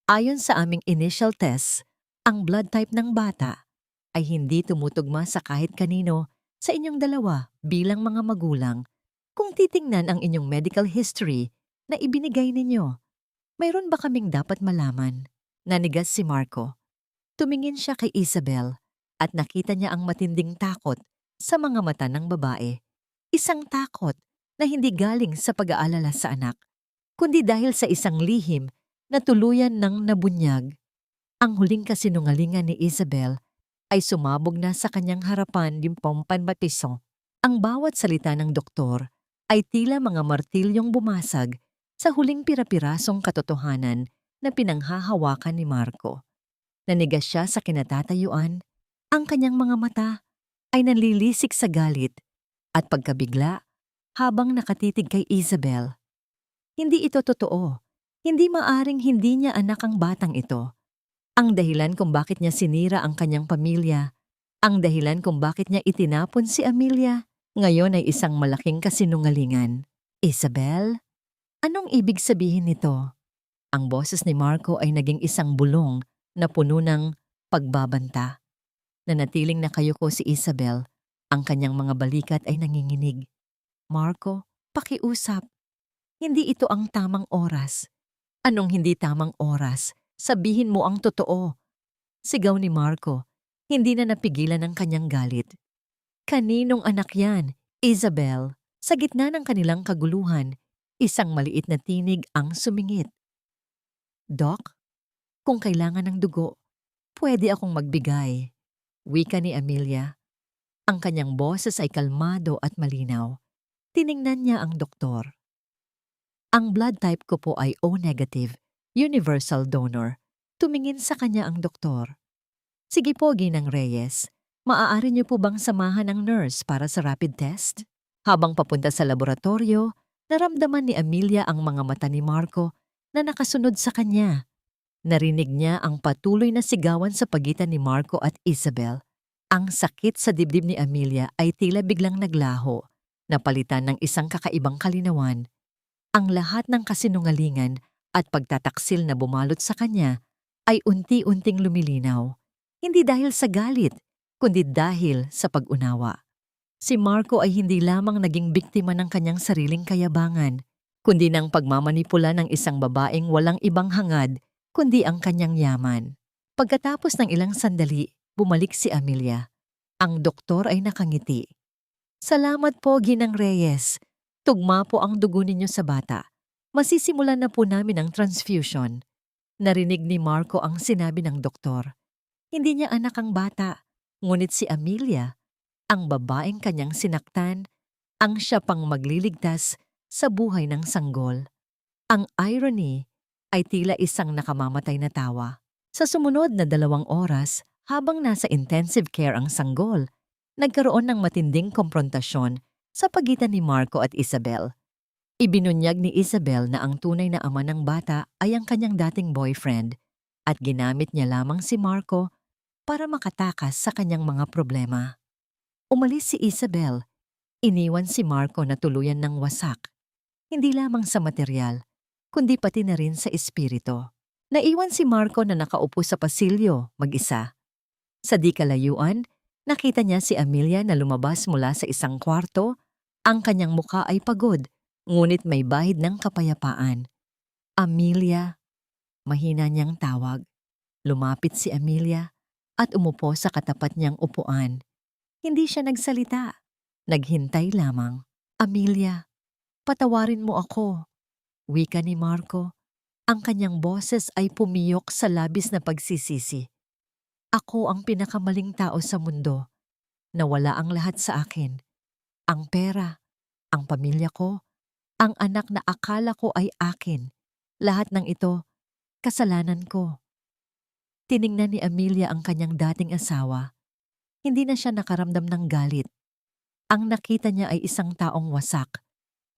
Ayon sa aming initial test, ang blood type ng bata ay hindi tumutugma sa kahit kanino sa inyong dalawa bilang mga magulang. Kung titingnan ang inyong medical history na ibinigay ninyo, mayroon ba kaming dapat malaman? Nanigas si Marco. Tumingin siya kay Isabel at nakita niya ang matinding takot sa mga mata ng babae. Isang takot na hindi galing sa pag-aalala sa anak, kundi dahil sa isang lihim na tuluyan ng nabunyag. Ang huling kasinungalingan ni Isabel ay sumabog na sa kanyang harapan limpong panbatiso. Ang bawat salita ng doktor ay tila mga martilyong bumasag sa huling pirapirasong katotohanan na pinanghahawakan ni Marco. Nanigas siya sa kinatatayuan, ang kanyang mga mata ay nanlilisik sa galit at pagkabigla habang nakatitig kay Isabel. Hindi ito totoo. Hindi maaring hindi niya anak ang batang ito. Ang dahilan kung bakit niya sinira ang kanyang pamilya, ang dahilan kung bakit niya itinapon si Amelia, Ngayon ay isang malaking kasinungalingan. Isabel, anong ibig sabihin nito? Ang boses ni Marco ay naging isang bulong na puno ng pagbabanta. Nanatiling nakayuko si Isabel. Ang kanyang mga balikat ay nanginginig. Marco, pakiusap. Hindi ito ang tamang oras. Anong hindi tamang oras? Sabihin mo ang totoo. Sigaw ni Marco. Hindi na napigilan ang kanyang galit. Kaninong anak yan? Isabel. Sa gitna ng kanilang kaguluhan, isang maliit na tinig ang sumingit. Doc, kung kailangan ng dugo, pwede akong magbigay. Wika ni Amelia. Ang kanyang boses ay kalmado at malinaw. Tiningnan niya ang doktor. Ang blood type ko po ay O negative, universal donor. Tumingin sa kanya ang doktor. Sige po, Ginang Reyes. Maaari niyo po bang samahan ng nurse para sa rapid test? Habang papunta sa laboratorio, naramdaman ni Amelia ang mga mata ni Marco na nakasunod sa kanya. Narinig niya ang patuloy na sigawan sa pagitan ni Marco at Isabel. Ang sakit sa dibdib ni Amelia ay tila biglang naglaho, napalitan ng isang kakaibang kalinawan. Ang lahat ng kasinungalingan at pagtataksil na bumalot sa kanya ay unti-unting lumilinaw. Hindi dahil sa galit, kundi dahil sa pag-unawa. Si Marco ay hindi lamang naging biktima ng kanyang sariling kayabangan, kundi ng pagmamanipula ng isang babaeng walang ibang hangad, kundi ang kanyang yaman. Pagkatapos ng ilang sandali, bumalik si Amelia. Ang doktor ay nakangiti. Salamat po, Ginang Reyes. Tugma po ang dugo ninyo sa bata. Masisimulan na po namin ang transfusion. Narinig ni Marco ang sinabi ng doktor. Hindi niya anak ang bata, ngunit si Amelia, ang babaeng kanyang sinaktan, ang siya pang magliligtas sa buhay ng sanggol. Ang irony ay tila isang nakamamatay na tawa. Sa sumunod na 2 oras, habang nasa intensive care ang sanggol, nagkaroon ng matinding komprontasyon sa pagitan ni Marco at Isabel. Ibinunyag ni Isabel na ang tunay na ama ng bata ay ang kanyang dating boyfriend at ginamit niya lamang si Marco para makatakas sa kanyang mga problema. Umalis si Isabel. Iniwan si Marco na tuluyan ng wasak. Hindi lamang sa material, kundi pati na rin sa espiritu. Naiwan si Marco na nakaupo sa pasilyo, mag-isa. Sa di kalayuan, nakita niya si Amelia na lumabas mula sa isang kwarto. Ang kanyang muka ay pagod, ngunit may bahid ng kapayapaan. Amelia, mahina niyang tawag. Lumapit si Amelia at umupo sa katapat niyang upuan. Hindi siya nagsalita. Naghintay lamang. Amelia, patawarin mo ako. Wika ni Marco. Ang kanyang boses ay pumiyok sa labis na pagsisisi. Ako ang pinakamaling tao sa mundo. Nawala ang lahat sa akin. Ang pera, ang pamilya ko, ang anak na akala ko ay akin. Lahat ng ito, kasalanan ko. Tiningnan ni Amelia ang kanyang dating asawa. Hindi na siya nakaramdam ng galit. Ang nakita niya ay isang taong wasak,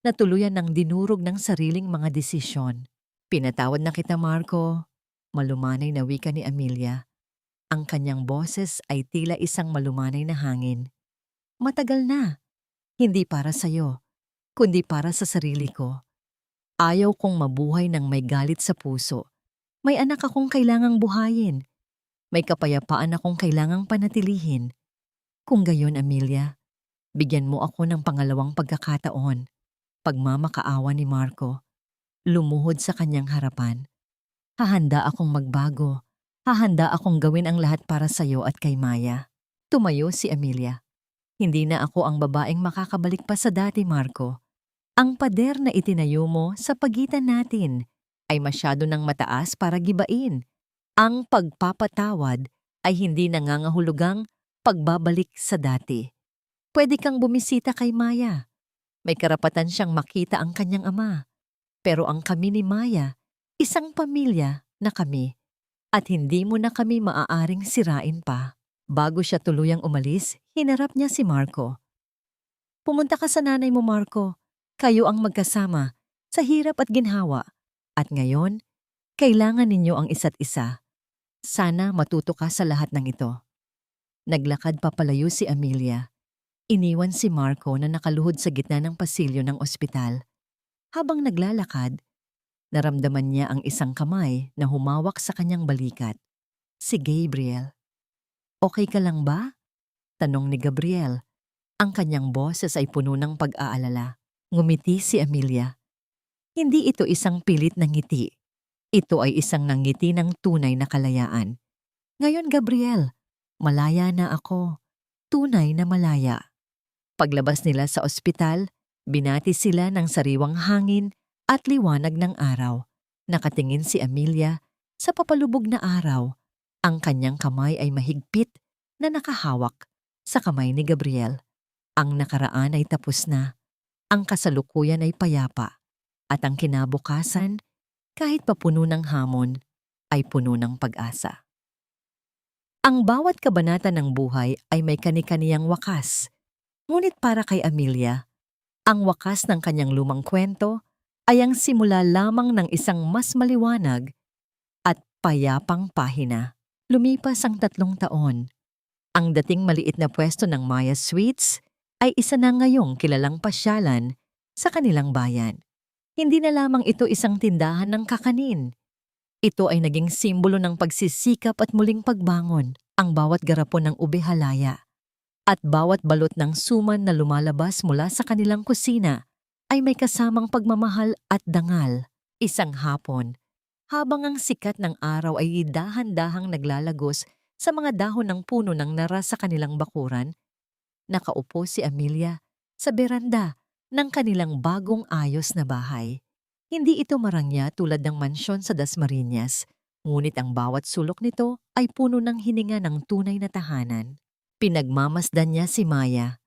na tuluyan ng dinurog ng sariling mga desisyon. Pinatawad na kita, Marco. Malumanay na wika ni Amelia. Ang kanyang boses ay tila isang malumanay na hangin. Matagal na. Hindi para sa'yo, kundi para sa sarili ko. Ayaw kong mabuhay ng may galit sa puso. May anak akong kailangang buhayin. May kapayapaan akong kailangang panatilihin. Kung gayon, Amelia, bigyan mo ako ng pangalawang pagkakataon. Pagmamakaawa ni Marco. Lumuhod sa kanyang harapan. Hahanda akong magbago. Hahanda akong gawin ang lahat para sa'yo at kay Maya. Tumayo si Amelia. Hindi na ako ang babaeng makakabalik pa sa dati, Marco. Ang pader na itinayo mo sa pagitan natin ay masyado nang mataas para gibain. Ang pagpapatawad ay hindi nangangahulugang pagbabalik sa dati. Pwede kang bumisita kay Maya. May karapatan siyang makita ang kanyang ama. Pero ang kami ni Maya, isang pamilya na kami. At hindi mo na kami maaaring sirain pa. Bago siya tuluyang umalis, hinarap niya si Marco. Pumunta ka sa nanay mo, Marco. Kayo ang magkasama sa hirap at ginhawa. At ngayon, kailangan ninyo ang isa't isa. Sana matuto ka sa lahat ng ito. Naglakad papalayo si Amelia. Iniwan si Marco na nakaluhod sa gitna ng pasilyo ng ospital. Habang naglalakad, naramdaman niya ang isang kamay na humawak sa kanyang balikat. Si Gabriel. "Okay ka lang ba?" tanong ni Gabriel. Ang kanyang boses ay puno ng pag-aalala. Ngumiti si Amelia. Hindi ito isang pilit na ngiti. Ito ay isang nangiti ng tunay na kalayaan. "Ngayon, Gabriel, malaya na ako. Tunay na malaya." Paglabas nila sa ospital, binati sila ng sariwang hangin at liwanag ng araw. Nakatingin si Amelia sa papalubog na araw. Ang kanyang kamay ay mahigpit na nakahawak sa kamay ni Gabriel. Ang nakaraan ay tapos na. Ang kasalukuyan ay payapa. At ang kinabukasan, kahit papuno ng hamon, ay puno ng pag-asa. Ang bawat kabanata ng buhay ay may kani-kaniyang wakas. Ngunit para kay Amelia, ang wakas ng kanyang lumang kwento ay ang simula lamang ng isang mas maliwanag at payapang pahina. Lumipas ang 3 taon. Ang dating maliit na pwesto ng Maya Sweets ay isa na ngayong kilalang pasyalan sa kanilang bayan. Hindi na lamang ito isang tindahan ng kakanin. Ito ay naging simbolo ng pagsisikap at muling pagbangon. Ang bawat garapon ng ube halaya at bawat balot ng suman na lumalabas mula sa kanilang kusina ay may kasamang pagmamahal at dangal. Isang hapon, habang ang sikat ng araw ay dahan-dahang naglalagos sa mga dahon ng puno ng nara sa kanilang bakuran, nakaupo si Amelia sa beranda ng kanilang bagong ayos na bahay. Hindi ito marangya tulad ng mansyon sa Dasmariñas, ngunit ang bawat sulok nito ay puno ng hininga ng tunay na tahanan. Pinagmamasdan niya si Maya,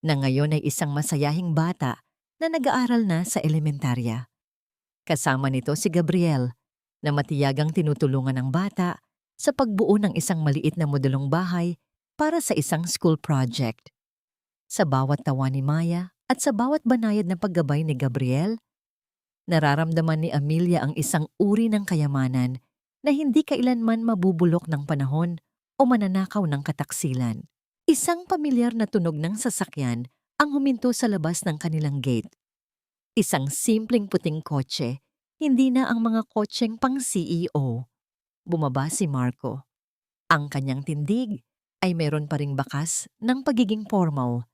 na ngayon ay isang masayahing bata na nag-aaral na sa elementarya. Kasama nito si Gabriel, na matiyagang tinutulungan ng bata sa pagbuo ng isang maliit na modelong bahay para sa isang school project. Sa bawat tawa ni Maya at sa bawat banayad na paggabay ni Gabriel, nararamdaman ni Amelia ang isang uri ng kayamanan na hindi kailanman mabubulok ng panahon o mananakaw ng kataksilan. Isang pamilyar na tunog ng sasakyan ang huminto sa labas ng kanilang gate. Isang simpleng puting kotse, hindi na ang mga kotseng pang CEO. Bumaba si Marco. Ang kanyang tindig ay meron pa ring bakas ng pagiging formal,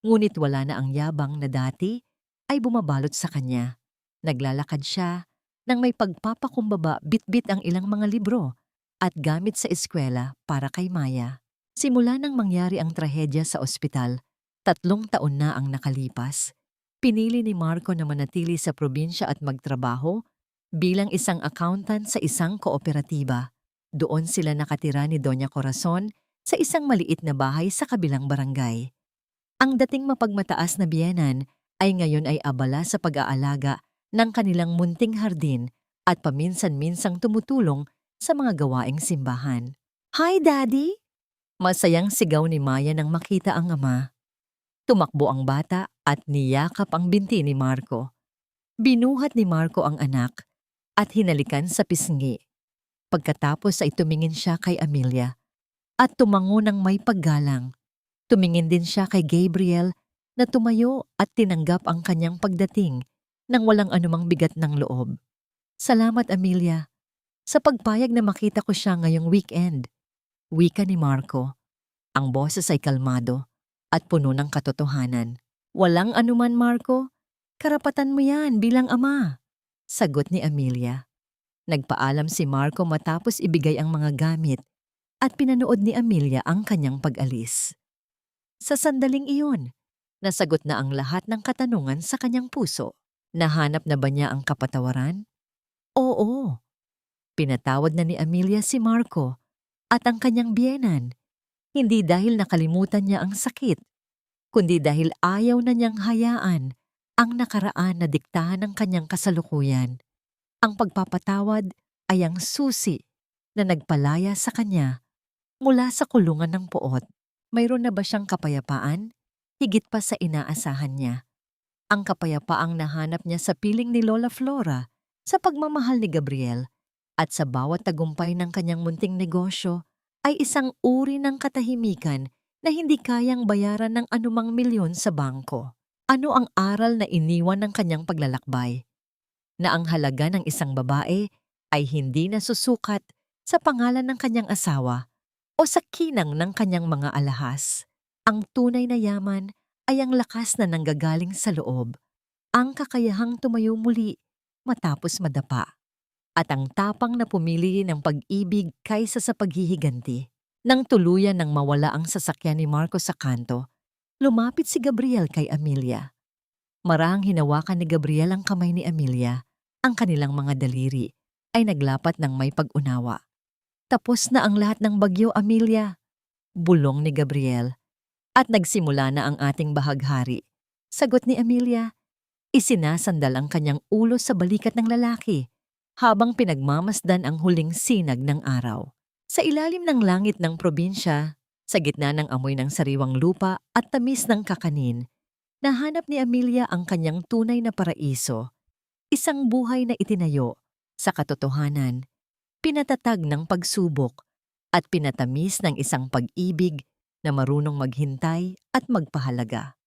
ngunit wala na ang yabang na dati ay bumabalot sa kanya. Naglalakad siya nang may pagpapakumbaba bitbit ang ilang mga libro at gamit sa eskwela para kay Maya. Simula nang mangyari ang trahedya sa ospital, 3 taon na ang nakalipas. Pinili ni Marco na manatili sa probinsya at magtrabaho bilang isang accountant sa isang kooperatiba. Doon sila nakatira ni Doña Corazon sa isang maliit na bahay sa kabilang barangay. Ang dating mapagmataas na biyenan ay ngayon ay abala sa pag-aalaga ng kanilang munting hardin at paminsan-minsang tumutulong sa mga gawaing simbahan. "Hi, Daddy!" Masayang sigaw ni Maya nang makita ang ama. Tumakbo ang bata at niyakap ang binti ni Marco. Binuhat ni Marco ang anak at hinalikan sa pisngi. Pagkatapos ay tumingin siya kay Amelia at tumango ng may paggalang. Tumingin din siya kay Gabriel na tumayo at tinanggap ang kanyang pagdating nang walang anumang bigat ng loob. "Salamat, Amelia, sa pagpayag na makita ko siya ngayong weekend," wika ni Marco. Ang boses ay kalmado at puno ng katotohanan. "Walang anuman, Marco. Karapatan mo yan bilang ama," sagot ni Amelia. Nagpaalam si Marco matapos ibigay ang mga gamit at pinanood ni Amelia ang kanyang pag-alis. Sa sandaling iyon, nasagot na ang lahat ng katanungan sa kanyang puso. Nahanap na ba niya ang kapatawaran? Oo. Pinatawad na ni Amelia si Marco at ang kanyang biyenan. Hindi dahil nakalimutan niya ang sakit, kundi dahil ayaw na niyang hayaan ang nakaraan na diktahan ng kanyang kasalukuyan. Ang pagpapatawad ay ang susi na nagpalaya sa kanya mula sa kulungan ng poot. Mayroon na ba siyang kapayapaan? Higit pa sa inaasahan niya. Ang kapayapaang nahanap niya sa piling ni Lola Flora, sa pagmamahal ni Gabriel, at sa bawat tagumpay ng kanyang munting negosyo ay isang uri ng katahimikan na hindi kayang bayaran ng anumang milyon sa bangko. Ano ang aral na iniwan ng kanyang paglalakbay? Na ang halaga ng isang babae ay hindi nasusukat sa pangalan ng kanyang asawa o sa kinang ng kanyang mga alahas. Ang tunay na yaman ay ang lakas na nanggagaling sa loob, ang kakayahang tumayo muli matapos madapa, at ang tapang na pumili ng pag-ibig kaysa sa paghihiganti. Nang tuluyan ng mawala ang sasakyan ni Marco sa kanto, lumapit si Gabriel kay Amelia. Marahang hinawakan ni Gabriel ang kamay ni Amelia. Ang kanilang mga daliri ay naglapat ng may pag-unawa. Tapos na ang lahat ng bagyo, Amelia, bulong ni Gabriel. At nagsimula na ang ating bahaghari. Sagot ni Amelia, isinasandal ang kanyang ulo sa balikat ng lalaki habang pinagmamasdan ang huling sinag ng araw. Sa ilalim ng langit ng probinsya, sa gitna ng amoy ng sariwang lupa at tamis ng kakanin, nahanap ni Amelia ang kanyang tunay na paraiso. Isang buhay na itinayo sa katotohanan, pinatatag ng pagsubok, at pinatamis ng isang pag-ibig na marunong maghintay at magpahalaga.